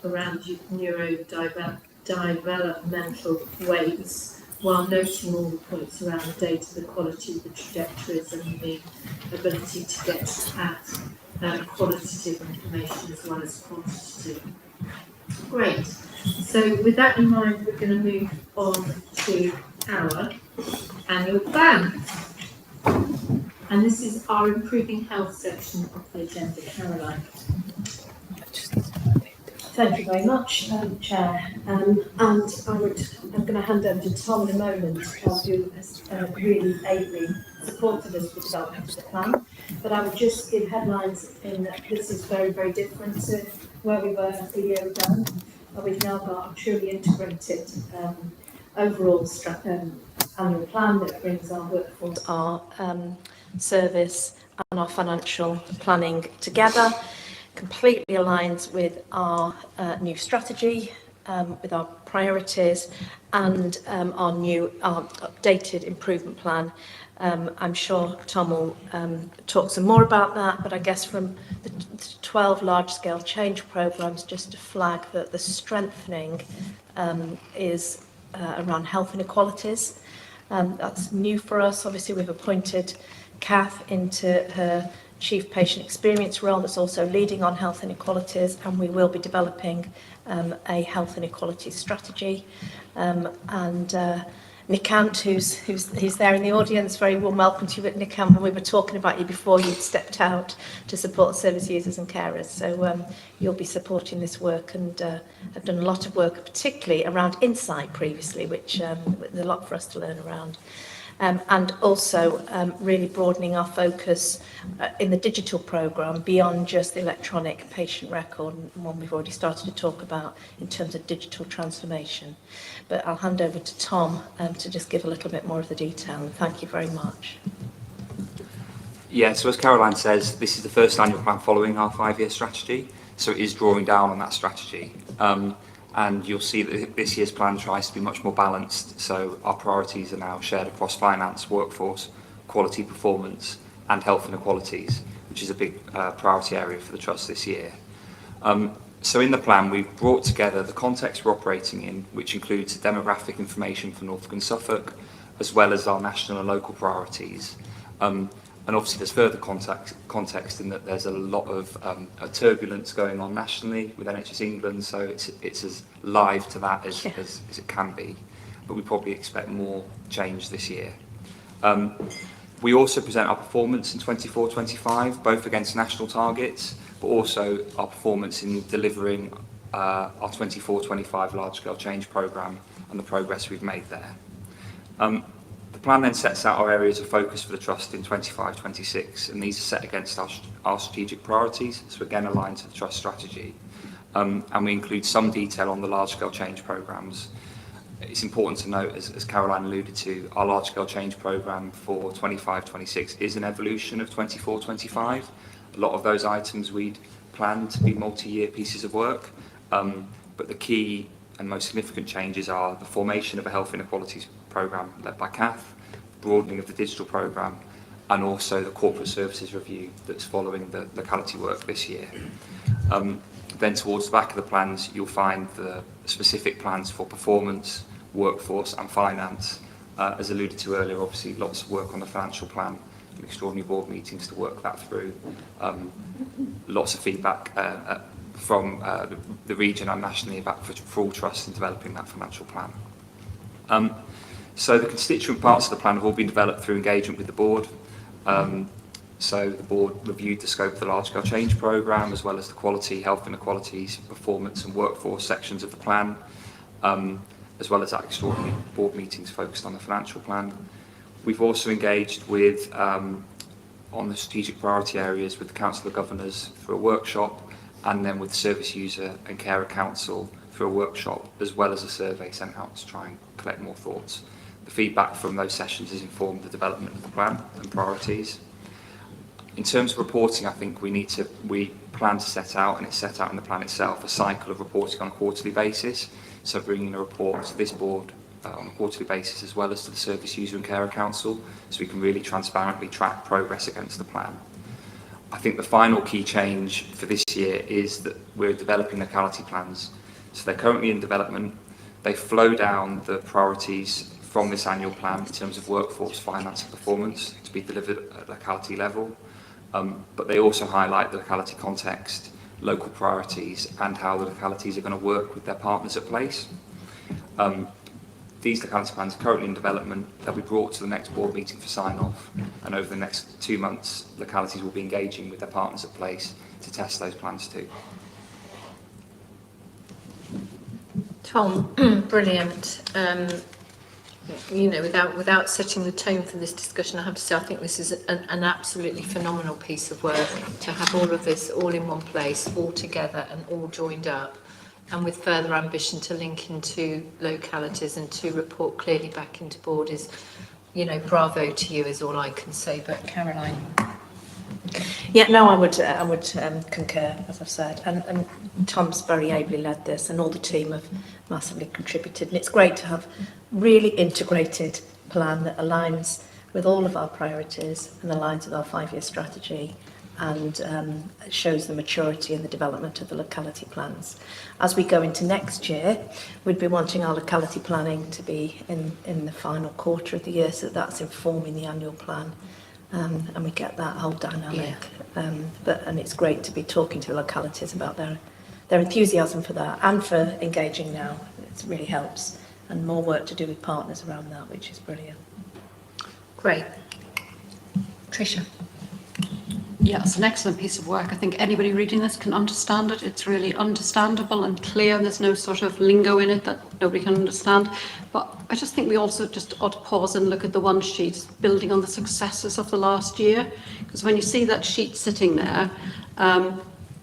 around neurodevelopmental weights, while noting all the points around the data, the quality, the trajectories, and the ability to get at qualitative information as well as quantitative. Great. So with that in mind, we're going to move on to our annual plan. And this is our improving health section of the agenda. Caroline. Thank you very much, Chair. And I'm going to hand over to Tom in a moment, who has really ably supported us with the development of the plan. But I would just give headlines in that this is very, very different to where we were a year ago. We've now got a truly integrated overall annual plan that brings our workforce, our service and our financial planning together. Completely aligns with our new strategy, with our priorities, and our updated improvement plan. I'm sure Tom will talk some more about that, but I guess from the 12 large-scale change programmes, just to flag that the strengthening is around health inequalities. That's new for us. Obviously, we've appointed Kath into her Chief Patient Experience role that's also leading on health inequalities, and we will be developing a health inequality strategy. Nikant, who's there in the audience, very warm welcome to you at Nikant, and we were talking about you before you stepped out to support service users and carers. So you'll be supporting this work, and have done a lot of work, particularly around insight previously, which there's a lot for us to learn around. And also really broadening our focus in the digital programme beyond just the electronic patient record, one we've already started to talk about in terms of digital transformation. But I'll hand over to Tom to just give a little bit more of the detail. And thank you very much. Yeah, so as Caroline says, this is the first annual plan following our 5-year strategy, so it is drawing down on that strategy. And you'll see that this year's plan tries to be much more balanced. So our priorities are now shared across finance, workforce, quality performance, and health inequalities, which is a big priority area for the Trust this year. So in the plan, we've brought together the context we're operating in, which includes demographic information for Norfolk and Suffolk, as well as our national and local priorities. And obviously there's further context in that there's a lot of turbulence going on nationally with NHS England, so it's as live to that as it can be. But we probably expect more change this year. We also present our performance in 24-25, both against national targets, but also our performance in delivering our 24-25 large-scale change programme and the progress we've made there. The plan then sets out our areas of focus for the Trust in 25-26, and these are set against our strategic priorities, so again aligned to the Trust strategy. And we include some detail on the large-scale change programmes. It's important to note, as Caroline alluded to, our large-scale change programme for 25-26 is an evolution of 24-25. A lot of those items we'd planned to be multi-year pieces of work, but the key and most significant changes are the formation of a health inequalities programme led by Kath, broadening of the digital programme, and also the corporate services review that's following the locality work this year. Then towards the back of the plans, you'll find the specific plans for performance, workforce and finance. As alluded to earlier, obviously lots of work on the financial plan, extraordinary board meetings to work that through. Lots of feedback from the region and nationally about for all trusts in developing that financial plan. So the constituent parts of the plan have all been developed through engagement with the board. So the board reviewed the scope of the large-scale change programme, as well as the quality, health inequalities, performance and workforce sections of the plan, as well as that extraordinary board meetings focused on the financial plan. We've also engaged with, on the strategic priority areas, with the Council of Governors for a workshop, and then with the Service User and Carer Council for a workshop, as well as a survey sent out to try and collect more thoughts. The feedback from those sessions has informed the development of the plan and priorities. In terms of reporting, I think we plan to set out, and it's set out in the plan itself, a cycle of reporting on a quarterly basis. So bringing a report to this board on a quarterly basis, as well as to the Service User and Carer Council, so we can really transparently track progress against the plan. I think the final key change for this year is that we're developing locality plans. So they're currently in development. They flow down the priorities from this annual plan in terms of workforce, finance and performance to be delivered at locality level. But they also highlight the locality context, local priorities, and how the localities are going to work with their partners at place. These locality plans are currently in development. They'll be brought to the next board meeting for sign-off, and over the next 2 months, localities will be engaging with their partners at place to test those plans too. Tom, brilliant. You know, without setting the tone for this discussion, I have to say I think this is an absolutely phenomenal piece of work to have all of this all in one place, all together and all joined up, and with further ambition to link into localities and to report clearly back into board is, you know, bravo to you is all I can say. But Caroline. Yeah, no, I would concur, as I've said, and Tom's very ably led this, and all the team have massively contributed, and it's great to have really integrated plan that aligns with all of our priorities and aligns with our 5-year strategy, and shows the maturity and the development of the locality plans. As we go into next year, we'd be wanting our locality planning to be in the final quarter of the year, so that's informing the annual plan. And we get that whole dynamic. Yeah. And it's great to be talking to localities about their enthusiasm for that and for engaging now. It really helps. And more work to do with partners around that, which is brilliant. Great. Tricia. Yeah, it's an excellent piece of work. I think anybody reading this can understand it. It's really understandable and clear. There's no sort of lingo in it that nobody can understand. But I just think we also just ought to pause and look at the one sheet, building on the successes of the last year. Because when you see that sheet sitting there,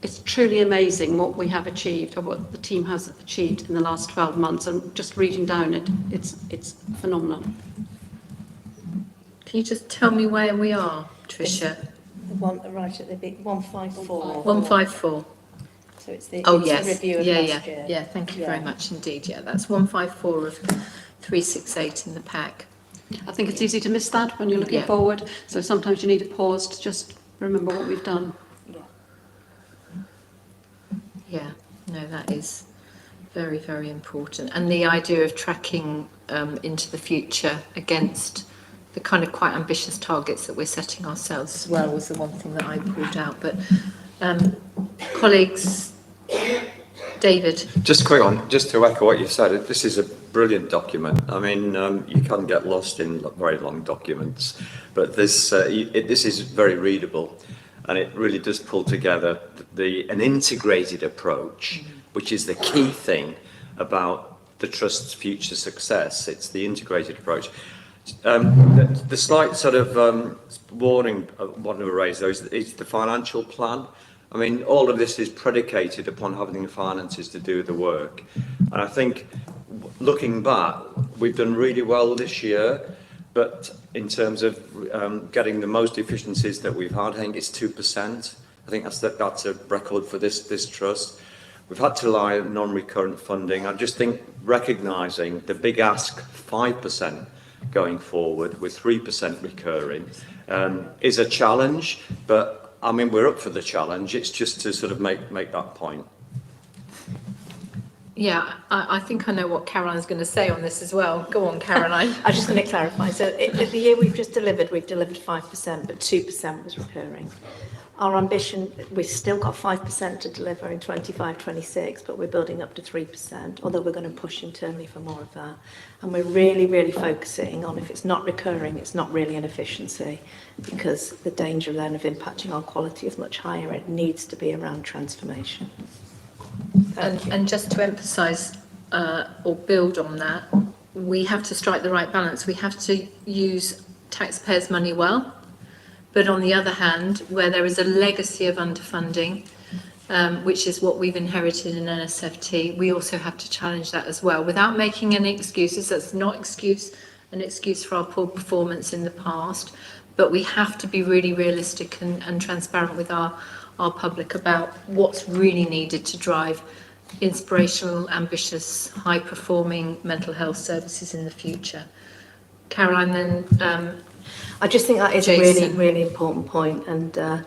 it's truly amazing what we have achieved, or what the team has achieved in the last 12 months. And just reading down it, it's phenomenal. Can you just tell me where we are, Tricia? Right at the big 154. 154. So it's the, oh, it's yes. the review of last year. Yeah, thank you very much indeed. Yeah, that's 154 of 368 in the pack. I think it's easy to miss that when you're looking forward. So sometimes you need a pause to just remember what we've done. Yeah, no, that is very, very important. And the idea of tracking into the future against the kind of quite ambitious targets that we're setting ourselves as well was the one thing that I pulled out. But colleagues, David. Just a quick one, just to echo what you've said, this is a brilliant document. I mean, you can get lost in very long documents, but this is very readable, and it really does pull together an integrated approach, which is the key thing about the Trust's future success. It's the integrated approach. The slight sort of warning I want to raise though is the financial plan. I mean, all of this is predicated upon having the finances to do the work. And I think, looking back, we've done really well this year, but in terms of getting the most efficiencies that we've had, I think it's 2%. I think that's a record for this Trust. We've had to rely on non-recurrent funding. I just think recognising the big ask, 5%, going forward with 3% recurring is a challenge, but I mean we're up for the challenge. It's just to sort of make that point. Yeah, I think I know what Caroline's going to say on this as well. Go on, Caroline. I'm just going to clarify. So the year we've delivered 5%, but 2% was recurring. Our ambition, we've still got 5% to deliver in 25-26, but we're building up to 3%, although we're going to push internally for more of that. And we're really, really focusing on if it's not recurring, it's not really an efficiency, because the danger then of impacting on quality is much higher. It needs to be around transformation. And just to emphasise or build on that, we have to strike the right balance. We have to use taxpayers' money well. But on the other hand, where there is a legacy of underfunding, which is what we've inherited in NSFT, we also have to challenge that as well without making any excuses. That's not an excuse for our poor performance in the past, but we have to be really realistic and transparent with our public about what's really needed to drive inspirational, ambitious, high-performing mental health services in the future. Caroline, then I just think that is a Jason. really important point, and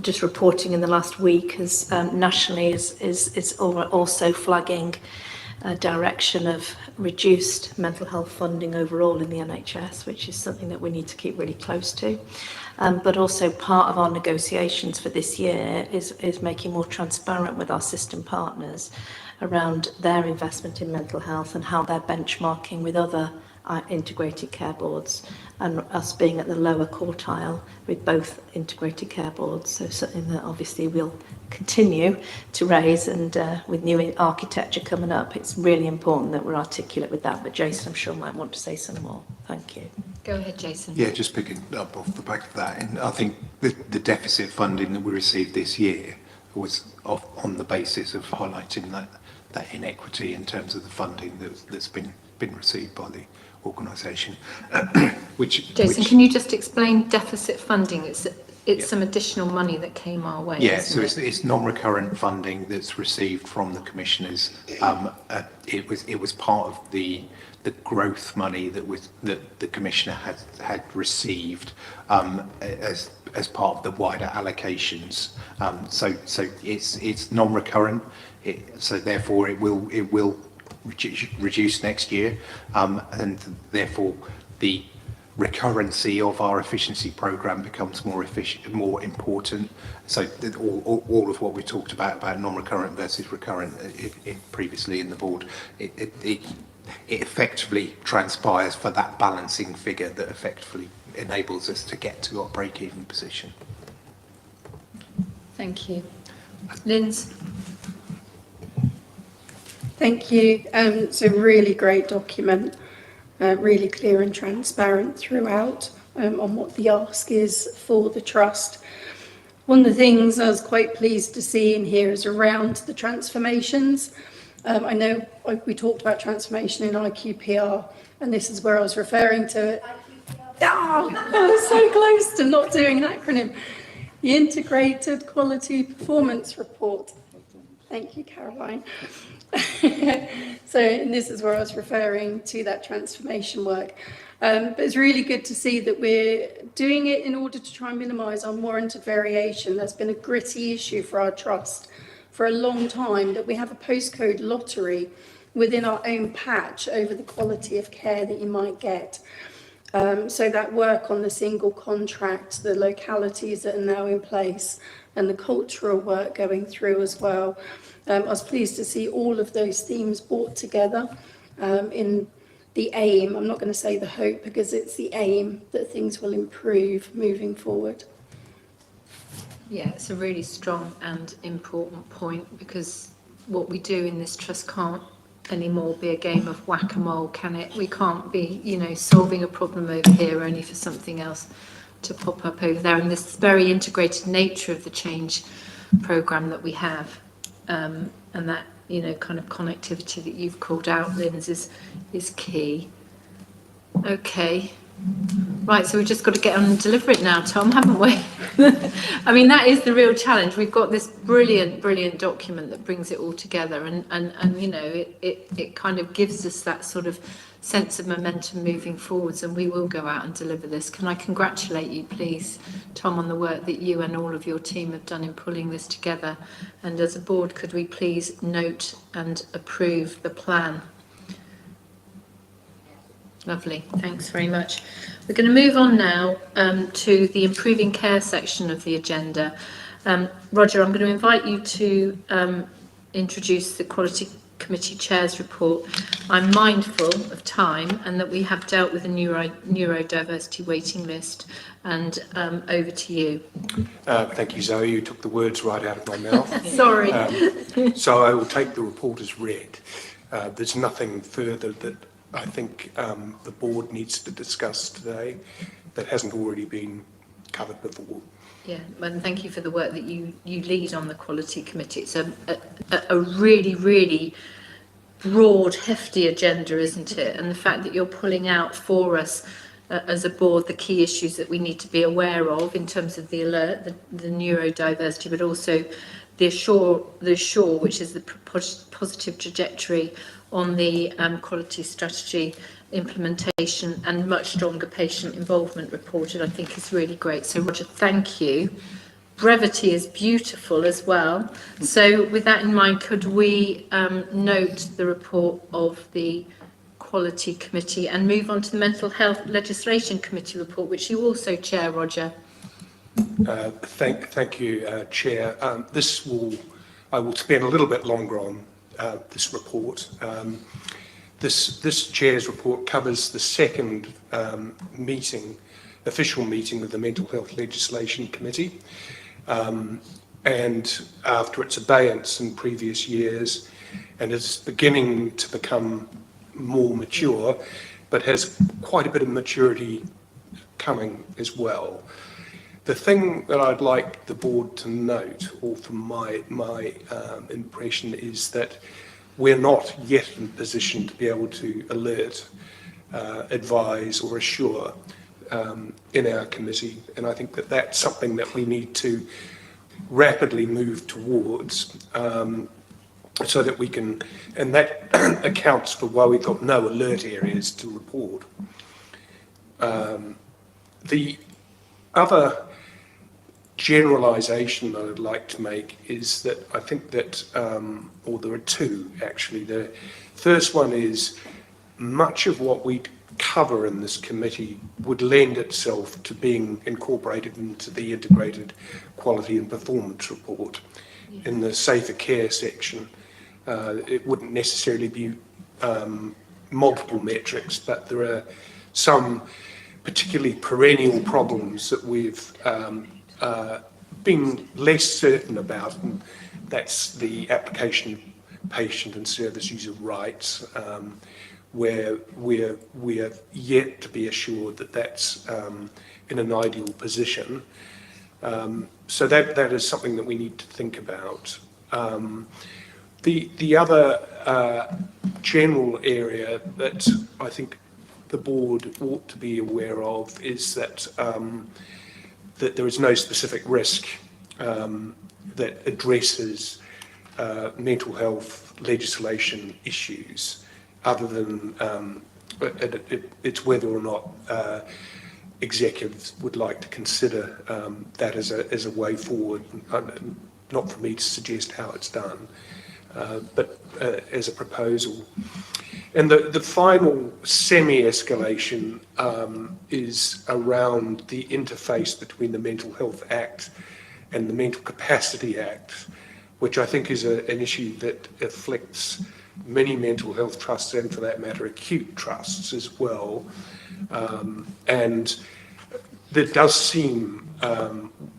just reporting in the last week has nationally is also flagging a direction of reduced mental health funding overall in the NHS, which is something that we need to keep really close to. But also part of our negotiations for this year is making more transparent with our system partners around their investment in mental health and how they're benchmarking with other integrated care boards, and us being at the lower quartile with both integrated care boards. So something that obviously we'll continue to raise, and with new architecture coming up, it's really important that we're articulate with that. But Jason, I'm sure, might want to say some more. Thank you. Go ahead, Jason. Yeah, just picking up off the back of that, and I think the deficit funding that we received this year was on the basis of highlighting that inequity in terms of the funding that's been received by the organisation. Jason, can you just explain deficit funding? It's some additional money that came our way. Yeah, isn't so it's non-recurrent funding that's received from the commissioners. It was part of the growth money that the commissioner had received as part of the wider allocations. So it's non-recurrent. So therefore it will reduce next year, and therefore the recurrency of our efficiency program becomes more important. So all of what we talked about non-recurrent versus recurrent previously in the board, it effectively transpires for that balancing figure that effectively enables us to get to our break-even position. Thank you. Linz? Thank you. It's a really great document, really clear and transparent throughout on what the ask is for the trust. One of the things I was quite pleased to see in here is around the transformations. I know we talked about transformation in IQPR, and this is where I was referring to it. Oh, I was so close to not doing an acronym. The Integrated Quality Performance Report. Thank you, Caroline. So, and this is where I was referring to that transformation work. But it's really good to see that we're doing it in order to try and minimise unwarranted variation. That's been a gritty issue for our trust for a long time, that we have a postcode lottery within our own patch over the quality of care that you might get. So that work on the single contract, the localities that are now in place, and the cultural work going through as well. I was pleased to see all of those themes brought together in the aim, I'm not going to say the hope, because it's the aim that things will improve moving forward. Yeah, it's a really strong and important point, because what we do in this trust can't anymore be a game of whack-a-mole, can it? We can't be, solving a problem over here only for something else to pop up over there. And this very integrated nature of the change programme that we have, and that, kind of connectivity that you've called out, Linz, is key. Okay. Right, so we've just got to get on and deliver it now, Tom, haven't we? I mean, that is the real challenge. We've got this brilliant document that brings it all together, and it kind of gives us that sort of sense of momentum moving forwards, and we will go out and deliver this. Can I congratulate you, please, Tom, on the work that you and all of your team have done in pulling this together? And as a board, could we please note and approve the plan? Lovely, thanks very much. We're going to move on now to the improving care section of the agenda. Roger, I'm going to invite you to introduce the Quality Committee Chair's report. I'm mindful of time and that we have dealt with the neurodiversity waiting list, and over to you. Thank you, Zoe. You took the words right out of my mouth. Sorry. So I will take the report as read. There's nothing further that I think the board needs to discuss today that hasn't already been covered before. Yeah, and thank you for the work that you lead on the Quality Committee. It's a really broad, hefty agenda, isn't it? And the fact that you're pulling out for us as a board, the key issues that we need to be aware of in terms of the alert, the neurodiversity, but also the assure, which is the positive trajectory on the quality strategy implementation and much stronger patient involvement reported, I think is really great. So Roger, thank you. Brevity is beautiful as well. So with that in mind, could we note the report of the Quality Committee and move on to the Mental Health Legislation Committee report, which you also chair, Roger? Thank you, Chair. I will spend a little bit longer on this report. This Chair's report covers the second official meeting of the Mental Health Legislation Committee. And after its abeyance in previous years, and is beginning to become more mature, but has quite a bit of maturity coming as well. The thing that I'd like the board to note, or from my impression, is that we're not yet in a position to be able to alert, advise or assure in our committee. And I think that that's something that we need to rapidly move towards, so that we can, and that accounts for why we've got no alert areas to report. The other generalisation that I'd like to make is that I think that, or there are two actually. The first one is much of what we cover in this committee would lend itself to being incorporated into the integrated quality and performance report in the safer care section. It wouldn't necessarily be multiple metrics, but there are some particularly perennial problems that we've been less certain about, and that's the application of patient and service user rights, where we're yet to be assured that that's in an ideal position. So that is something that we need to think about. The other general area that I think the board ought to be aware of is that that there is no specific risk that addresses mental health legislation issues, other than it's whether or not executives would like to consider that as a way forward. Not for me to suggest how it's done, but as a proposal. And the final semi-escalation is around the interface between the Mental Health Act and the Mental Capacity Act, which I think is an issue that afflicts many mental health trusts, and for that matter acute trusts as well. And there does seem,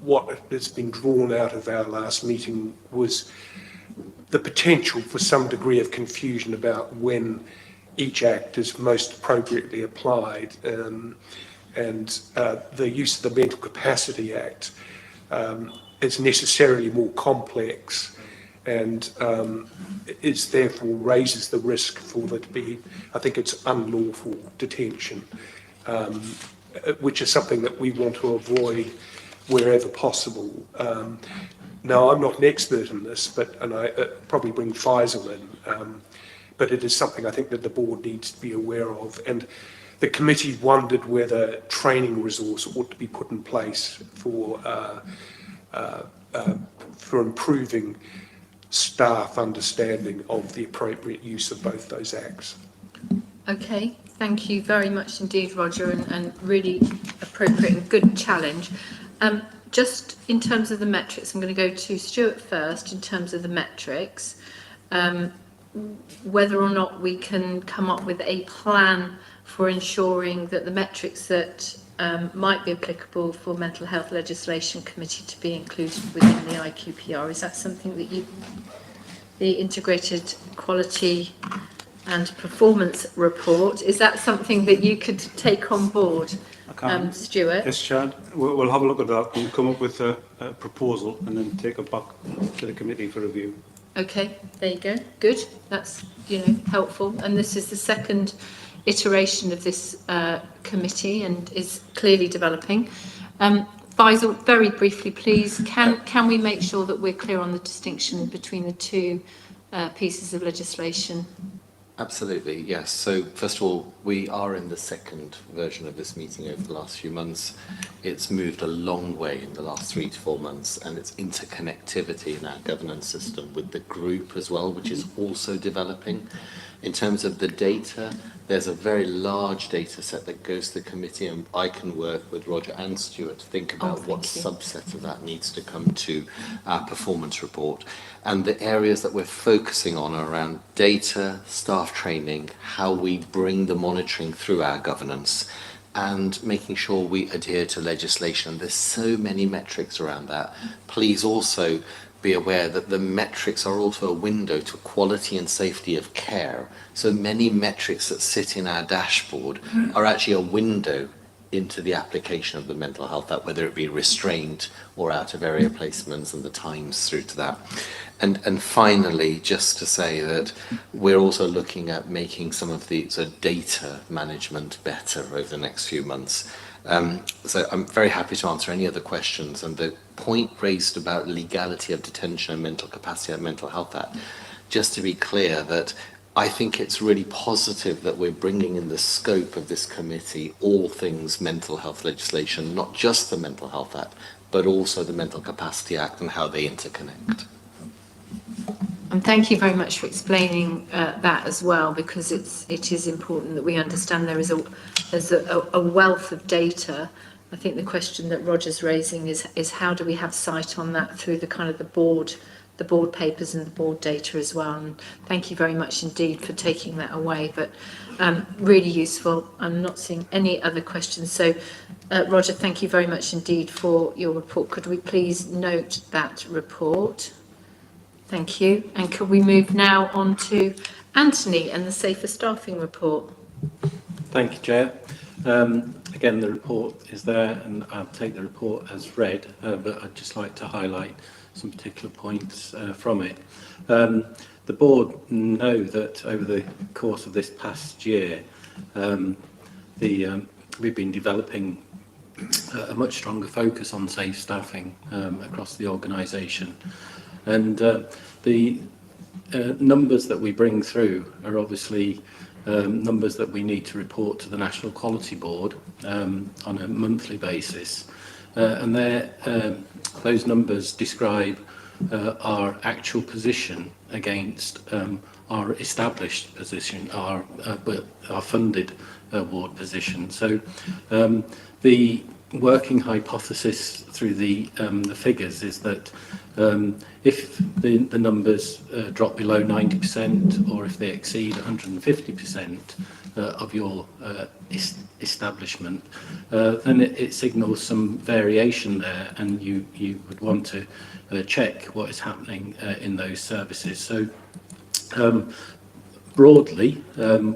what has been drawn out of our last meeting was the potential for some degree of confusion about when each act is most appropriately applied, and the use of the Mental Capacity Act is necessarily more complex, and is therefore raises the risk for there to be, I think it's unlawful detention, which is something that we want to avoid wherever possible. Now, I'm not an expert in this, and I probably bring Faisal in, but it is something I think that the board needs to be aware of. And the committee wondered whether training resource ought to be put in place for improving staff understanding of the appropriate use of both those acts. Okay, thank you very much indeed, Roger, and really appropriate and good challenge. Just in terms of the metrics, I'm going to go to Stuart first in terms of the metrics. Whether or not we can come up with a plan for ensuring that the metrics that might be applicable for Mental Health Legislation Committee to be included within the IQPR. Is that something that the Integrated Quality and Performance Report, is that something that you could take on board, Stuart? Yes, Chad. We'll have a look at that and come up with a proposal and then take it back to the committee for review. Okay, there you go. Good. That's helpful. And this is the second iteration of this committee and is clearly developing. Faisal, very briefly, please, can we make sure that we're clear on the distinction between the two pieces of legislation? Absolutely, yes. So first of all, we are in the second version of this meeting over the last few months. It's moved a long way in the last 3 to 4 months, and its interconnectivity in our governance system with the group as well, which is also developing. In terms of the data, there's a very large data set that goes to the committee, and I can work with Roger and Stuart to think about what subset of that needs to come to our performance report. And the areas that we're focusing on are around data, staff training, how we bring the monitoring through our governance, and making sure we adhere to legislation. There's so many metrics around that. Please also be aware that the metrics are also a window to quality and safety of care. So many metrics that sit in our dashboard are actually a window into the application of the mental health act, whether it be restraint or out of area placements and the times through to that. And finally, just to say that we're also looking at making some of the sort of data management better over the next few months. So I'm very happy to answer any other questions. And the point raised about legality of detention and mental capacity and mental health act, just to be clear that I think it's really positive that we're bringing in the scope of this committee all things mental health legislation, not just the Mental Health Act, but also the Mental Capacity Act and how they interconnect. And thank you very much for explaining that as well, because it is important that we understand there's a wealth of data. I think the question that Roger's raising is how do we have sight on that through the kind of the board papers and the board data as well. And thank you very much indeed for taking that away. But really useful. I'm not seeing any other questions. So Roger, thank you very much indeed for your report. Could we please note that report? Thank you. And could we move now on to Anthony and the Safer Staffing report? Thank you, Chair. Again, the report is there, and I'll take the report as read, but I'd just like to highlight some particular points from it. The board know that over the course of this past year, we've been developing a much stronger focus on safe staffing across the organisation. And the numbers that we bring through are obviously numbers that we need to report to the National Quality Board on a monthly basis. And those numbers describe our actual position against our established position, our funded ward position. So the working hypothesis through the figures is that if the numbers drop below 90% or if they exceed 150% of your establishment, then it signals some variation there, and you would want to check what is happening in those services. So broadly,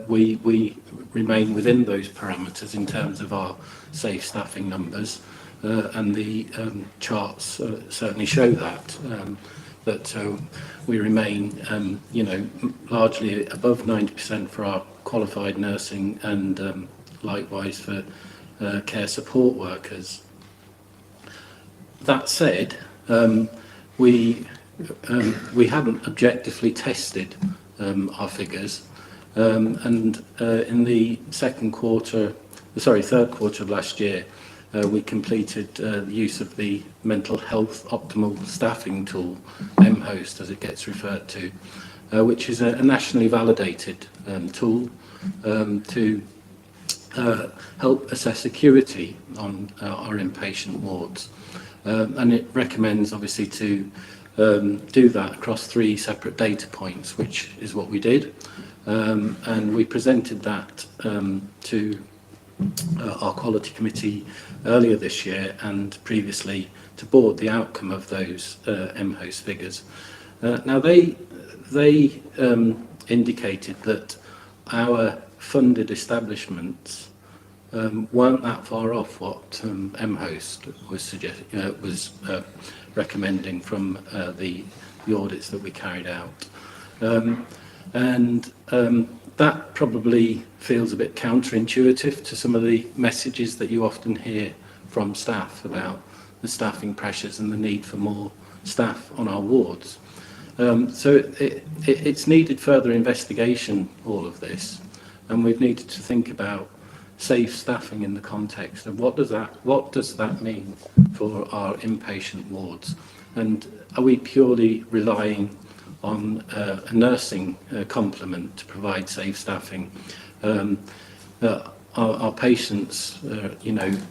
we remain within those parameters in terms of our safe staffing numbers, and the charts certainly show that we remain, largely above 90% for our qualified nursing and likewise for care support workers. That said, we haven't objectively tested our figures, and in the third quarter of last year, we completed the use of the Mental Health Optimal Staffing Tool, MHOST as it gets referred to, which is a nationally validated tool to help assess acuity on our inpatient wards. And it recommends obviously to do that across 3 separate data points, which is what we did. And we presented that to our quality committee earlier this year and previously to board the outcome of those MHOST figures. Now they indicated that our funded establishments weren't that far off what MHOST was recommending from the audits that we carried out. And that probably feels a bit counterintuitive to some of the messages that you often hear from staff about the staffing pressures and the need for more staff on our wards. So it's needed further investigation, all of this, and we've needed to think about safe staffing in the context of what does that mean for our inpatient wards, and are we purely relying on a nursing complement to provide safe staffing? Our patients,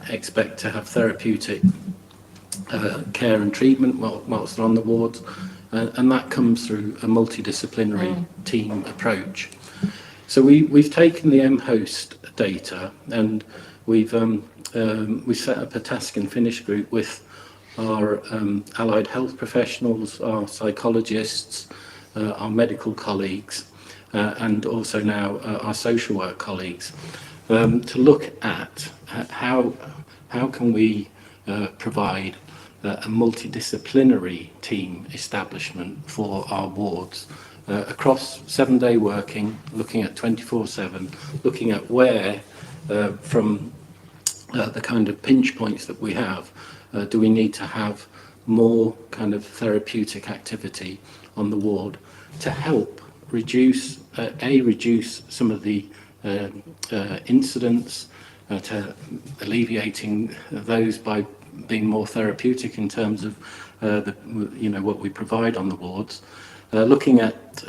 expect to have therapeutic care and treatment whilst they're on the wards, and that comes through a multidisciplinary team approach. So we've taken the MHOST data and we set up a task and finish group with our allied health professionals, our psychologists, our medical colleagues, and also now our social work colleagues, to look at how can we provide a multidisciplinary team establishment for our wards across 7-day working, looking at 24/7, looking at where from the kind of pinch points that we have, do we need to have more kind of therapeutic activity on the ward to help reduce some of the incidents, to alleviating those by being more therapeutic in terms of what we provide on the wards. Looking at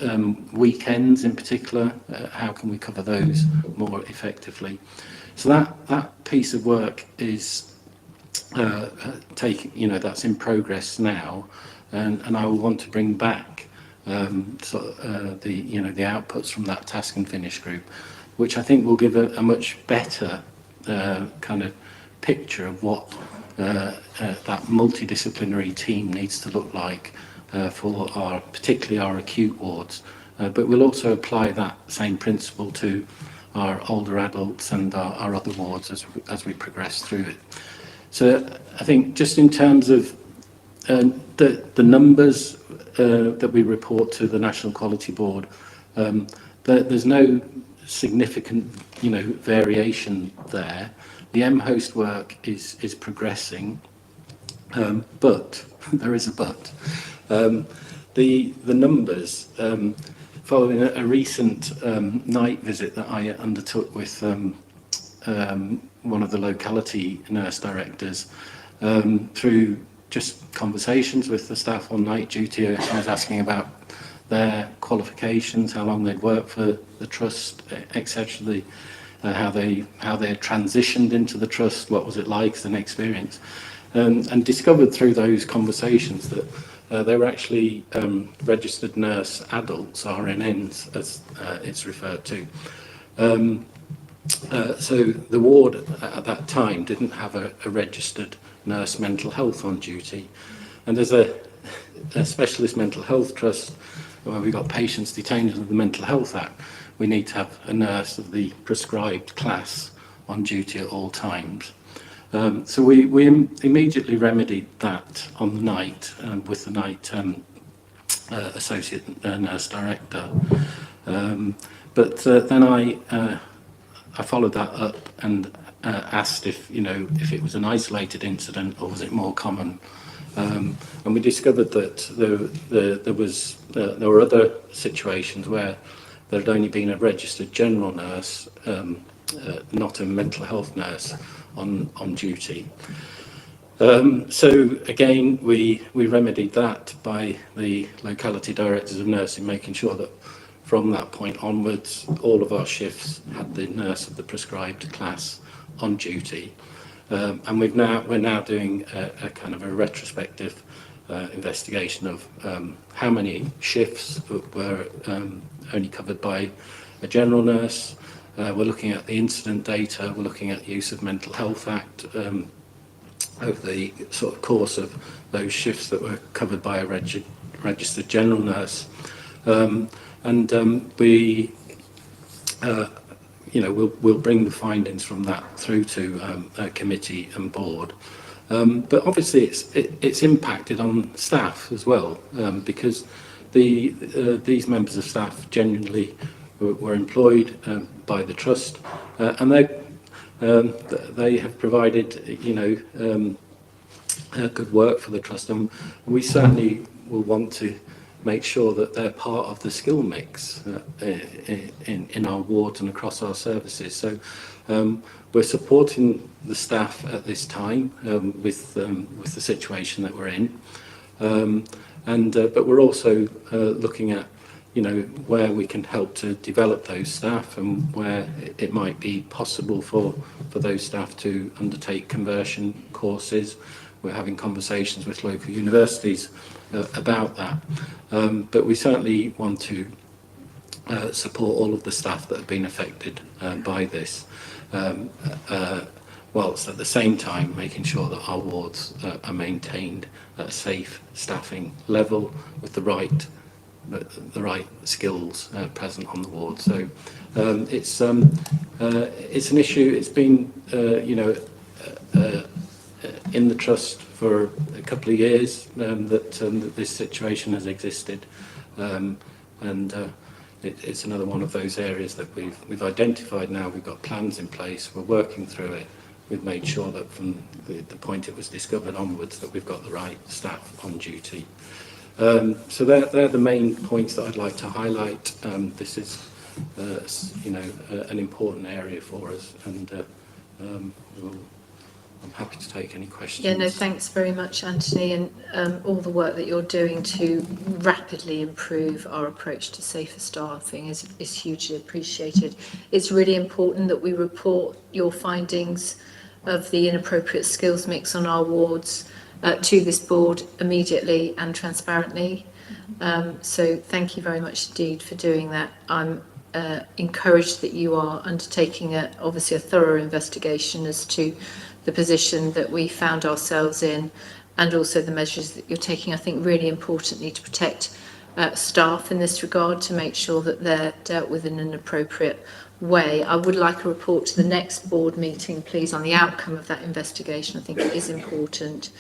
weekends in particular, how can we cover those more effectively? So that piece of work is that's in progress now, and I will want to bring back the outputs from that task and finish group, which I think will give a much better kind of picture of what that multidisciplinary team needs to look like for particularly our acute wards. But we'll also apply that same principle to our older adults and our other wards as we progress through it. So I think just in terms of the numbers that we report to the National Quality Board, there's no significant variation there. The MHOST work is progressing, but there is a but. The numbers, following a recent night visit that I undertook with one of the locality nurse directors, through just conversations with the staff on night duty, I was asking about their qualifications, how long they'd worked for the trust, etc. How they had transitioned into the trust, what was it like as an experience, and discovered through those conversations that they were actually registered nurse adults, RNNs as it's referred to. So the ward at that time didn't have a registered nurse mental health on duty, and as a specialist mental health trust where we've got patients detained under the Mental Health Act, we need to have a nurse of the prescribed class on duty at all times. So we immediately remedied that on the night with the night associate nurse director. But then I followed that up and asked if it was an isolated incident or was it more common. And we discovered that there were other situations where there had only been a registered general nurse, not a mental health nurse, on duty. So again, we remedied that by the locality directors of nursing making sure that from that point onwards, all of our shifts had the nurse of the prescribed class on duty. And we're now doing a kind of a retrospective investigation of how many shifts were only covered by a general nurse. We're looking at the incident data, we're looking at the use of Mental Health Act over the sort of course of those shifts that were covered by a registered general nurse. We'll bring the findings from that through to a committee and board. But obviously it's impacted on staff as well, because these members of staff genuinely were employed by the trust, and they have provided, good work for the trust, and we certainly will want to make sure that they're part of the skill mix in our wards and across our services. So we're supporting the staff at this time with the situation that we're in, but we're also looking at where we can help to develop those staff and where it might be possible for those staff to undertake conversion courses. We're having conversations with local universities about that. But we certainly want to support all of the staff that have been affected by this, whilst at the same time making sure that our wards are maintained at a safe staffing level with the right skills present on the ward. So it's an issue. It's been in the trust for a couple of years that this situation has existed, and it's another one of those areas that we've identified now. We've got plans in place. We're working through it. We've made sure that from the point it was discovered onwards that we've got the right staff on duty. So they're the main points that I'd like to highlight. This is, an important area for us, and I'm happy to take any questions. Yeah, no, thanks very much, Anthony, and all the work that you're doing to rapidly improve our approach to safer staffing is hugely appreciated. It's really important that we report your findings of the inappropriate skills mix on our wards to this board immediately and transparently. So thank you very much indeed for doing that. I'm encouraged that you are undertaking obviously a thorough investigation as to the position that we found ourselves in, and also the measures that you're taking, I think really importantly, to protect staff in this regard, to make sure that they're dealt with in an appropriate way. I would like a report to the next board meeting, please, on the outcome of that investigation. I think it is important.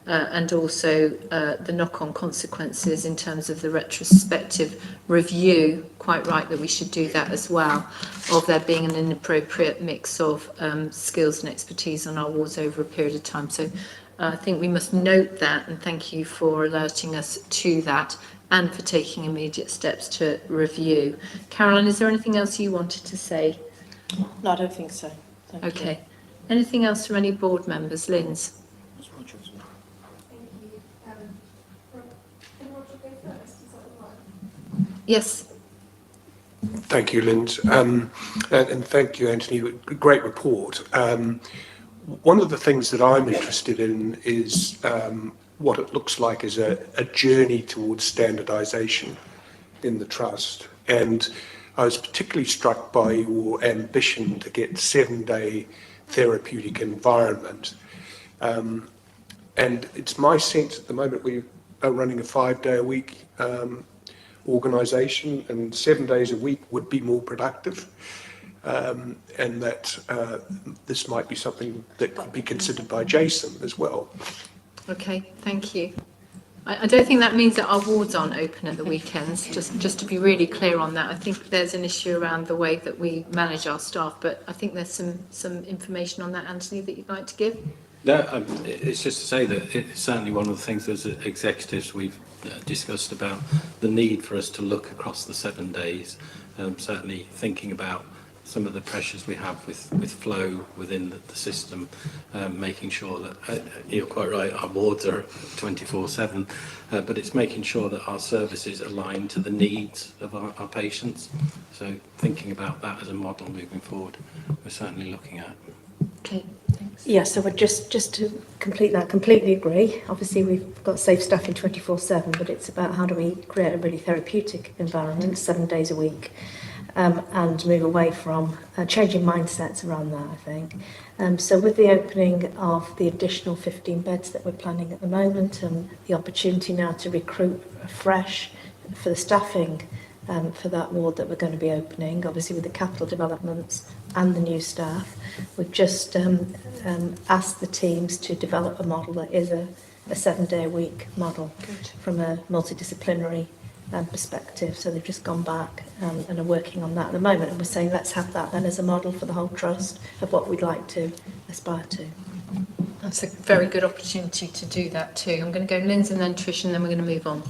And also the knock-on consequences in terms of the retrospective review, quite right that we should do that as well, of there being an inappropriate mix of skills and expertise on our wards over a period of time. So I think we must note that, and thank you for alerting us to that and for taking immediate steps to review. Caroline, is there anything else you wanted to say? No, I don't think so. Thank Okay. you. Anything else from any board members? Linz? Yes. Thank you, Linz. And thank you, Anthony. Great report. One of the things that I'm interested in is what it looks like as a journey towards standardisation in the Trust. And I was particularly struck by your ambition to get 7-day therapeutic environment. And it's my sense at the moment we are running a 5-day-a-week organisation, and 7 days a week would be more productive, and that this might be something that could be considered by Jason as well. Okay, thank you. I don't think that means that our wards aren't open at the weekends, just to be really clear on that. I think there's an issue around the way that we manage our staff, but I think there's some information on that, Anthony, that you'd like to give. No, it's just to say that it's certainly one of the things as executives we've discussed about the need for us to look across the 7 days, certainly thinking about some of the pressures we have with flow within the system, making sure that, you're quite right, our wards are 24/7, but it's making sure that our services align to the needs of our patients. So thinking about that as a model moving forward, we're certainly looking at. Okay, thanks. Yeah, so we're just to complete that, completely agree. Obviously, we've got safe staffing 24/7, but it's about how do we create a really therapeutic environment 7 days a week, and move away from changing mindsets around that, I think. So with the opening of the additional 15 beds that we're planning at the moment, and the opportunity now to recruit afresh for the staffing for that ward that we're going to be opening, obviously with the capital developments and the new staff, we've just asked the teams to develop a model that is a 7-day-a-week model. Good. From a multidisciplinary perspective. So they've just gone back and are working on that at the moment. And we're saying let's have that then as a model for the whole trust of what we'd like to aspire to. That's a very good opportunity to do that too. I'm going to go Lindsay and then Trish, and then we're going to move on.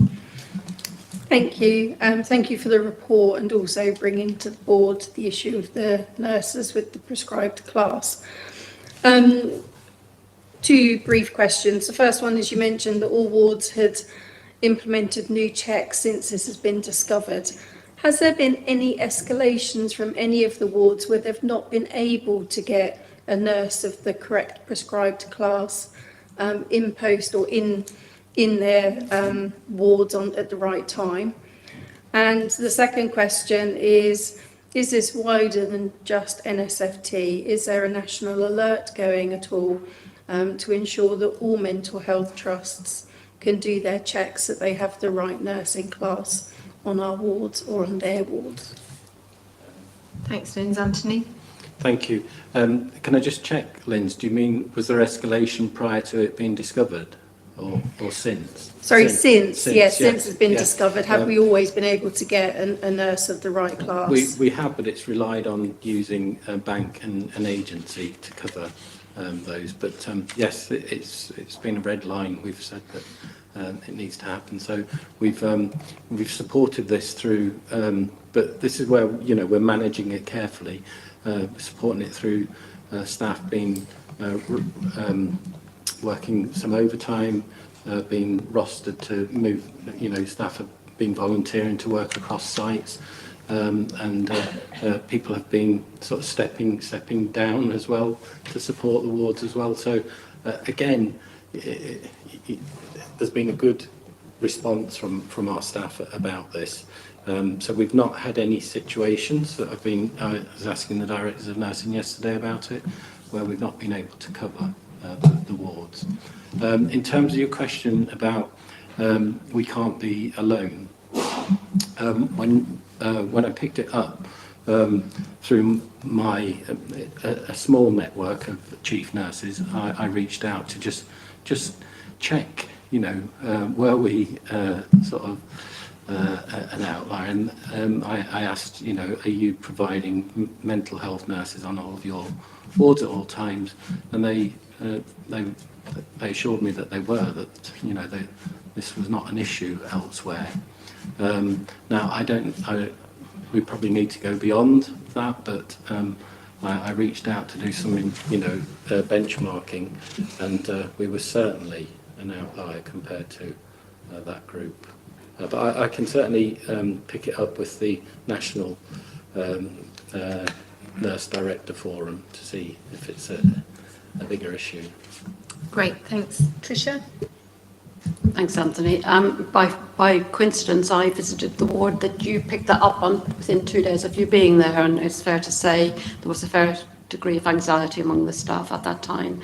Thank you. Thank you for the report and also bringing to the board the issue of the nurses with the prescribed class. Two brief questions. The first one is you mentioned that all wards had implemented new checks since this has been discovered. Has there been any escalations from any of the wards where they've not been able to get a nurse of the correct prescribed class in post or in their wards at the right time? And the second question is this wider than just NSFT? Is there a national alert going at all to ensure that all mental health trusts can do their checks, that they have the right nursing class on our wards or on their wards? Thanks, Lindsay. Anthony? Thank you. Can I just check, Linz, do you mean was there escalation prior to it being discovered or since? Sorry, since yes, it's been yes. discovered. Have we always been able to get a nurse of the right class? We have, but it's relied on using a bank and an agency to cover those. But yes, it's been a red line. We've said that it needs to happen. So we've supported this through, but this is where we're managing it carefully, supporting it through staff being working some overtime, being rostered to move. Staff have been volunteering to work across sites. And people have been sort of stepping down as well to support the wards as well. So again, there's been a good response from our staff about this. So we've not had any situations that have been. I was asking the directors of nursing yesterday about it, where we've not been able to cover the wards. In terms of your question about we can't be alone. When I picked it up through my a small network of chief nurses, I reached out to just check, were we sort of an outlier, and I asked, are you providing mental health nurses on all of your wards at all times? And they assured me that they were, that this was not an issue elsewhere. Now, we probably need to go beyond that, but I reached out to do some, benchmarking, and we were certainly an outlier compared to that group. But I can certainly pick it up with the National Nurse Director Forum to see if it's a bigger issue. Great, thanks. Tricia? Thanks, Anthony. By coincidence, I visited the ward that you picked that up on within 2 days of you being there, and it's fair to say there was a fair degree of anxiety among the staff at that time.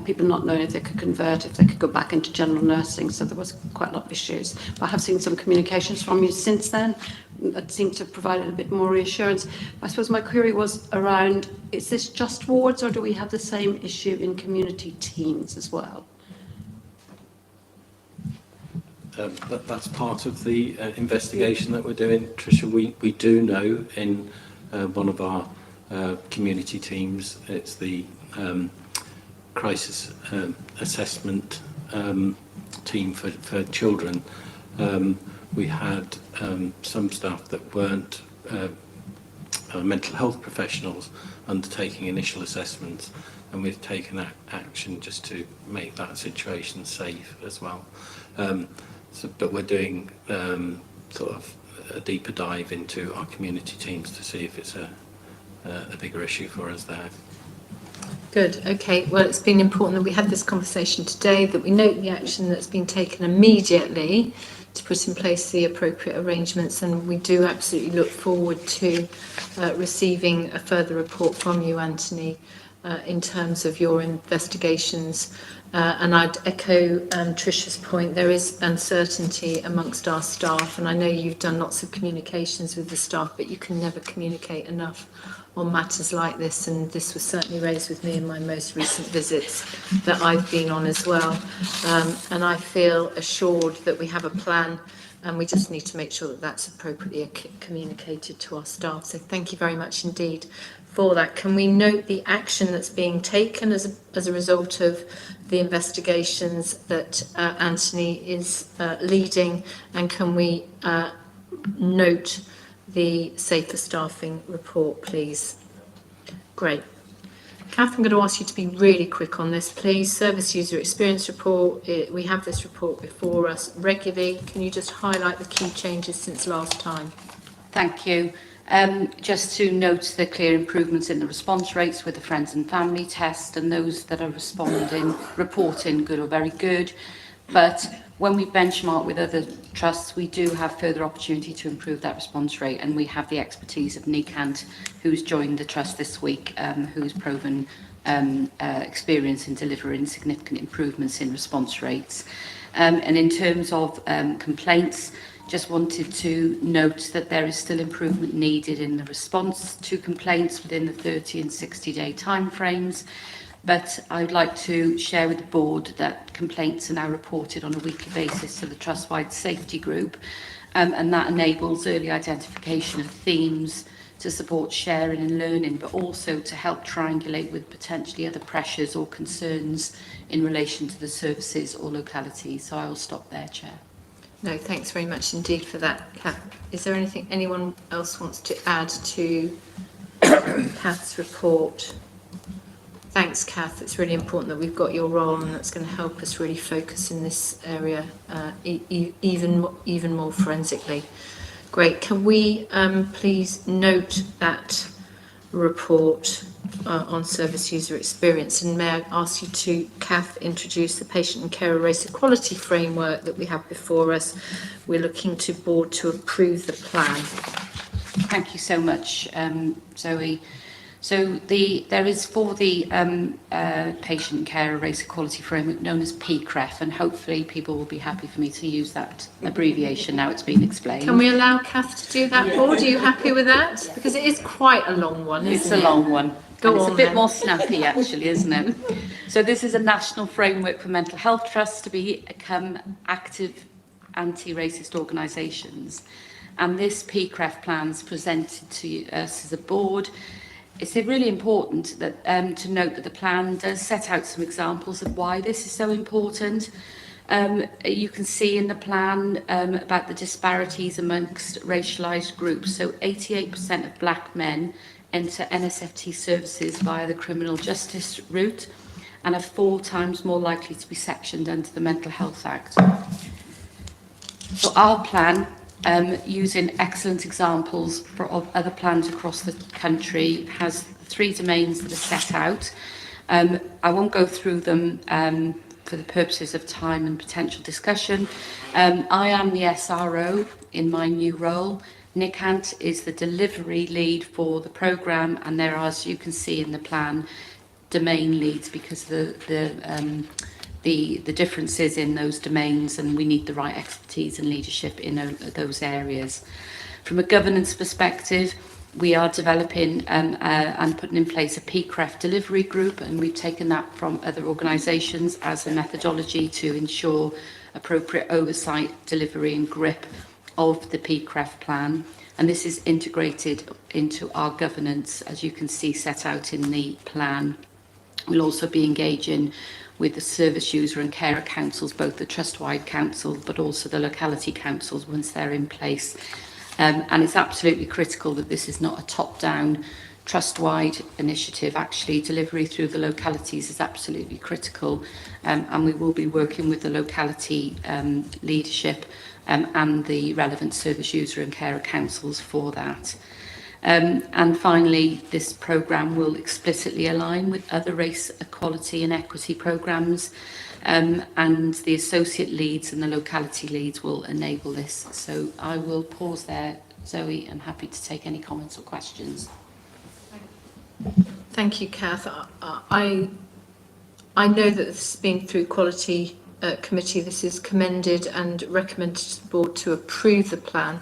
People not knowing if they could convert, if they could go back into general nursing, so there was quite a lot of issues. But I have seen some communications from you since then that seem to have provided a bit more reassurance. I suppose my query was around, is this just wards, or do we have the same issue in community teams as well? That's part of the investigation that we're doing. Tricia, we do know in one of our community teams, it's the crisis assessment team for children. We had some staff that weren't mental health professionals undertaking initial assessments, and we've taken action just to make that situation safe as well. But we're doing sort of a deeper dive into our community teams to see if it's a bigger issue for us there. Good, okay. Well, it's been important that we had this conversation today, that we note the action that's been taken immediately to put in place the appropriate arrangements, and we do absolutely look forward to receiving a further report from you, Anthony, in terms of your investigations. And I'd echo Tricia's point, there is uncertainty amongst our staff, and I know you've done lots of communications with the staff, but you can never communicate enough on matters like this, and this was certainly raised with me in my most recent visits that I've been on as well. And I feel assured that we have a plan and we just need to make sure that that's appropriately communicated to our staff. So thank you very much indeed for that. Can we note the action that's being taken as a result of the investigations that Anthony is leading, and can we note the safer staffing report, please? Great. Kath, I'm going to ask you to be really quick on this, please. Service user experience report. We have this report before us regularly. Can you just highlight the key changes since last time? Thank you. Just to note the clear improvements in the response rates with the friends and family test, and those that are reporting good or very good. But when we benchmark with other trusts, we do have further opportunity to improve that response rate, and we have the expertise of Nikant, who's joined the trust this week, who's proven experience in delivering significant improvements in response rates. And in terms of complaints, just wanted to note that there is still improvement needed in the response to complaints within the 30 and 60-day timeframes. But I'd like to share with the board that complaints are now reported on a weekly basis to the trust-wide safety group, and that enables early identification of themes to support sharing and learning, but also to help triangulate with potentially other pressures or concerns in relation to the services or localities. So I will stop there, Chair. No, thanks very much indeed for that, Kath. Is there anything anyone else wants to add to Kath's report? Thanks, Kath. It's really important that we've got your role, and that's going to help us really focus in this area even more forensically. Great. Can we please note that report on service user experience, and may I ask you to, Kath, introduce the patient and carer race equality framework that we have before us. We're looking to board to approve the plan. Thank you so much, Zoe. So there is for the patient care race equality framework known as PCREF, and hopefully people will be happy for me to use that abbreviation now it's been explained. Can we allow Kath to do that, Board? Are you happy with that? Because it is quite a long one, isn't it? It's a long one. Go on, it's a bit then. more snappy, actually, isn't it? So this is a national framework for mental health trusts to become active anti-racist organisations. And this PCREF plan is presented to us as a board. It's really important that to note that the plan does set out some examples of why this is so important. You can see in the plan about the disparities amongst racialised groups. So 88% of black men enter NSFT services via the criminal justice route and are 4 times more likely to be sectioned under the Mental Health Act. So our plan, using excellent examples of other plans across the country, has 3 domains that are set out. I won't go through them for the purposes of time and potential discussion. I am the SRO in my new role. Nick Hunt is the delivery lead for the programme, and there are, as you can see in the plan, domain leads, because the differences in those domains, and we need the right expertise and leadership in those areas. From a governance perspective, we are developing and putting in place a PCREF delivery group, and we've taken that from other organisations as a methodology to ensure appropriate oversight, delivery and grip of the PCREF plan. And this is integrated into our governance, as you can see set out in the plan. We'll also be engaging with the service user and carer councils, both the trust-wide council but also the locality councils once they're in place. And it's absolutely critical that this is not a top-down trust-wide initiative. Actually, delivery through the localities is absolutely critical, and we will be working with the locality leadership and the relevant service user and carer councils for that. And finally, this programme will explicitly align with other race equality and equity programmes, and the associate leads and the locality leads will enable this. So I will pause there, Zoe, and happy to take any comments or questions. Thank you, Kath. I know that this has been through Quality Committee. This is commended and recommended to the board to approve the plan.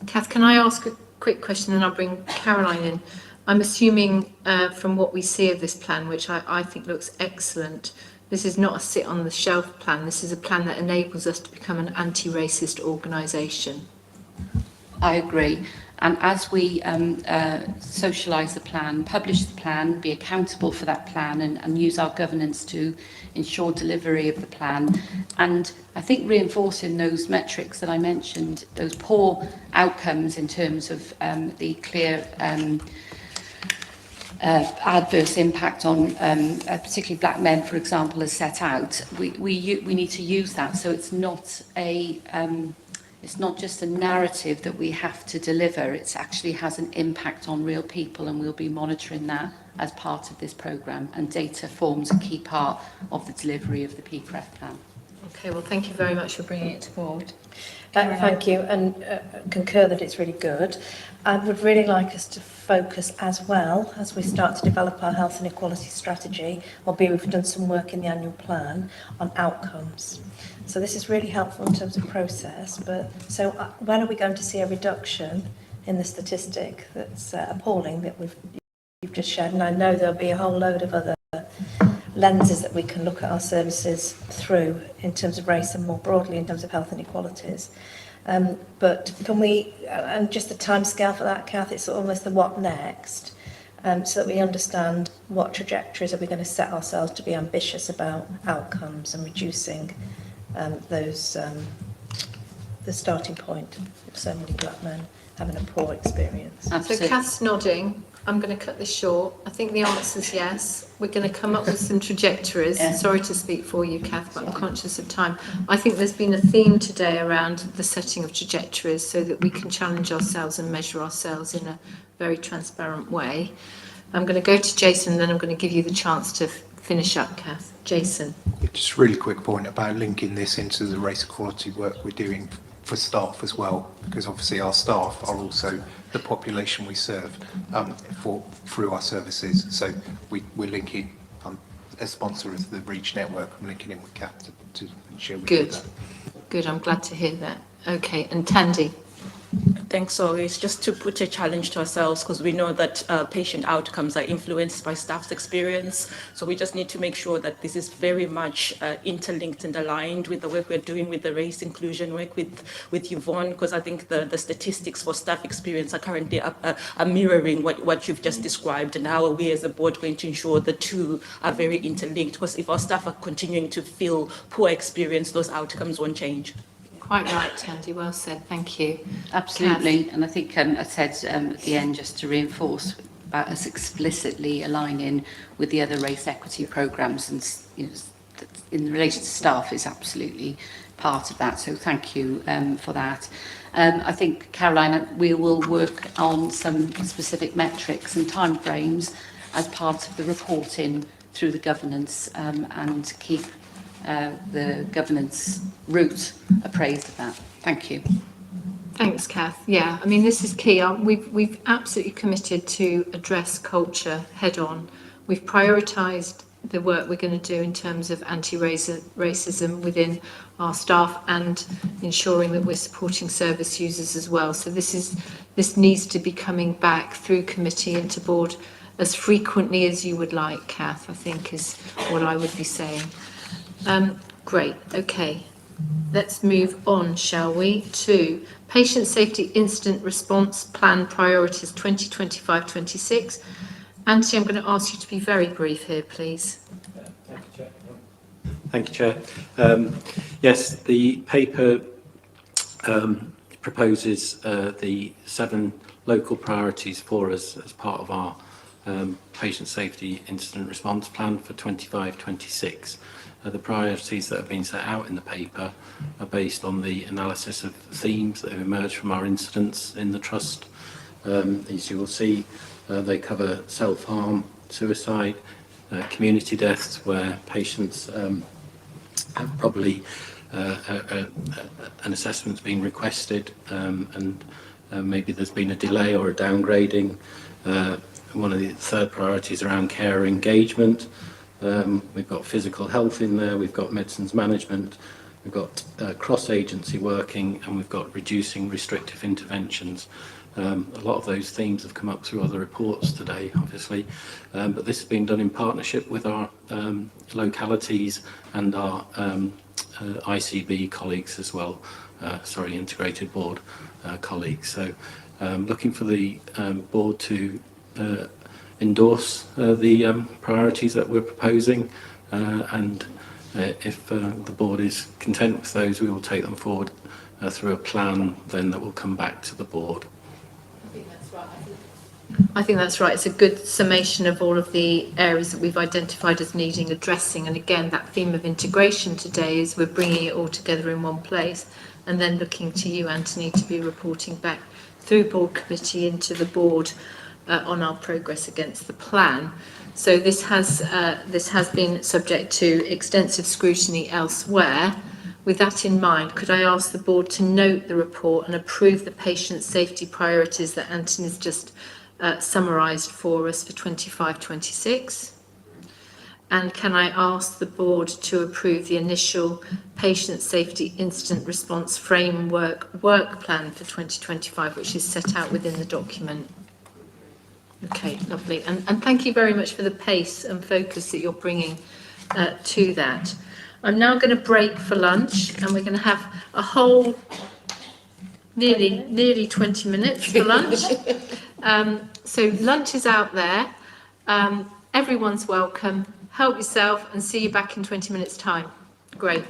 Kath, can I ask a quick question, and I'll bring Caroline in? I'm assuming from what we see of this plan, which I think looks excellent, This is not a sit on the shelf plan. This is a plan that enables us to become an anti-racist organisation. I agree. And as we socialise the plan, publish the plan, be accountable for that plan and use our governance to ensure delivery of the plan. And I think reinforcing those metrics that I mentioned, those poor outcomes in terms of the clear adverse impact on particularly black men, for example, as set out, we need to use that. So it's not just a narrative that we have to deliver, it actually has an impact on real people, and we'll be monitoring that as part of this programme, and data forms a key part of the delivery of the PCREF plan. Okay, well, thank you very much for bringing it to board. Thank you, and concur that it's really good. I would really like us to focus as well as we start to develop our health and equality strategy, albeit we've done some work in the annual plan, on outcomes. So this is really helpful in terms of process, but so when are we going to see a reduction in the statistic that's appalling that you've just shared? And I know there'll be a whole load of other lenses that we can look at our services through in terms of race and more broadly in terms of health inequalities. But can we, and just the timescale for that, Kath, it's almost the what next, so that we understand what trajectories are we going to set ourselves to be ambitious about outcomes and reducing the starting point of so many black men having a poor experience. So Kath's nodding. I'm going to cut this short. I think the answer is yes. We're going to come up with some trajectories. Yeah. Sorry to speak for you, Kath, but I'm conscious of time. I think there's been a theme today around the setting of trajectories so that we can challenge ourselves and measure ourselves in a very transparent way. I'm going to go to Jason, and then I'm going to give you the chance to finish up, Kath. Jason. Just a really quick point about linking this into the race equality work we're doing for staff as well, because obviously our staff are also the population we serve through our services. So we're linking, as sponsor of the Reach Network, I'm linking in with Kath to ensure we do that. Good, I'm glad to hear that. Okay, and Tandy. Thanks, always. Just to put a challenge to ourselves, because we know that patient outcomes are influenced by staff's experience. So we just need to make sure that this is very much interlinked and aligned with the work we're doing with the race inclusion work with Yvonne, because I think the statistics for staff experience are currently are mirroring what you've just described, and how are we as a board going to ensure the two are very interlinked, because if our staff are continuing to feel poor experience, those outcomes won't change. Quite right, Tandy. Well said. Thank you. Absolutely. Kath. And I think I said at the end, just to reinforce, about us explicitly aligning with the other race equity programmes, and in relation to staff is absolutely part of that. So thank you for that. I think, Caroline, we will work on some specific metrics and timeframes as part of the reporting through the governance, and keep the governance route appraised of that. Thank you. Thanks, Kath. Yeah, I mean, this is key. We've absolutely committed to address culture head on. We've prioritised the work we're going to do in terms of anti-racism within our staff, and ensuring that we're supporting service users as well. So this needs to be coming back through committee into board as frequently as you would like, Kath, I think is what I would be saying. Great, okay. Let's move on, shall we, to Patient Safety Incident Response Plan Priorities 2025-26. Anthony, I'm going to ask you to be very brief here, please. Thank you, Chair. Yes, the paper proposes the 7 local priorities for us as part of our Patient Safety Incident Response Plan for 25-26. The priorities that have been set out in the paper are based on the analysis of themes that have emerged from our incidents in the Trust. As you will see, they cover self-harm, suicide, community deaths, where patients have probably an assessment's been requested, and maybe there's been a delay or a downgrading. One of the third priorities around care engagement. We've got physical health in there, we've got medicines management, we've got cross-agency working, and we've got reducing restrictive interventions. A lot of those themes have come up through other reports today, obviously, but this has been done in partnership with our localities and our ICB colleagues as well, Integrated Board colleagues. So looking for the board to endorse the priorities that we're proposing, and if the board is content with those, we will take them forward through a plan then that will come back to the board. I think that's right. It's a good summation of all of the areas that we've identified as needing addressing. And again, that theme of integration today is we're bringing it all together in one place and then looking to you, Anthony, to be reporting back through board committee into the board on our progress against the plan. So this has been subject to extensive scrutiny elsewhere. With that in mind, could I ask the board to note the report and approve the patient safety priorities that Anthony's just summarised for us for 25-26? And can I ask the board to approve the initial patient safety incident response framework work plan for 2025, which is set out within the document? Okay, lovely. And thank you very much for the pace and focus that you're bringing to that. I'm now going to break for lunch, and we're going to have a whole nearly 20 minutes for lunch. So lunch is out there. Everyone's welcome. Help yourself and see you back in 20 minutes' time. Great.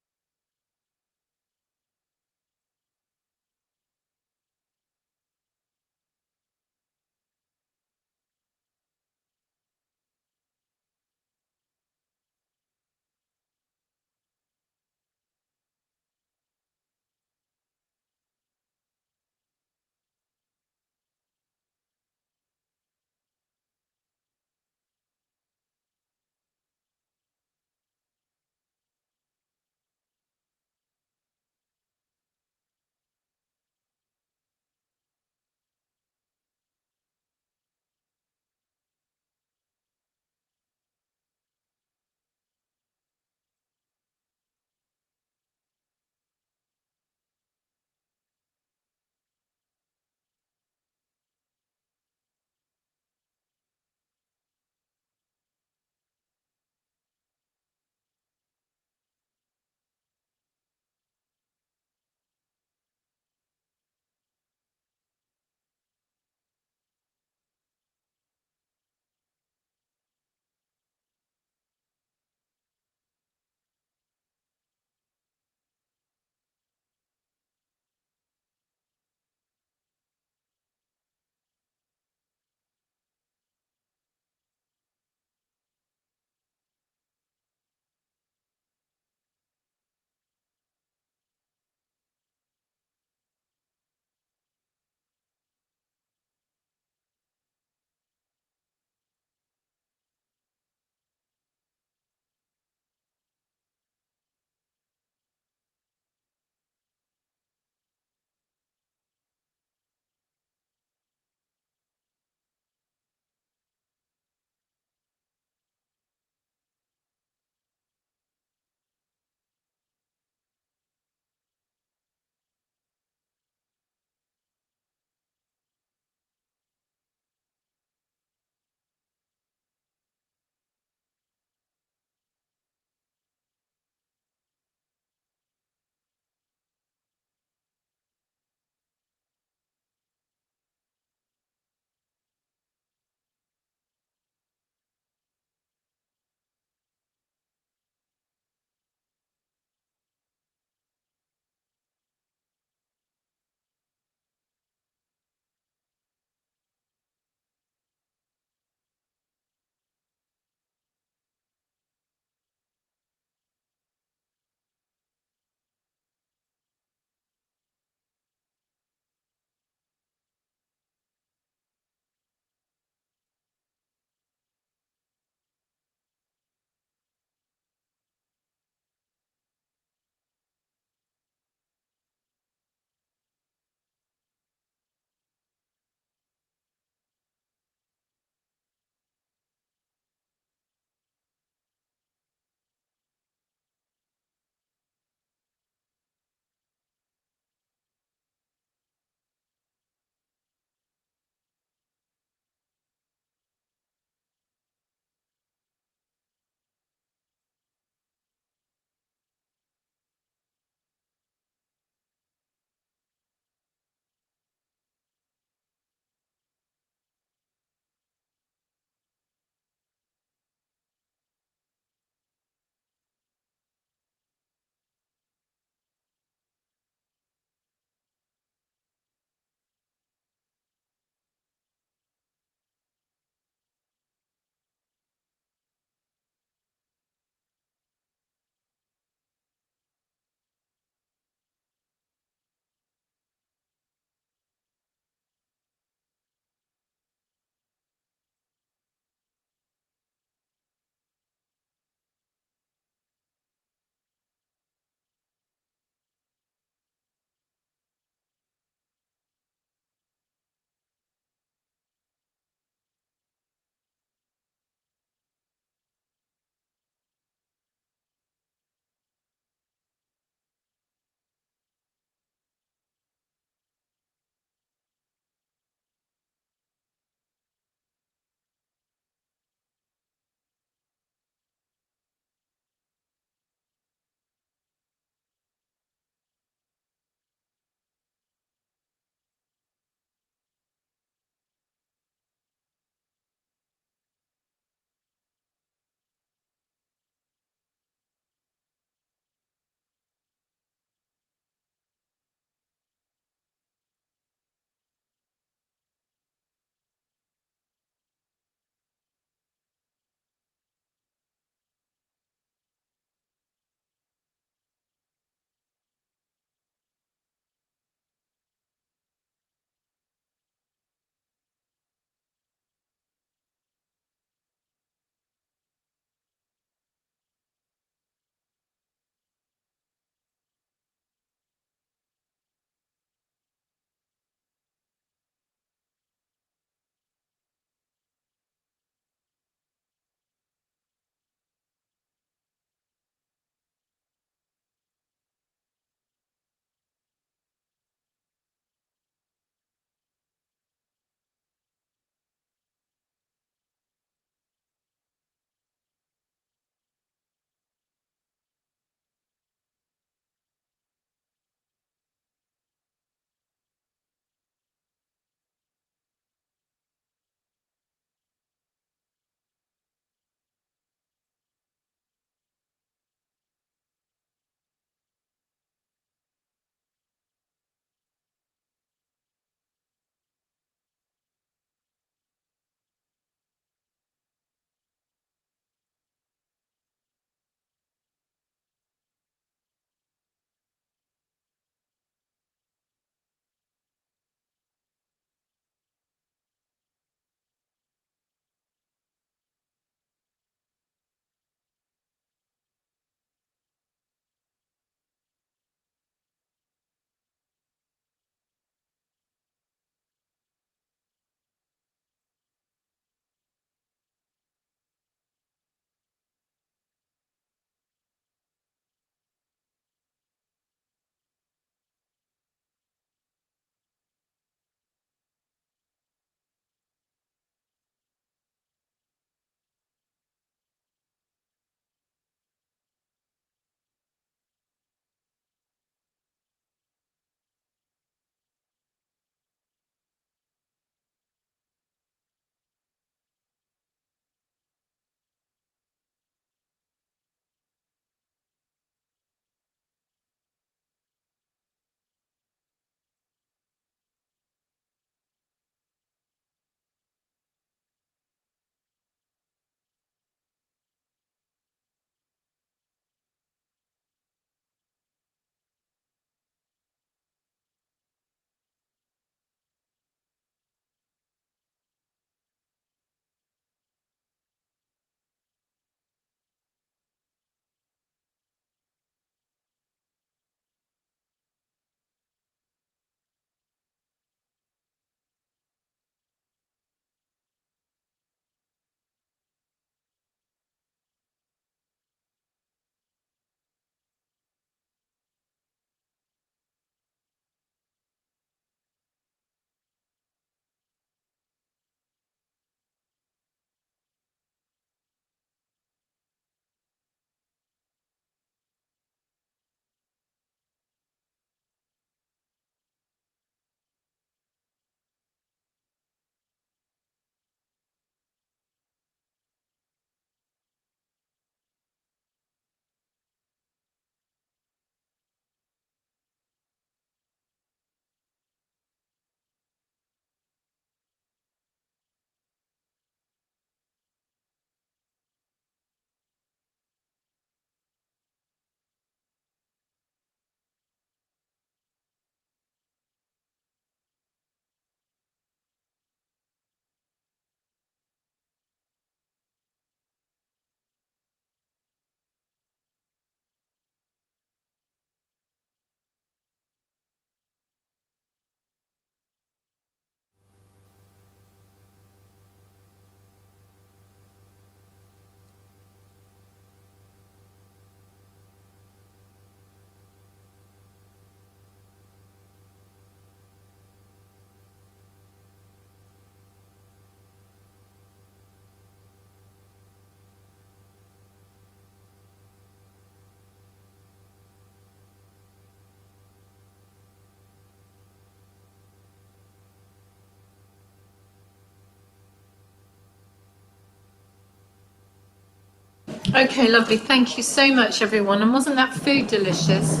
Okay, lovely. Thank you so much, everyone. And wasn't that food delicious?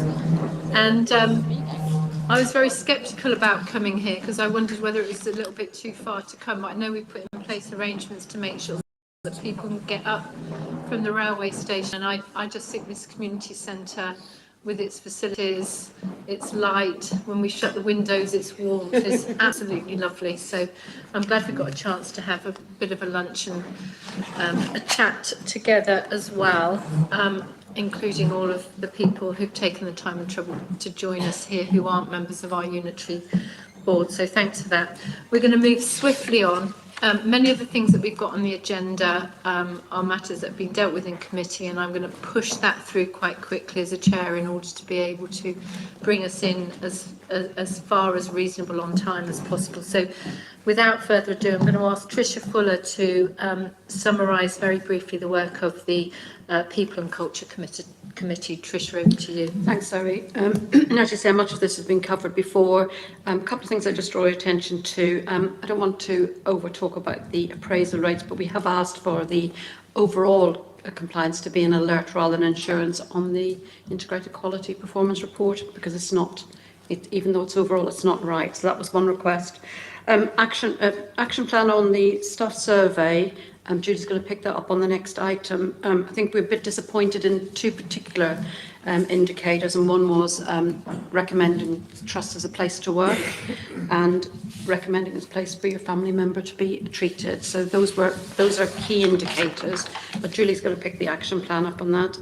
And I was very sceptical about coming here because I wondered whether it was a little bit too far to come. I know we put in place arrangements to make sure that people can get up from the railway station. And I just think this community centre, with its facilities, its light, when we shut the windows, its warmth is absolutely lovely. So I'm glad we got a chance to have a bit of a lunch and a chat together as well, including all of the people who've taken the time and trouble to join us here who aren't members of our unitary board. So thanks for that. We're going to move swiftly on. Many of the things that we've got on the agenda are matters that have been dealt with in committee, and I'm going to push that through quite quickly as a chair in order to be able to bring us in as far as reasonable on time as possible. So without further ado, I'm going to ask Tricia Fuller to summarise very briefly the work of the People and Culture Committee. Tricia, over to you. Thanks, Zoe. As you say, much of this has been covered before. A couple of things I just draw your attention to. I don't want to over-talk about the appraisal rates, but we have asked for the overall compliance to be an alert rather than insurance on the integrated quality performance report, because it's not, even though it's overall, it's not right. So that was one request. Action plan on the staff survey. Julie's going to pick that up on the next item. I think we're a bit disappointed in two particular indicators, and one was recommending trust as a place to work and recommending as a place for your family member to be treated. So those are key indicators, but Julie's going to pick the action plan up on that.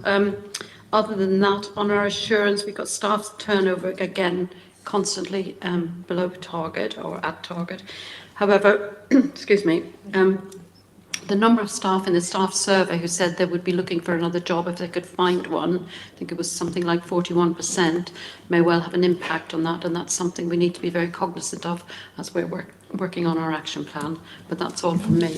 Other than that, on our assurance, we've got staff turnover again constantly below target or at target. However, excuse me, the number of staff in the staff survey who said they would be looking for another job if they could find one, I think it was something like 41%, may well have an impact on that, and that's something we need to be very cognizant of as we're working on our action plan. But that's all from me.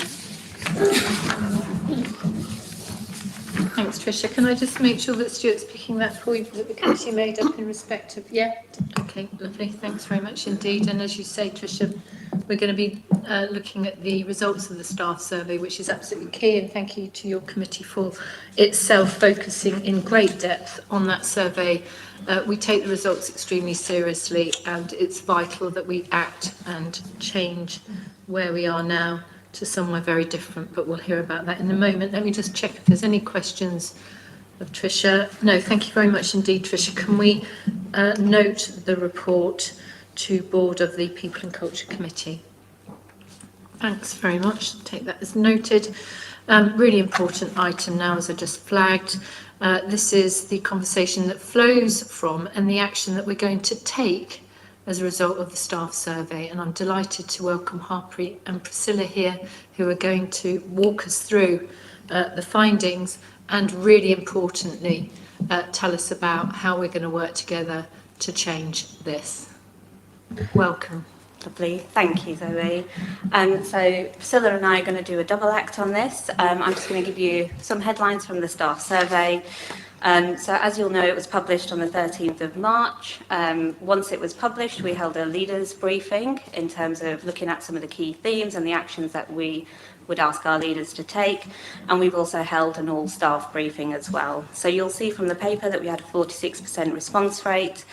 Thanks, Tricia. Can I just make sure that Stuart's picking that for you, that the committee made up in respect of... Yeah? Okay, lovely. Thanks very much indeed. And as you say, Tricia, we're going to be looking at the results of the staff survey, which is absolutely key. And thank you to your committee for itself focusing in great depth on that survey. We take the results extremely seriously, and it's vital that we act and change where we are now to somewhere very different, but we'll hear about that in a moment. Let me just check if there's any questions of Tricia. No, thank you very much indeed, Tricia. Can we note the report to Board of the People and Culture Committee? Thanks very much. Take that as noted. Really important item now, as I just flagged. This is the conversation that flows from and the action that we're going to take as a result of the staff survey, and I'm delighted to welcome Harpreet and Priscilla here, who are going to walk us through the findings and, really importantly, tell us about how we're going to work together to change this. Welcome. Lovely, thank you, Zoe. So Priscilla and I are going to do a double act on this. I'm just going to give you some headlines from the staff survey. So as you'll know, it was published on the 13th of March. Once it was published, we held a leaders briefing in terms of looking at some of the key themes and the actions that we would ask our leaders to take. And we've also held an all staff briefing as well. So you'll see from the paper that we had a 46% response rate.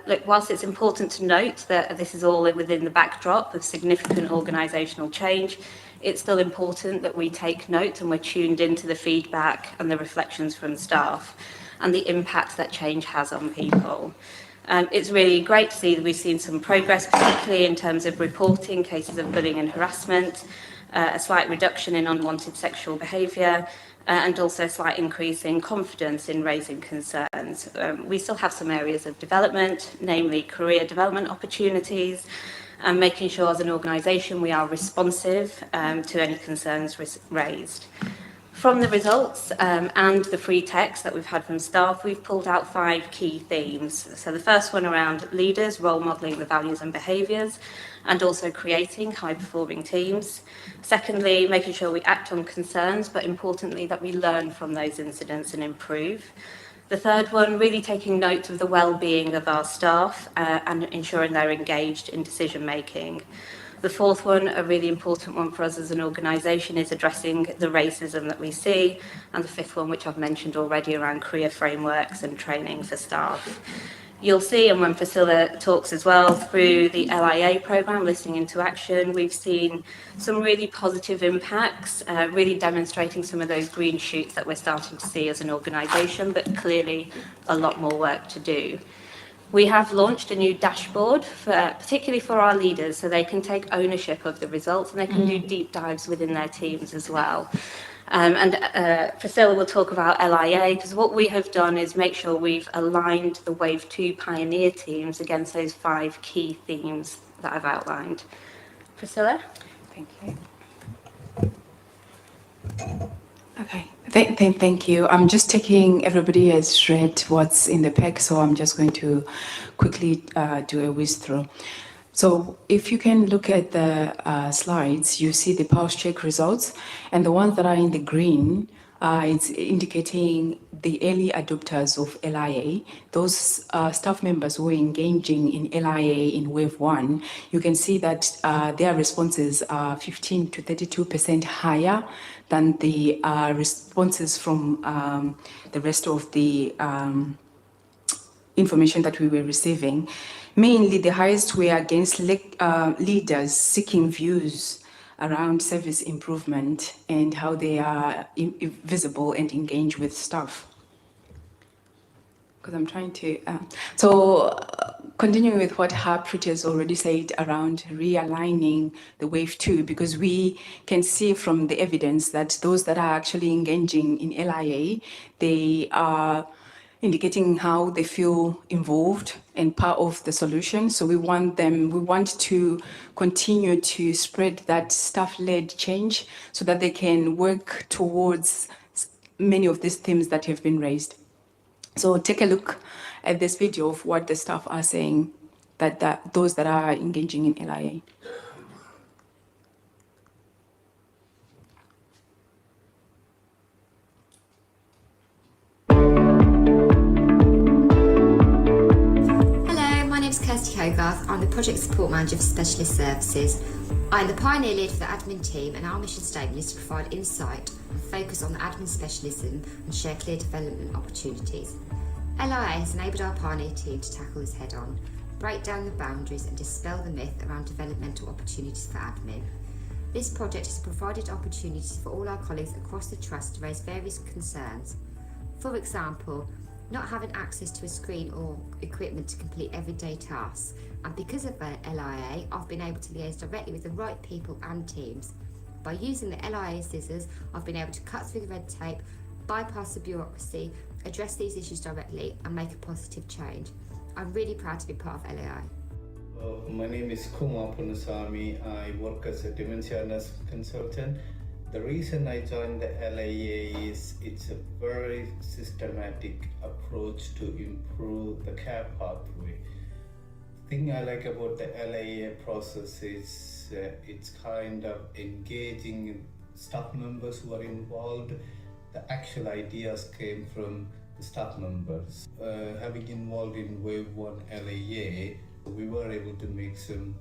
Look, whilst it's important to note that this is all within the backdrop of significant organisational change, it's still important that we take note and we're tuned into the feedback and the reflections from staff and the impact that change has on people. It's really great to see that we've seen some progress, particularly in terms of reporting cases of bullying and harassment, a slight reduction in unwanted sexual behaviour, and also a slight increase in confidence in raising concerns. We still have some areas of development, namely career development opportunities, and making sure as an organisation we are responsive to any concerns raised. From the results and the free text that we've had from staff, we've pulled out 5 key themes. So the first one around leaders, role modelling the values and behaviours, and also creating high-performing teams. Secondly, making sure we act on concerns, but importantly that we learn from those incidents and improve. The third one, really taking note of the well-being of our staff and ensuring they're engaged in decision-making. The fourth one, a really important one for us as an organisation, is addressing the racism that we see. And the fifth one, which I've mentioned already, around career frameworks and training for staff. You'll see, and when Priscilla talks as well, through the LIA programme, Listening into Action, we've seen some really positive impacts, really demonstrating some of those green shoots that we're starting to see as an organisation, but clearly a lot more work to do. We have launched a new dashboard, particularly for our leaders, so they can take ownership of the results and they can do deep dives within their teams as well. Priscilla will talk about LIA, because what we have done is make sure we've aligned the Wave 2 pioneer teams against those 5 key themes that I've outlined. Priscilla? Thank you. Okay, thank you. I'm just taking, everybody has read what's in the pack, so I'm just going to quickly do a whiz through. So if you can look at the slides, you see the pulse check results, and the ones that are in the green, it's indicating the early adopters of LIA. Those staff members who are engaging in LIA in Wave 1, you can see that their responses are 15 to 32% higher than the responses from the rest of the information that we were receiving. Mainly, the highest were against leaders seeking views around service improvement and how they are visible and engage with staff. Because I'm trying to... continuing with what Harpreet has already said around realigning the Wave 2, because we can see from the evidence that those that are actually engaging in LIA, they are indicating how they feel involved and part of the solution. So we want to continue to spread that staff-led change so that they can work towards many of these themes that have been raised. So take a look at this video of what the staff are saying, that those that are engaging in LIA. Hogarth. I'm the Project Support Manager for Specialist Services. I'm the pioneer lead for the admin team, and our mission statement is to provide insight and focus on the admin specialism and share clear development opportunities. LIA has enabled our pioneer team to tackle this head on, break down the boundaries and dispel the myth around developmental opportunities for admin. This project has provided opportunities for all our colleagues across the Trust to raise various concerns. For example, not having access to a screen or equipment to complete everyday tasks, and because of LIA, I've been able to liaise directly with the right people and teams. By using the LIA scissors, I've been able to cut through the red tape, bypass the bureaucracy, address these issues directly and make a positive change. I'm really proud to be part of LIA. My name is Kumar Punasamy. I work as a dementia nurse consultant. The reason I joined the LIA is it's a very systematic approach to improve the care pathway. The thing I like about the LIA process is it's kind of engaging staff members who are involved. The actual ideas came from the staff members. Having involved in Wave 1 LIA, we were able to make some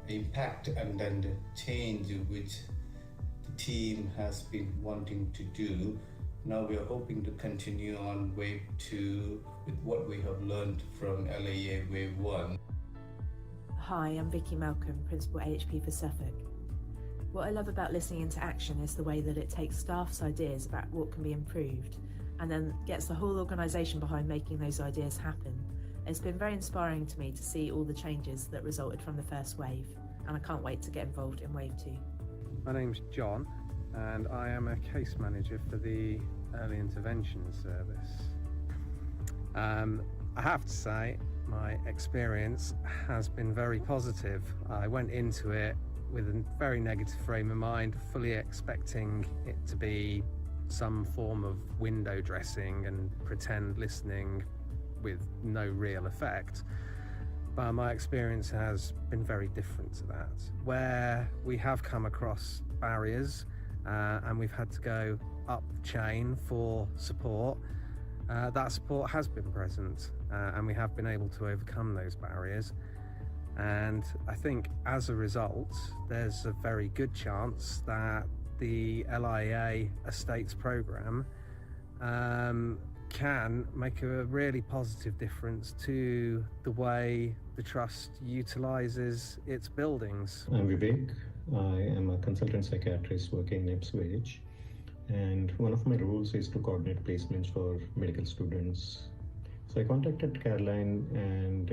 impact and then the change which team has been wanting to do. Now we are hoping to continue on Wave 2 with what we have learned from LIA Wave 1. Hi, I'm Vicky Malcolm, Principal AHP for Suffolk. What I love about Listening into Action is the way that it takes staff's ideas about what can be improved and then gets the whole organisation behind making those ideas happen. It's been very inspiring to me to see all the changes that resulted from the first wave, and I can't wait to get involved in Wave 2. My name's John and I am a case manager for the Early Intervention Service. I have to say my experience has been very positive. I went into it with a very negative frame of mind, fully expecting it to be some form of window dressing and pretend listening with no real effect. But my experience has been very different to that. Where we have come across barriers and we've had to go up the chain for support, that support has been present and we have been able to overcome those barriers. And I think as a result, there's a very good chance that the LIA Estates programme can make a really positive difference to the way the Trust utilises its buildings. I'm Vivek. I am a consultant psychiatrist working in Ipswich, and one of my roles is to coordinate placements for medical students. So I contacted Caroline and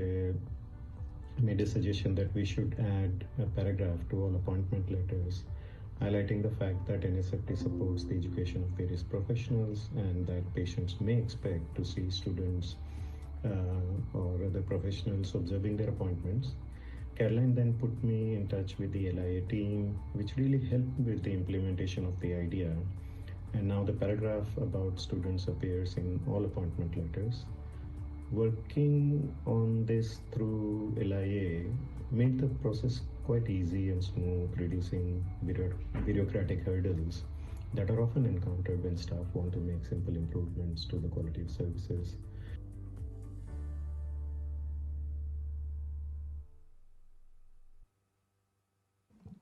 made a suggestion that we should add a paragraph to all appointment letters, highlighting the fact that NSFT supports the education of various professionals and that patients may expect to see students or other professionals observing their appointments. Caroline then put me in touch with the LIA team, which really helped with the implementation of the idea. And now the paragraph about students appears in all appointment letters. Working on this through LIA made the process quite easy and smooth, reducing bureaucratic hurdles that are often encountered when staff want to make simple improvements to the quality of services.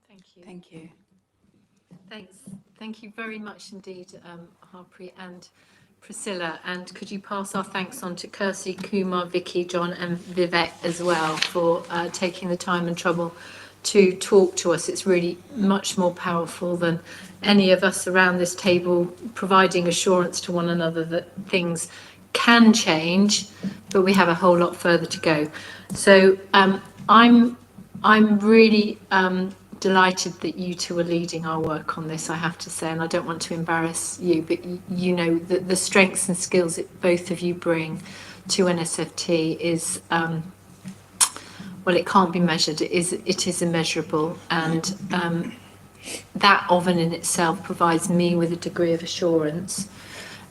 Thank you. Thank you. Thanks. Thank you very much indeed, Harpreet and Priscilla. And could you pass our thanks on to Kirsty, Kumar, Vicky, John and Vivek as well for taking the time and trouble to talk to us. It's really much more powerful than any of us around this table providing assurance to one another that things can change, but we have a whole lot further to go. So I'm really delighted that you two are leading our work on this, I have to say, and I don't want to embarrass you, but you know the strengths and skills that both of you bring to NSFT is, well, it can't be measured, it is immeasurable, and that of and in itself provides me with a degree of assurance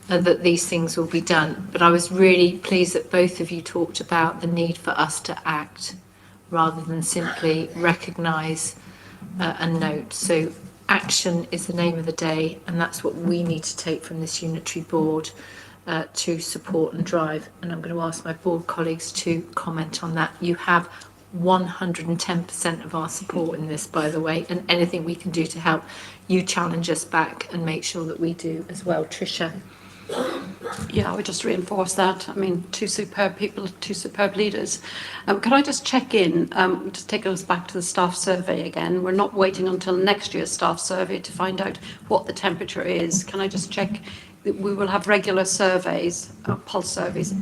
that these things will be done. But I was really pleased that both of you talked about the need for us to act rather than simply recognise and note. So action is the name of the day, and that's what we need to take from this unitary board to support and drive. And I'm going to ask my board colleagues to comment on that. You have 110% of our support in this, by the way, and anything we can do to help you challenge us back and make sure that we do as well. Tricia. Yeah, I would just reinforce that. I mean, two superb people, two superb leaders. Could I just check in, just take us back to the staff survey again? We're not waiting until next year's staff survey to find out what the temperature is. Can I just check that we will have regular surveys, pulse surveys,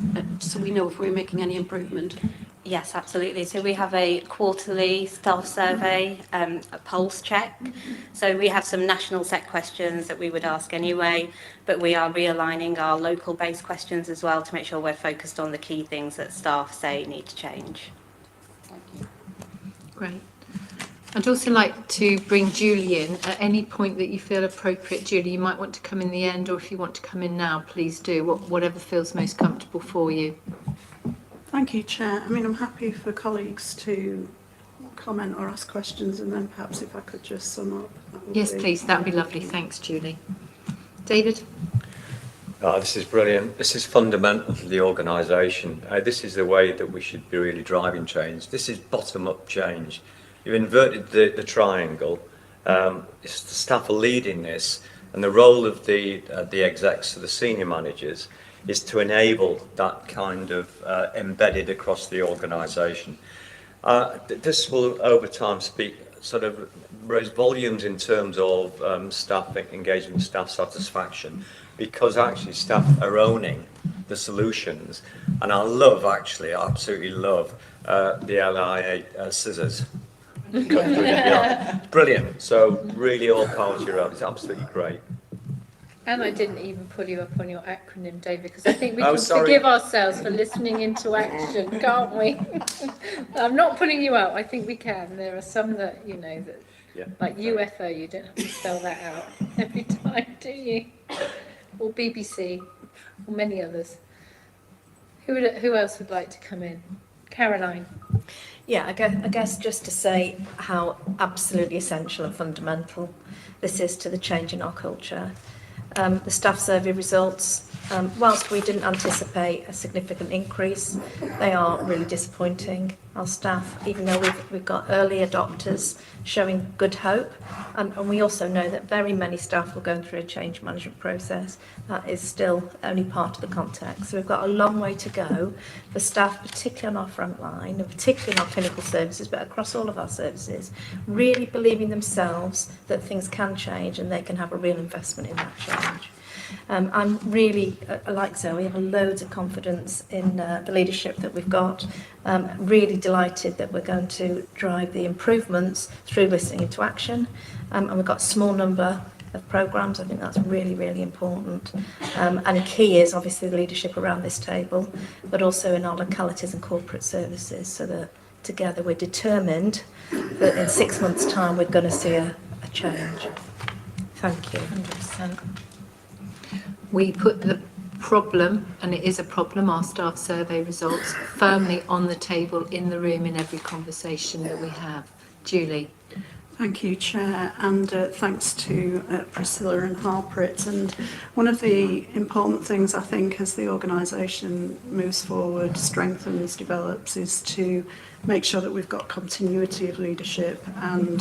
so we know if we're making any improvement? Yes, absolutely. So we have a quarterly staff survey, a pulse check. So we have some national set questions that we would ask anyway, but we are realigning our local based questions as well to make sure we're focused on the key things that staff say need to change. Thank you. Great. I'd also like to bring Julie in at any point that you feel appropriate. Julie, you might want to come in the end, or if you want to come in now, please do, whatever feels most comfortable for you. Thank you, Chair. I mean, I'm happy for colleagues to comment or ask questions, and then perhaps if I could just sum up. Yes, please. That would be lovely. Thanks, Julie. David? Oh, this is brilliant. This is fundamental to the organisation. This is the way that we should be really driving change. This is bottom-up change. You've inverted the triangle. The staff are leading this, and the role of the execs, the senior managers, is to enable that kind of embedded across the organisation. This will over time raise volumes in terms of staff engagement, staff satisfaction, because actually staff are owning the solutions. And I absolutely love the LIA scissors. Brilliant. So really all power to your own. It's absolutely great. And I didn't even pull you up on your acronym, David, because I think we can forgive ourselves for listening into action, can't we? I'm not pulling you out. I think we can. There are some that, like UFO, you don't have to spell that out every time, do you? Or BBC, or many others. Who else would like to come in? Caroline. Yeah, I guess just to say how absolutely essential and fundamental this is to the change in our culture. The staff survey results whilst we didn't anticipate a significant increase, they are really disappointing. Our staff, even though we've got early adopters showing good hope, and we also know that very many staff are going through a change management process. That is still only part of the context. So we've got a long way to go for staff, particularly on our front line, and particularly in our clinical services, but across all of our services, really believing themselves that things can change and they can have a real investment in that change. I'm really, like Zoe, I have loads of confidence in the leadership that we've got. Really delighted that we're going to drive the improvements through listening into action. And we've got a small number of programmes. I think that's really, really important. And key is obviously the leadership around this table, but also in our localities and corporate services, so that together we're determined that in 6 months' time we're going to see a change. Thank you. 100%. We put the problem, and it is a problem, our staff survey results, firmly on the table, in the room, in every conversation that we have. Julie. Thank you, Chair, and thanks to Priscilla and Harpreet. And one of the important things, I think, as the organisation moves forward, strengthens, develops, is to make sure that we've got continuity of leadership, and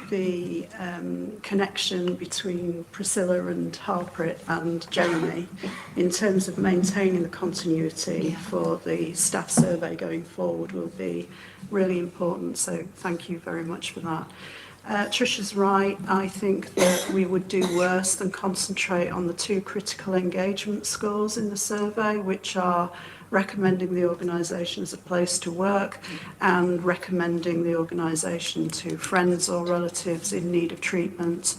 the connection between Priscilla and Harpreet and Jeremy in terms of maintaining the continuity for the staff survey going forward will be really important. So thank you very much for that. Trisha's right. I think that we would do worse than concentrate on the 2 critical engagement scores in the survey, which are recommending the organisation as a place to work and recommending the organisation to friends or relatives in need of treatment.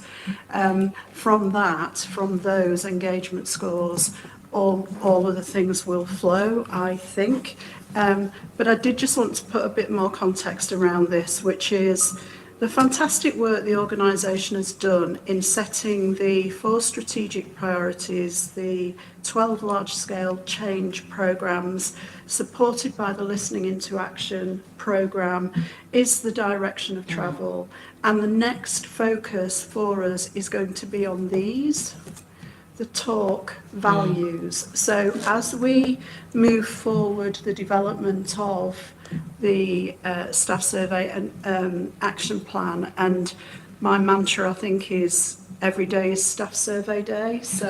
From those engagement scores, all of the things will flow, I think. But I did just want to put a bit more context around this, which is the fantastic work the organisation has done in setting the 4 strategic priorities, the 12 large-scale change programmes, supported by the Listening into Action programme, is the direction of travel. And the next focus for us is going to be on these, the talk values. So as we move forward the development of the staff survey and action plan, and my mantra, I think, is every day is staff survey day, so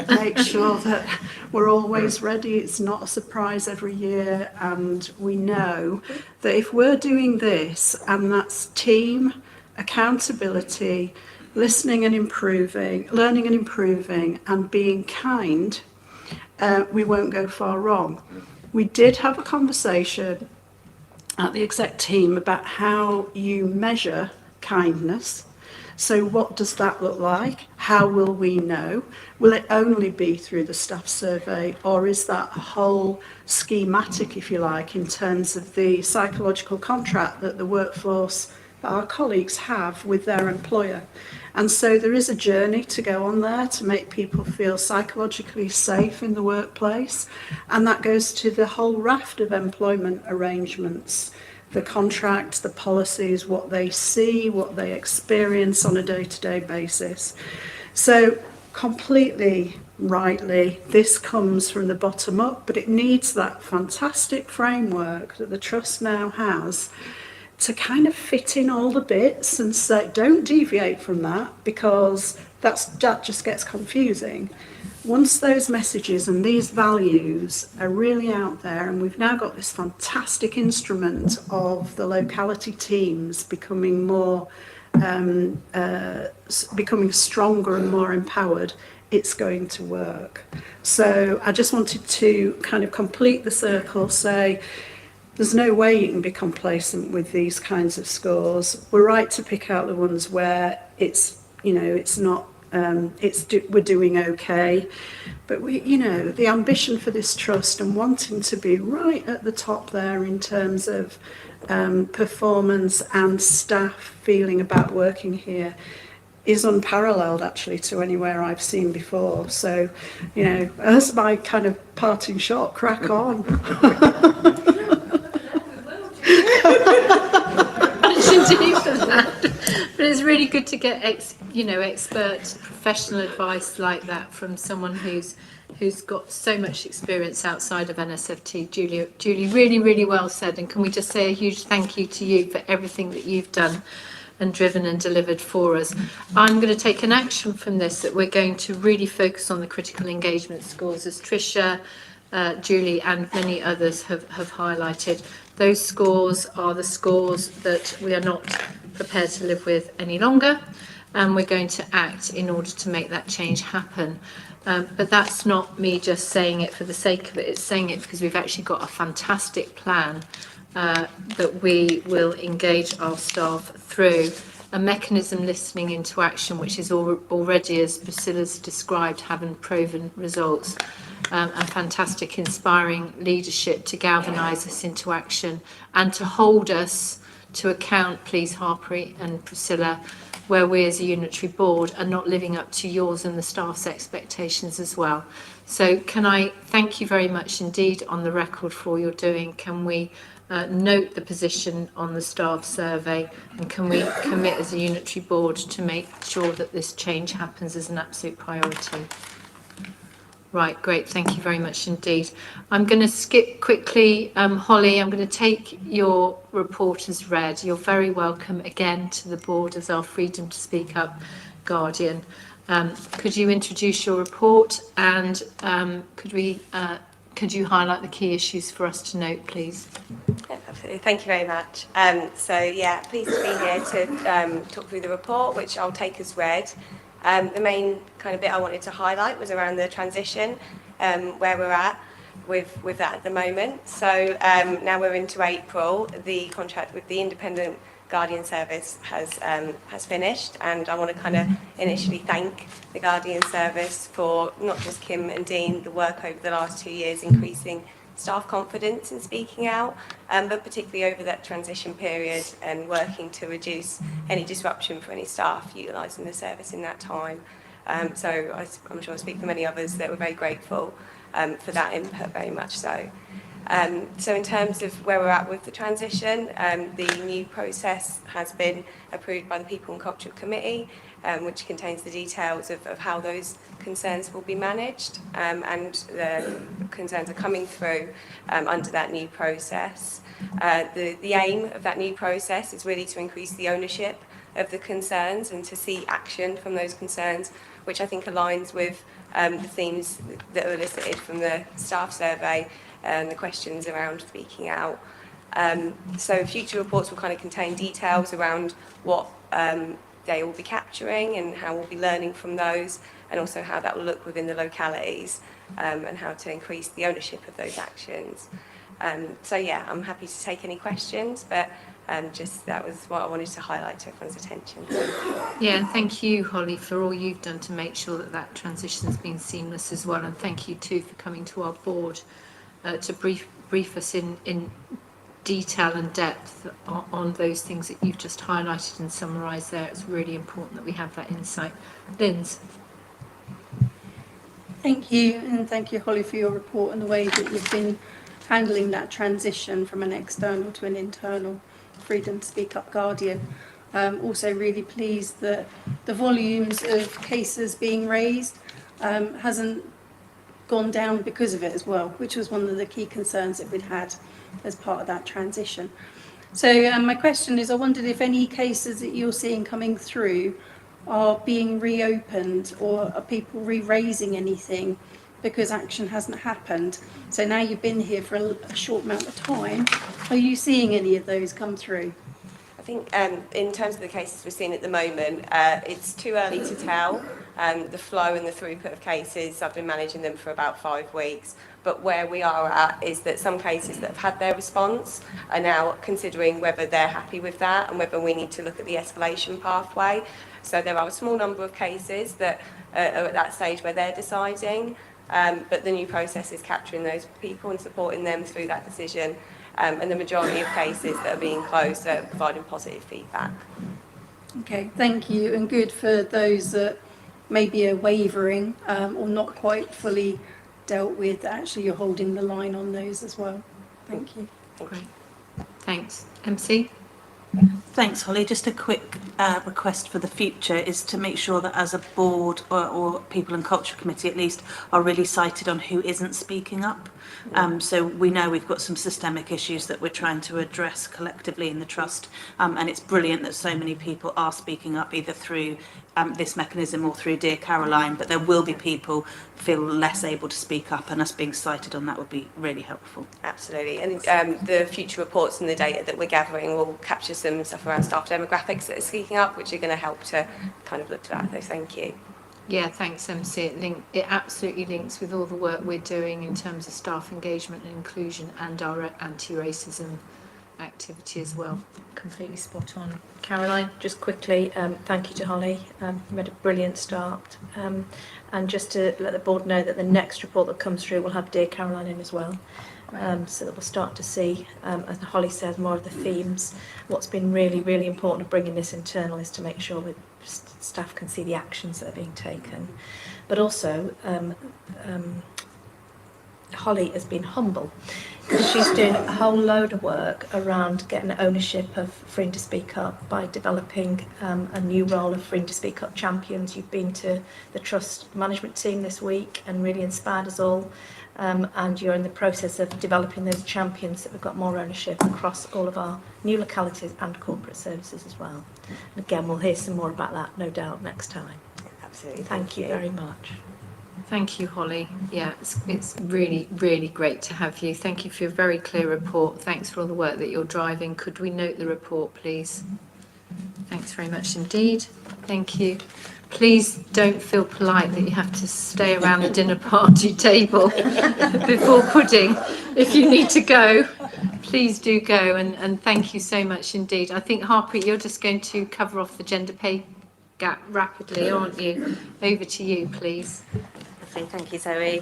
make sure that we're always ready. It's not a surprise every year, and we know that if we're doing this, and that's team, accountability, listening and improving, learning and improving, and being kind, we won't go far wrong. We did have a conversation at the exec team about how you measure kindness. So what does that look like? How will we know? Will it only be through the staff survey, or is that a whole schematic, if you like, in terms of the psychological contract that the workforce, that our colleagues have with their employer? And so there is a journey to go on there to make people feel psychologically safe in the workplace. And that goes to the whole raft of employment arrangements, the contract, the policies, what they see, what they experience on a day-to-day basis. So completely rightly, this comes from the bottom up, but it needs that fantastic framework that the Trust now has to kind of fit in all the bits and say, don't deviate from that, because that just gets confusing. Once those messages and these values are really out there, and we've now got this fantastic instrument of the locality teams becoming more, becoming stronger and more empowered, it's going to work. So I just wanted to kind of complete the circle, say, there's no way you can be complacent with these kinds of scores. We're right to pick out the ones where it's, you know, it's not, we're doing okay. But we, you know, the ambition for this trust and wanting to be right at the top there in terms of performance and staff feeling about working here is unparalleled, actually, to anywhere I've seen before. So, you know, that's my kind of parting shot. Crack on. But it's really good to get expert professional advice like that from someone who's got so much experience outside of NSFT. Julie, really, really well said. And can we just say a huge thank you to you for everything that you've done and driven and delivered for us. I'm going to take an action from this that we're going to really focus on the critical engagement scores, as Tricia, Julie and many others have highlighted. Those scores are the scores that we are not prepared to live with any longer, and we're going to act in order to make that change happen. But that's not me just saying it for the sake of it, it's saying it because we've actually got a fantastic plan that we will engage our staff through, a mechanism listening into action, which is already, as Priscilla's described, having proven results, and fantastic inspiring leadership to galvanise us into action and to hold us to account, please, Harpreet and Priscilla, where we as a unitary board are not living up to yours and the staff's expectations as well. So can I thank you very much indeed on the record for all you're doing. Can we note the position on the staff survey, and can we commit as a unitary board to make sure that this change happens as an absolute priority? Right, great, thank you very much indeed. I'm going to skip quickly, Holly, I'm going to take your report as read. You're very welcome again to the board as our Freedom to Speak Up guardian. Could you introduce your report, and could you highlight the key issues for us to note, please? Yeah, absolutely. Thank you very much. So yeah, pleased to be here to talk through the report, which I'll take as read. The main kind of bit I wanted to highlight was around the transition, where we're at with that at the moment. So now we're into April. The contract with the independent Guardian Service has finished, and I want to kind of initially thank the Guardian Service for not just Kim and Dean, the work over the last 2 years increasing staff confidence in speaking out, but particularly over that transition period and working to reduce any disruption for any staff utilising the service in that time. So I'm sure I speak for many others that we're very grateful for that input, very much so. So in terms of where we're at with the transition, the new process has been approved by the People and Culture Committee, which contains the details of how those concerns will be managed, and the concerns are coming through under that new process. The aim of that new process is really to increase the ownership of the concerns and to see action from those concerns, which I think aligns with the themes that were elicited from the staff survey and the questions around speaking out. So future reports will kind of contain details around what they will be capturing and how we'll be learning from those, and also how that will look within the localities, and how to increase the ownership of those actions. So yeah, I'm happy to take any questions, but just that was what I wanted to highlight to everyone's attention. Yeah, and thank you, Holly, for all you've done to make sure that that transition's been seamless as well, and thank you too for coming to our board to brief us in detail and depth on those things that you've just highlighted and summarised there. It's really important that we have that insight. Linz. Thank you, and thank you, Holly, for your report and the way that you've been handling that transition from an external to an internal Freedom to Speak Up guardian. Also really pleased that the volumes of cases being raised hasn't gone down because of it as well, which was one of the key concerns that we'd had as part of that transition. So my question is, I wondered if any cases that you're seeing coming through are being reopened, or are people re-raising anything because action hasn't happened? So now you've been here for a short amount of time, are you seeing any of those come through? I think in terms of the cases we're seeing at the moment, it's too early to tell. The flow and the throughput of cases, I've been managing them for about 5 weeks. But where we are at is that some cases that have had their response are now considering whether they're happy with that and whether we need to look at the escalation pathway. So there are a small number of cases that are at that stage where they're deciding, but the new process is capturing those people and supporting them through that decision. And the majority of cases that are being closed are providing positive feedback. Okay, thank you, and good for those that maybe are wavering or not quite fully dealt with. Actually, you're holding the line on those as well. Thank you. Great. Thanks. MC? Thanks, Holly. Just a quick request for the future is to make sure that as a board or People and Culture Committee at least are really cited on who isn't speaking up. So we know we've got some systemic issues that we're trying to address collectively in the Trust, and it's brilliant that so many people are speaking up either through this mechanism or through Dear Caroline, but there will be people feel less able to speak up, and us being cited on that would be really helpful. Absolutely, and the future reports and the data that we're gathering will capture some stuff around staff demographics that are speaking up, which are going to help to kind of look to that. So thank you. Yeah, thanks, MC. It absolutely links with all the work we're doing in terms of staff engagement and inclusion and our anti-racism activity as well. Completely spot on. Caroline? Just quickly, thank you to Holly. You made a brilliant start. And just to let the board know that the next report that comes through will have Dear Caroline in as well. So that we'll start to see, as Holly says, more of the themes. What's been really, really important of bringing this internal is to make sure that staff can see the actions that are being taken. But also, Holly has been humble. She's doing a whole load of work around getting ownership of Freedom to Speak Up by developing a new role of Freedom to Speak Up champions. You've been to the Trust management team this week and really inspired us all. And you're in the process of developing those champions that we've got more ownership across all of our new localities and corporate services as well. And again, we'll hear some more about that, no doubt, next time. Absolutely. Thank you very much. Thank you, Holly. Yeah, it's really, really great to have you. Thank you for your very clear report. Thanks for all the work that you're driving. Could we note the report, please? Thanks very much indeed. Thank you. Please don't feel polite that you have to stay around the dinner party table before pudding. If you need to go, please do go. And thank you so much indeed. I think, Harpreet, you're just going to cover off the gender pay gap rapidly, aren't you? Over to you, please. Thank you, Zoe.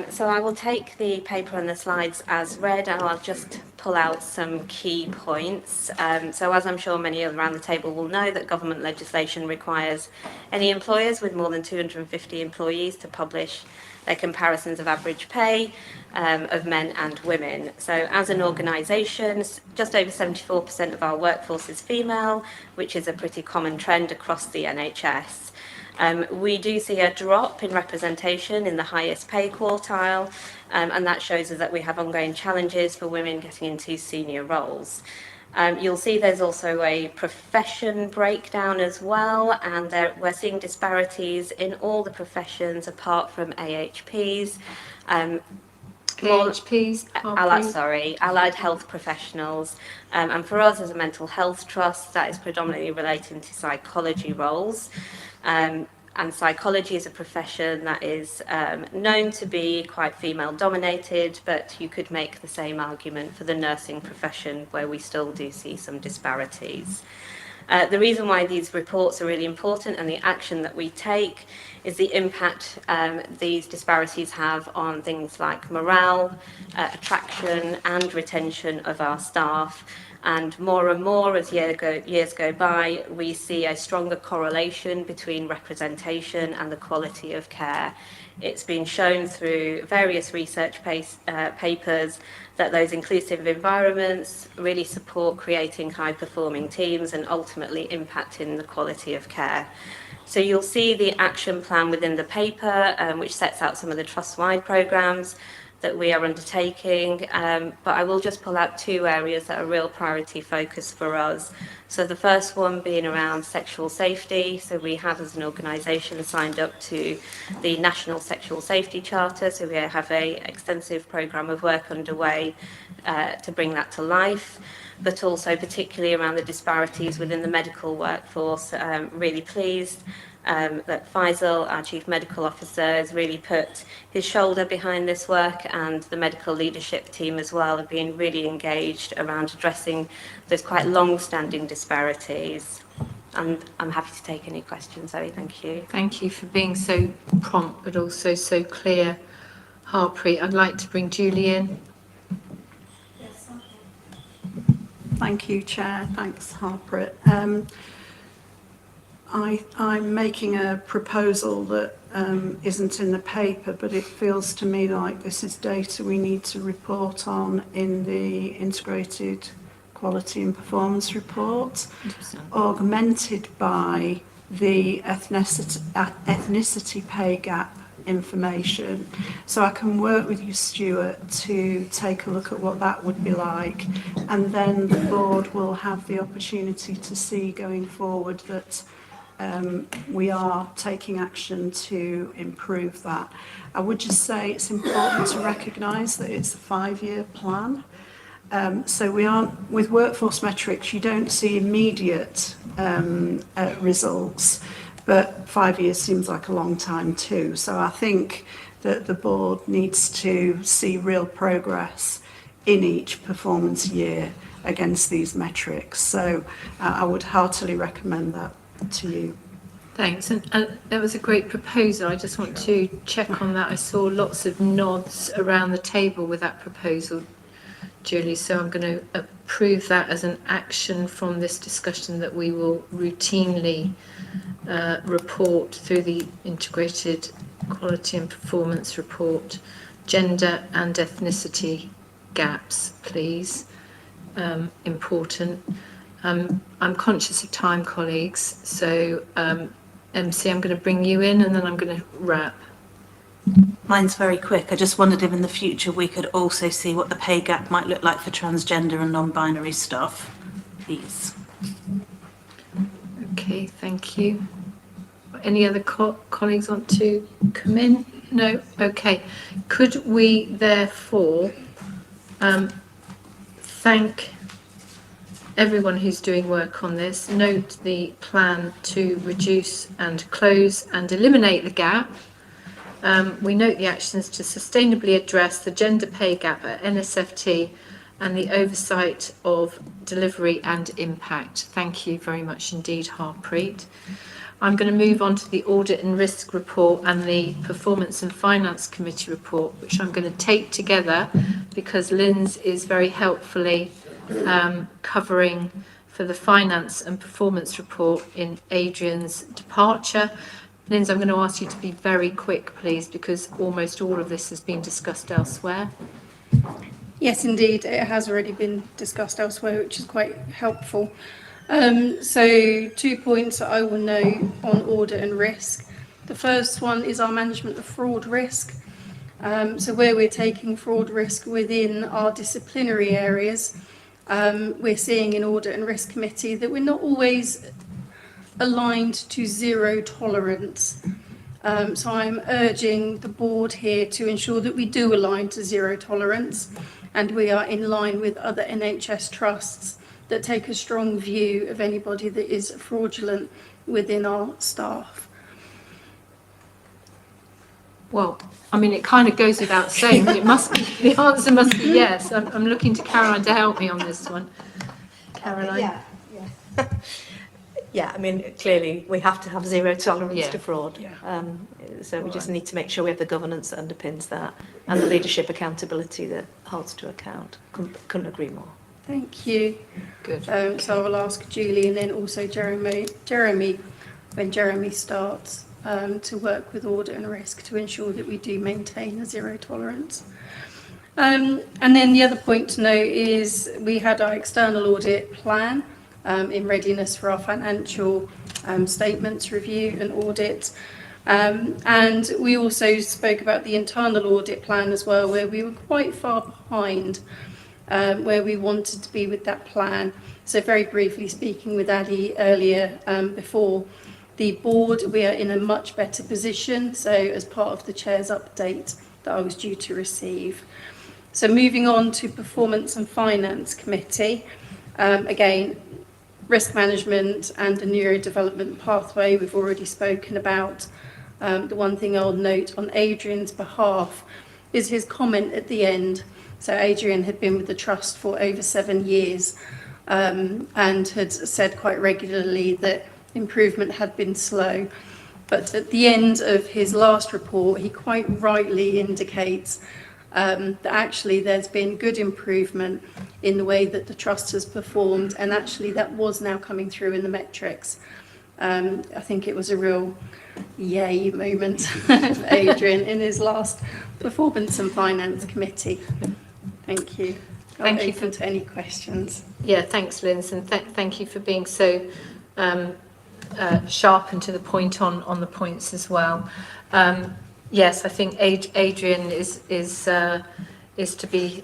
So I will take the paper and the slides as read, and I'll just pull out some key points. So as I'm sure many around the table will know, that government legislation requires any employers with more than 250 employees to publish their comparisons of average pay of men and women. So as an organisation, just over 74% of our workforce is female, which is a pretty common trend across the NHS. We do see a drop in representation in the highest pay quartile, and that shows us that we have ongoing challenges for women getting into senior roles. You'll see there's also a profession breakdown as well, and we're seeing disparities in all the professions apart from AHPs. AHPs? Allied health professionals. And for us as a mental health trust, that is predominantly relating to psychology roles. And psychology is a profession that is known to be quite female dominated, but you could make the same argument for the nursing profession, where we still do see some disparities. The reason why these reports are really important and the action that we take is the impact these disparities have on things like morale, attraction and retention of our staff. And more as years go by, we see a stronger correlation between representation and the quality of care. It's been shown through various research papers that those inclusive environments really support creating high-performing teams and ultimately impacting the quality of care. So you'll see the action plan within the paper, which sets out some of the trust-wide programmes that we are undertaking, but I will just pull out two areas that are real priority focus for us. So the first one being around sexual safety. So we have, as an organisation, signed up to the National Sexual Safety Charter, so we have an extensive programme of work underway to bring that to life, but also particularly around the disparities within the medical workforce. Really pleased that Faisal, our Chief Medical Officer, has really put his shoulder behind this work, and the medical leadership team as well have been really engaged around addressing those quite long-standing disparities. And I'm happy to take any questions, Zoe. Thank you. Thank you for being so prompt but also so clear, Harpreet. I'd like to bring Julie in. Thank you, Chair. Thanks, Harpreet. I'm making a proposal that isn't in the paper, but it feels to me like this is data we need to report on in the integrated quality and performance report, augmented by the ethnicity pay gap information. So I can work with you, Stuart, to take a look at what that would be like, and then the board will have the opportunity to see going forward that we are taking action to improve that. I would just say it's important to recognise that it's a 5-year plan. So we aren't, with workforce metrics, you don't see immediate results, but 5 years seems like a long time too. So I think that the board needs to see real progress in each performance year against these metrics. So I would heartily recommend that to you. Thanks, and that was a great proposal. I just want to check on that. I saw lots of nods around the table with that proposal, Julie, so I'm going to approve that as an action from this discussion that we will routinely report through the Integrated Quality and Performance Report, gender and ethnicity gaps, please. Important. I'm conscious of time, colleagues, so MC, I'm going to bring you in and then I'm going to wrap. Mine's very quick. I just wondered if in the future we could also see what the pay gap might look like for transgender and non-binary staff, please. Okay, thank you. Any other colleagues want to come in? No? Okay. Could we therefore thank everyone who's doing work on this, note the plan to reduce and close and eliminate the gap. We note the actions to sustainably address the gender pay gap at NSFT and the oversight of delivery and impact. Thank you very much indeed, Harpreet. I'm going to move on to the Audit and Risk Report and the Performance and Finance Committee report, which I'm going to take together because Lynn's is very helpfully covering for the Finance and Performance report in Adrian's departure. Linz, I'm going to ask you to be very quick, please, because almost all of this has been discussed elsewhere. Yes, indeed, it has already been discussed elsewhere, which is quite helpful. So 2 points that I will note on audit and risk. The first one is our management of fraud risk. So where we're taking fraud risk within our disciplinary areas, we're seeing in Audit and Risk Committee that we're not always aligned to zero tolerance. So I'm urging the board here to ensure that we do align to zero tolerance and we are in line with other NHS trusts that take a strong view of anybody that is fraudulent within our staff. Well, I mean, it kind of goes without saying, but it must be, the answer must be yes. I'm looking to Caroline to help me on this one. Caroline? Yeah. Yeah, I mean, clearly we have to have zero tolerance to fraud. Yeah. So we just need to make sure we have the governance that underpins that and the leadership accountability that holds to account. Couldn't agree more. Thank you. Good. So I will ask Julie and then also Jeremy, when Jeremy starts, to work with audit and risk to ensure that we do maintain a zero tolerance. And then the other point to note is we had our external audit plan in readiness for our financial statements review and audit. And we also spoke about the internal audit plan as well, where we were quite far behind where we wanted to be with that plan. So very briefly speaking with Adi earlier before the board, we are in a much better position. So as part of the chair's update that I was due to receive. So moving on to Performance and Finance Committee, again, risk management and the neurodevelopment pathway we've already spoken about. The one thing I'll note on Adrian's behalf is his comment at the end. So Adrian had been with the Trust for over 7 years and had said quite regularly that improvement had been slow. But at the end of his last report, he quite rightly indicates that actually there's been good improvement in the way that the Trust has performed, and actually that was now coming through in the metrics. I think it was a real yay moment for Adrian in his last Performance and Finance Committee. Thank you. Thank I'm you open to any questions. Yeah, thanks, Linz, and thank you for being so sharp and to the point on the points as well. Yes, I think Adrian is to be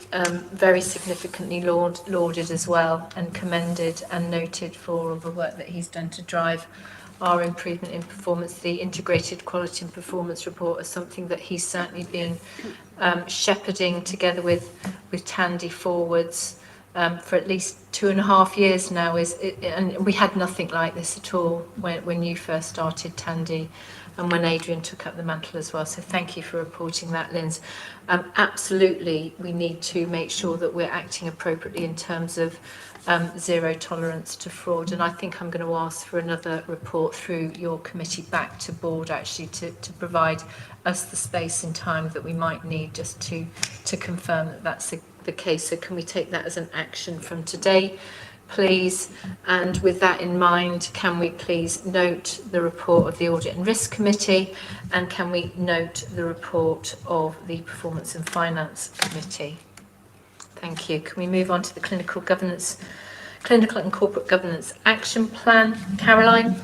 very significantly lauded as well, and commended and noted for all the work that he's done to drive our improvement in performance. The integrated quality and performance report is something that he's certainly been shepherding together with Tandy forwards for at least 2.5 years now. And we had nothing like this at all when you first started, Tandy, and when Adrian took up the mantle as well. So thank you for reporting that, Linz. Absolutely, we need to make sure that we're acting appropriately in terms of zero tolerance to fraud. And I think I'm going to ask for another report through your committee back to board, actually, to provide us the space and time that we might need just to confirm that that's the case. So can we take that as an action from today, please? And with that in mind, can we please note the report of the Audit and Risk Committee, and can we note the report of the Performance and Finance Committee? Thank you. Can we move on to the Clinical and Corporate Governance Action Plan? Caroline?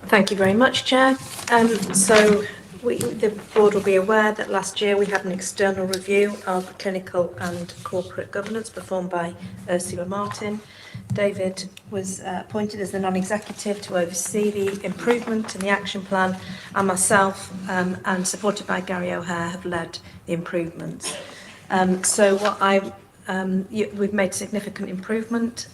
Thank you very much, Chair. So the board will be aware that last year we had an external review of clinical and corporate governance performed by Ursula Martin. David was appointed as the non-executive to oversee the improvement in the action plan, and myself, and supported by Gary O'Hare, have led the improvements. We've made significant improvement.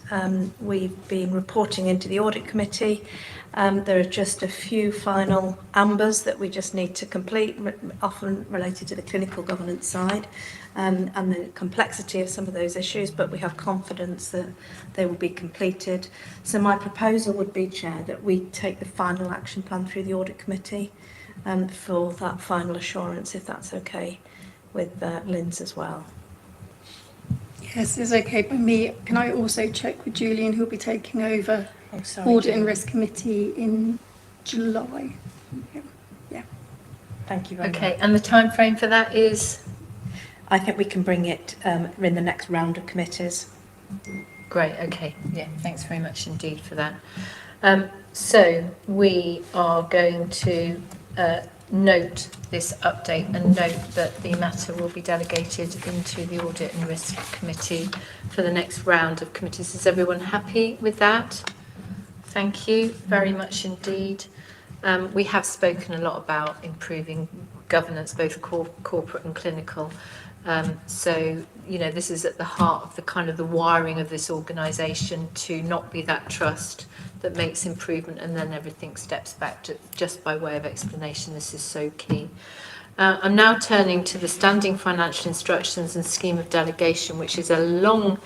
We've been reporting into the audit committee. There are just a few final ambers that we just need to complete, often related to the clinical governance side, and the complexity of some of those issues, but we have confidence that they will be completed. So my proposal would be, Chair, that we take the final action plan through the audit committee for that final assurance, if that's okay with Linz as well. Yes, it's okay by me. Can I also check with Julian, who'll be taking over Audit and Risk Committee in July? Yeah. Thank you very much. Okay, and the time frame for that is? I think we can bring it in the next round of committees. Great, okay. Yeah, thanks very much indeed for that. So we are going to note this update and note that the matter will be delegated into the Audit and Risk Committee for the next round of committees. Is everyone happy with that? Thank you very much indeed. We have spoken a lot about improving governance, both corporate and clinical. So, you know, this is at the heart of the kind of the wiring of this organisation, to not be that trust that makes improvement and then everything steps back. Just by way of explanation, this is so key. I'm now turning to the Standing Financial Instructions and Scheme of Delegation, which is a long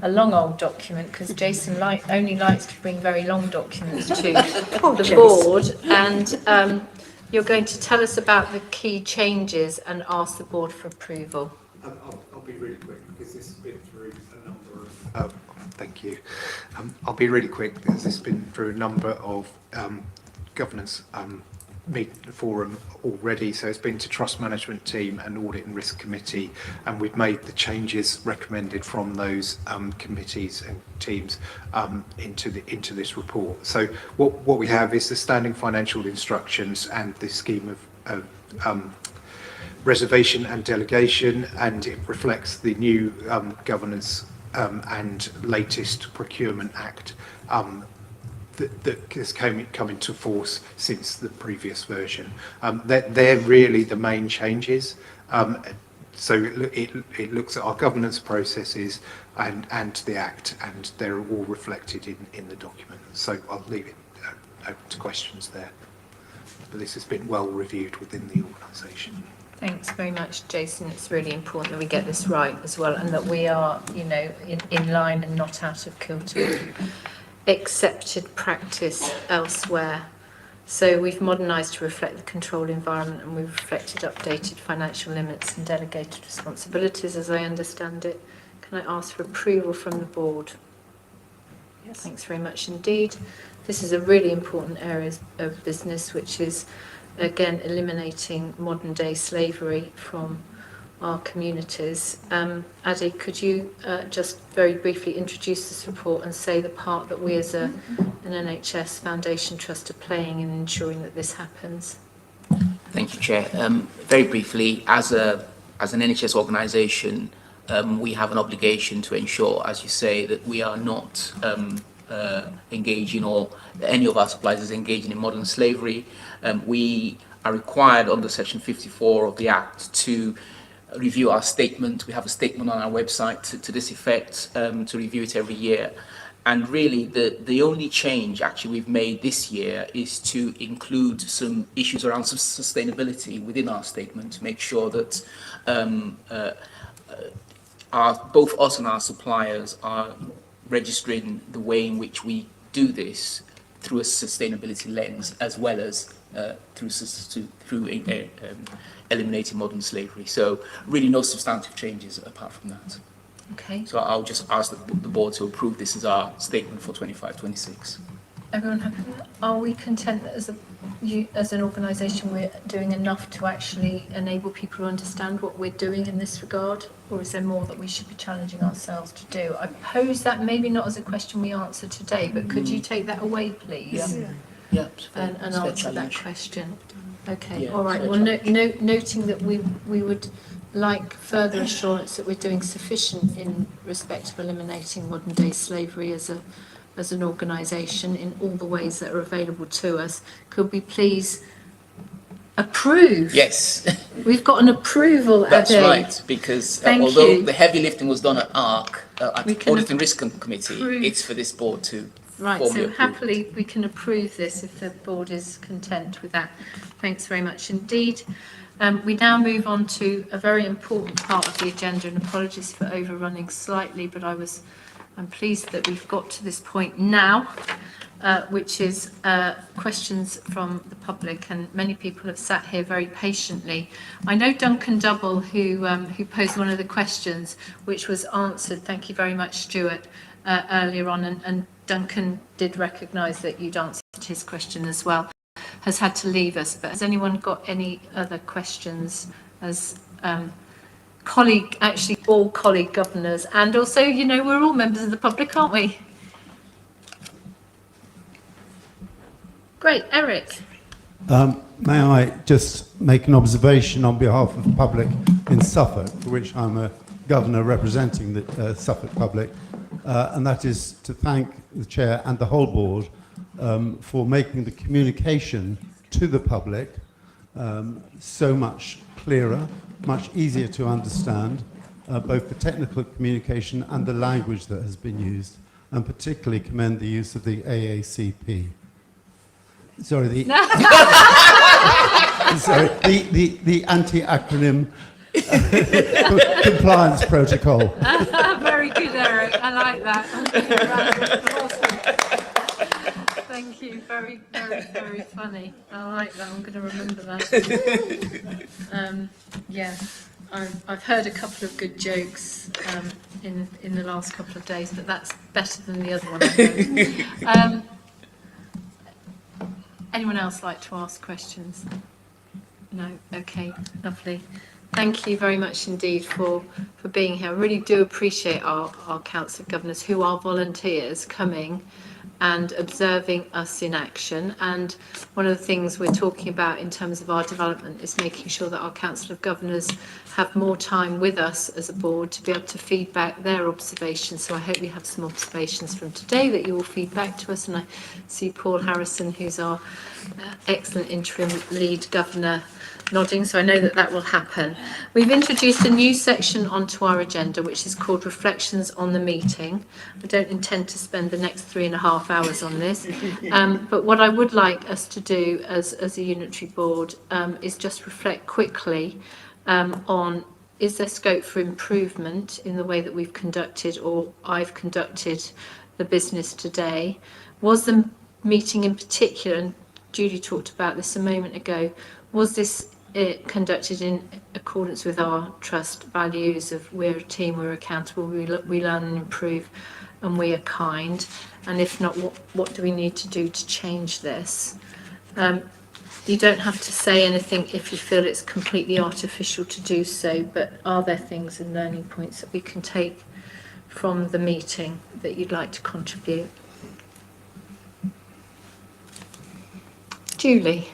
old document, because Jason only likes to bring very long documents to the board. And you're going to tell us about the key changes and ask the board for approval. I'll be really quick, because this has been through a number of... thank you. I'll be really quick, because this has been through a number of governance forum already. So it's been to Trust Management Team and Audit and Risk Committee, and we've made the changes recommended from those committees and teams into this report. So what we have is the Standing Financial Instructions and the scheme of reservation and delegation, and it reflects the new governance and latest Procurement Act that has come into force since the previous version. They're really the main changes. So it looks at our governance processes and the Act, and they're all reflected in the document. So I'll leave it open to questions there. But this has been well reviewed within the organisation. Thanks very much, Jason. It's really important that we get this right as well, and that we are, you know, in line and not out of kilter with accepted practice elsewhere. So we've modernised to reflect the control environment, and we've reflected updated financial limits and delegated responsibilities, as I understand it. Can I ask for approval from the board? Yes. Thanks very much indeed. This is a really important area of business, which is, again, eliminating modern day slavery from our communities. Addy, could you just very briefly introduce this report and say the part that we as an NHS Foundation Trust are playing in ensuring that this happens? Thank you, Chair. Very briefly, as an NHS organisation, we have an obligation to ensure, as you say, that we are not engaging, or any of our suppliers is engaging in modern slavery. We are required under Section 54 of the Act to review our statement. We have a statement on our website to this effect, to review it every year. And really, the only change actually we've made this year is to include some issues around sustainability within our statement to make sure that both us and our suppliers are registering the way in which we do this through a sustainability lens, as well as through eliminating modern slavery. So really no substantive changes apart from that. Okay. So I'll just ask the board to approve this as our statement for 25-26. Everyone happy with that? Are we content that as an organisation we're doing enough to actually enable people to understand what we're doing in this regard? Or is there more that we should be challenging ourselves to do? I pose that maybe not as a question we answer today, but could you take that away, please? Yeah. And answer that question. Okay, Yeah, all right. Well, noting that we would like further assurance that we're doing sufficient in respect of eliminating modern day slavery as an organisation in all the ways that are available to us, could we please approve? Yes. We've got an approval. That's Ade. right, because although the heavy lifting was done at ARC, at the Audit and Risk Committee, it's for this board to Right, formally so approve. happily we can approve this if the board is content with that. Thanks very much indeed. We now move on to a very important part of the agenda, and apologies for overrunning slightly, but I'm pleased that we've got to this point now, which is questions from the public, and many people have sat here very patiently. I know Duncan Double, who posed one of the questions, which was answered, thank you very much, Stuart, earlier on, and Duncan did recognise that you'd answered his question as well, has had to leave us. But has anyone got any other questions as all colleague governors, and also, we're all members of the public, aren't we? Great, Eric. May I just make an observation on behalf of the public in Suffolk, for which I'm a governor representing the Suffolk public, and that is to thank the chair and the whole board for making the communication to the public so much clearer, much easier to understand, both the technical communication and the language that has been used, and particularly commend the use of the AACP. Sorry, the anti-acronym compliance protocol. Very good, Eric. I like that. Thank you. Very, very, very funny. I like that. I'm going to remember that. Yeah, I've heard a couple of good jokes in the last couple of days, but that's better than the other one I heard. Anyone else like to ask questions? No? Okay, lovely. Thank you very much indeed for being here. I really do appreciate our Council of Governors, who are volunteers, coming and observing us in action. And one of the things we're talking about in terms of our development is making sure that our Council of Governors have more time with us as a board to be able to feed back their observations. So I hope we have some observations from today that you will feed back to us. And I see Paul Harrison, who's our excellent interim lead governor, nodding, so I know that will happen. We've introduced a new section onto our agenda, which is called Reflections on the Meeting. I don't intend to spend the next 3.5 hours on this, but what I would like us to do as a unitary board is just reflect quickly on, is there scope for improvement in the way that we've conducted, or I've conducted, the business today? Was the meeting in particular, and Julie talked about this a moment ago, was this conducted in accordance with our trust values of we're a team, we're accountable, we learn and improve, and we are kind? And if not, what do we need to do to change this? You don't have to say anything if you feel it's completely artificial to do so, but are there things and learning points that we can take from the meeting that you'd like to contribute? Julie,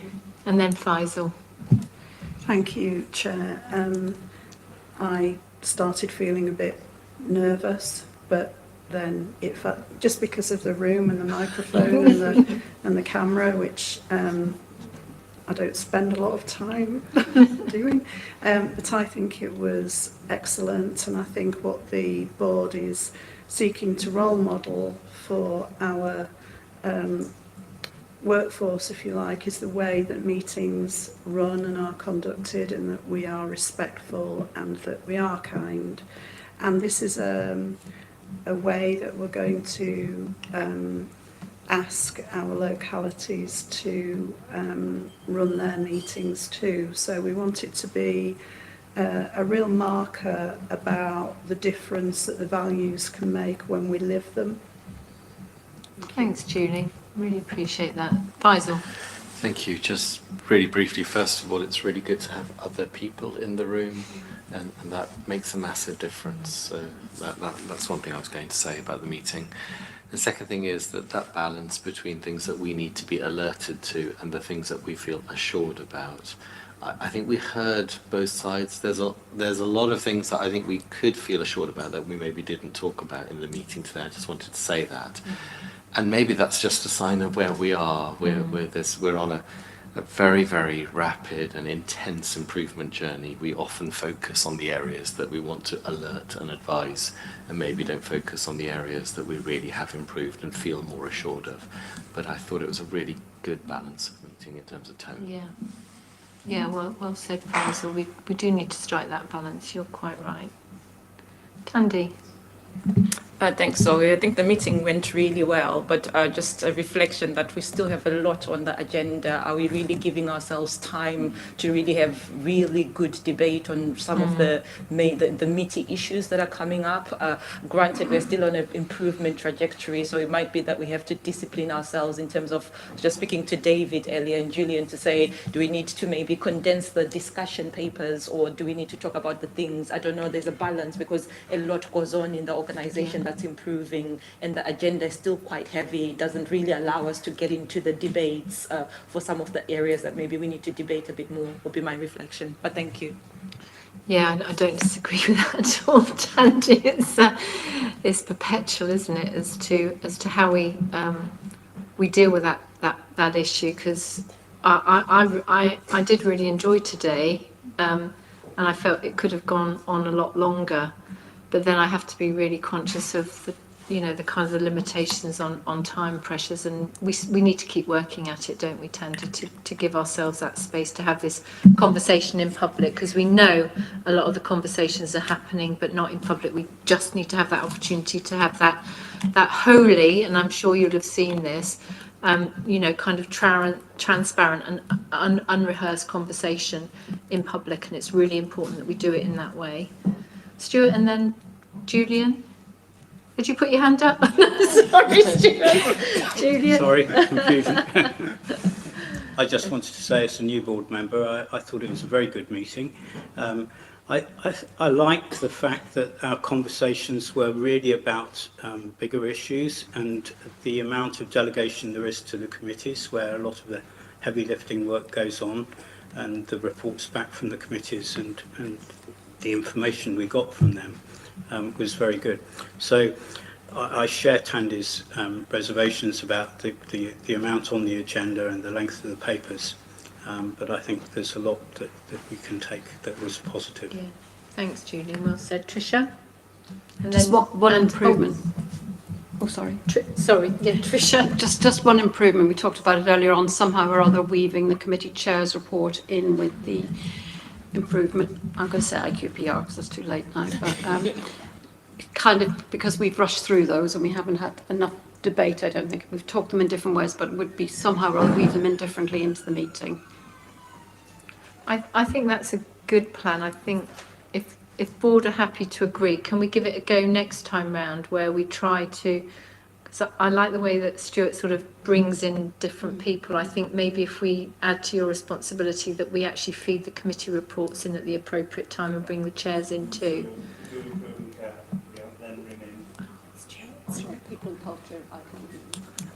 and then Faisal. Thank you, Chair. I started feeling a bit nervous, but then it felt, just because of the room and the microphone and the camera, which I don't spend a lot of time doing, but I think it was excellent, and I think what the board is seeking to role model for our workforce, if you like, is the way that meetings run and are conducted, and that we are respectful and that we are kind. And this is a way that we're going to ask our localities to run their meetings too. So we want it to be a real marker about the difference that the values can make when we live them. Thanks, Julie. Really appreciate that. Faisal. Thank you. Just really briefly, first of all, it's really good to have other people in the room, and that makes a massive difference. So that's one thing I was going to say about the meeting. The second thing is that balance between things that we need to be alerted to and the things that we feel assured about. I think we heard both sides. There's a lot of things that I think we could feel assured about that we maybe didn't talk about in the meeting today. I just wanted to say that. And maybe that's just a sign of where we are. We're on a very, very rapid and intense improvement journey. We often focus on the areas that we want to alert and advise, and maybe don't focus on the areas that we really have improved and feel more assured of. But I thought it was a really good balance of meeting in terms of tone. Yeah. Yeah, well said, Faisal. We do need to strike that balance. You're quite right. Tandy. Thanks, Zoe. I think the meeting went really well, but just a reflection that we still have a lot on the agenda. Are we really giving ourselves time to really have really good debate on some of the meaty issues that are coming up? Granted, we're still on an improvement trajectory, so it might be that we have to discipline ourselves in terms of just speaking to David earlier and Julian to say, do we need to maybe condense the discussion papers, or do we need to talk about the things? I don't know, there's a balance because a lot goes on in the organization that's improving, and the agenda is still quite heavy. It doesn't really allow us to get into the debates for some of the areas that maybe we need to debate a bit more, would be my reflection. But thank you. Yeah, I don't disagree with that at all, Tandy. It's perpetual, isn't it, as to how we deal with that issue, because I did really enjoy today, and I felt it could have gone on a lot longer. But then I have to be really conscious of the kind of the limitations on time pressures, and we need to keep working at it, don't we, Tandy, to give ourselves that space to have this conversation in public, because we know a lot of the conversations are happening, but not in public. We just need to have that opportunity to have that holy, and I'm sure you'll have seen this, kind of transparent and unrehearsed conversation in public, and it's really important that we do it in that way. Stuart, and then Julian. Did you put your hand up? Sorry, Stuart. Julian. Sorry, confusion. I just wanted to say, as a new board member, I thought it was a very good meeting. I liked the fact that our conversations were really about bigger issues, and the amount of delegation there is to the committees, where a lot of the heavy lifting work goes on, and the reports back from the committees and the information we got from them was very good. So I share Tandy's reservations about the amount on the agenda and the length of the papers, but I think there's a lot that we can take that was positive. Yeah. Thanks, Julian. Well said. Tricia? And just then, one improvement. Oh, sorry. Sorry. Yeah, Tricia. Just one improvement. We talked about it earlier on, somehow or other weaving the committee chair's report in with the improvement. I'm going to say IQPR because it's too late now, but kind of because we've rushed through those and we haven't had enough debate. I don't think we've talked them in different ways, but it would be somehow or other weave them in differently into the meeting. I think that's a good plan. I think if board are happy to agree, can we give it a go next time round, where we try to So I like the way that Stuart sort of brings in different people. I think maybe if we add to your responsibility that we actually feed the committee reports in at the appropriate time and bring the chairs in too.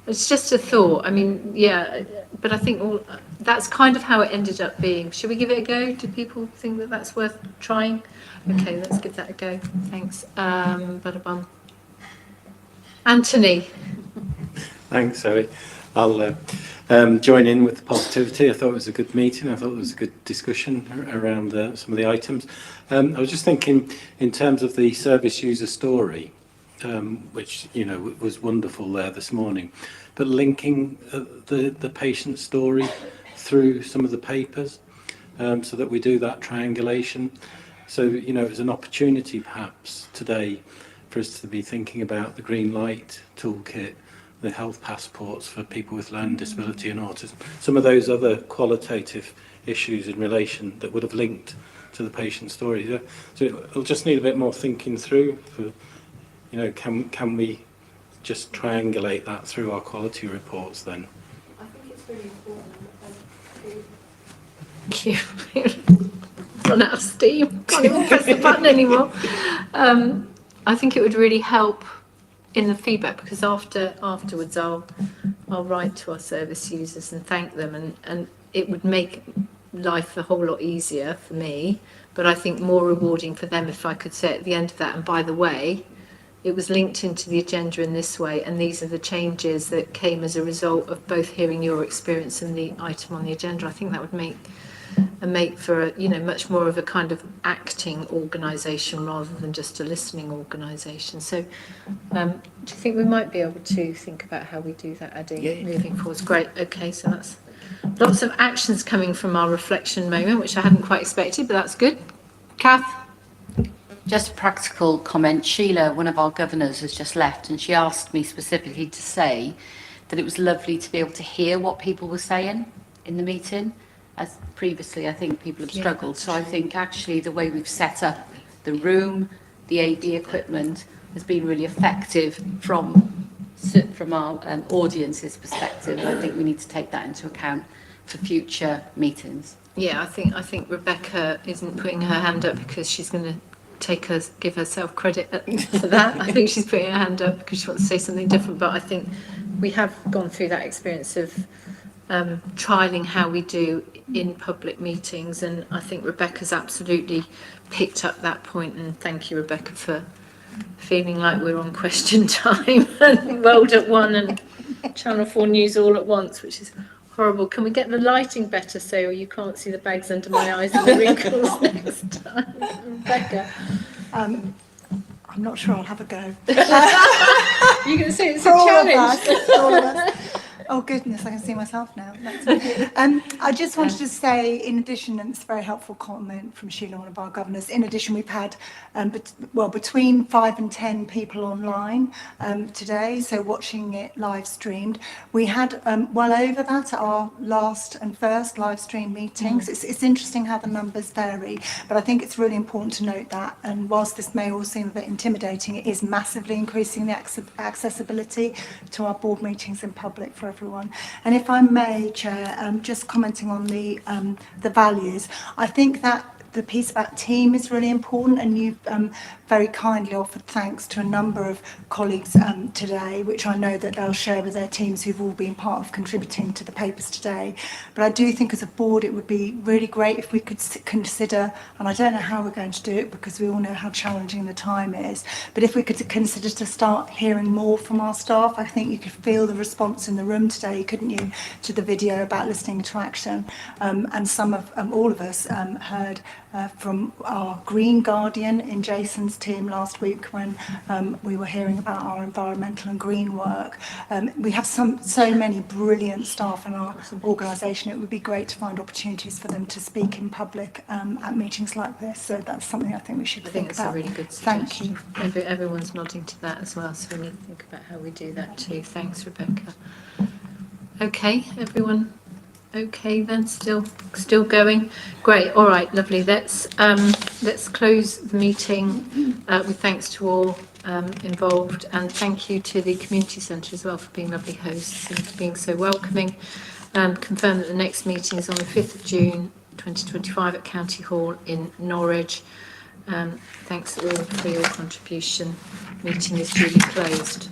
It's just a thought. I mean, yeah, but I think that's kind of how it ended up being. Should we give it a go? Do people think that that's worth trying? Okay, let's give that a go. Thanks. Bada-bum. Anthony. Thanks, Zoe. I'll join in with the positivity. I thought it was a good meeting. I thought it was a good discussion around some of the items. I was just thinking in terms of the service user story, which, you know, was wonderful there this morning, but linking the patient story through some of the papers so that we do that triangulation. So, you know, it's an opportunity perhaps today for us to be thinking about the green light toolkit, the health passports for people with learning disability and autism, some of those other qualitative issues in relation that would have linked to the patient story. So it'll just need a bit more thinking through for, you know, can we just triangulate that through our quality reports then? I think it's really important. Thank you. Run out of steam. Can't even press the button anymore. I think it would really help in the feedback because afterwards I'll write to our service users and thank them, and it would make life a whole lot easier for me, but I think more rewarding for them if I could say at the end of that, and by the way, it was linked into the agenda in this way, and these are the changes that came as a result of both hearing your experience and the item on the agenda. I think that would make for a, you know, much more of a kind of acting organisation rather than just a listening organisation. So do you think we might be able to think about how we do that, Addy, moving forwards? Great, okay, so that's lots of actions coming from our reflection moment, which I hadn't quite expected, but that's good. Kath? Just a practical comment. Sheila, one of our governors, has just left, and she asked me specifically to say that it was lovely to be able to hear what people were saying in the meeting. As previously, I think people have struggled. So I think actually the way we've set up the room, the AV equipment, has been really effective from our audience's perspective. And I think we need to take that into account for future meetings. Yeah, I think Rebecca isn't putting her hand up because she's going to give herself credit for that. I think she's putting her hand up because she wants to say something different. But I think we have gone through that experience of trialling how we do in public meetings, and I think Rebecca's absolutely picked up that point, and thank you, Rebecca, for feeling like we're on question time and World at One and Channel 4 News all at once, which is horrible. Can we get the lighting better so you can't see the bags under my eyes and the wrinkles next time? Rebecca? I'm not sure I'll have a go. You're going to say it's a challenge. All of us. Oh goodness, I can see myself now. I just wanted to say, in addition, and it's a very helpful comment from Sheila, one of our governors, in addition we've had between 5 and 10 people online today, so watching it live streamed. We had well over that at our last and first live stream meetings. It's interesting how the numbers vary, but I think it's really important to note that, and whilst this may all seem a bit intimidating, it is massively increasing the accessibility to our board meetings in public for everyone. And if I may, Chair, just commenting on the values, I think that the piece about team is really important, and you've very kindly offered thanks to a number of colleagues today, which I know that they'll share with their teams who've all been part of contributing to the papers today. But I do think as a board it would be really great if we could consider, and I don't know how we're going to do it because we all know how challenging the time is, but if we could consider to start hearing more from our staff. I think you could feel the response in the room today, couldn't you, to the video about listening to action, and some of all of us heard from our Green Guardian in Jason's team last week when we were hearing about our environmental and green work. We have so many brilliant staff in our organisation. It would be great to find opportunities for them to speak in public at meetings like this. So that's something I think we should think about. I think it's a really good suggestion. Thank you. Everyone's nodding to that as well, so we need to think about how we do that too. Thanks, Rebecca. Okay, everyone. Okay, then still going. Great. All right, lovely. Let's close the meeting with thanks to all involved, and thank you to the community centre as well for being lovely hosts and for being so welcoming. Confirm that the next meeting is on the 5th of June 2025 at County Hall in Norwich. Thanks all for your contribution. Meeting is duly closed.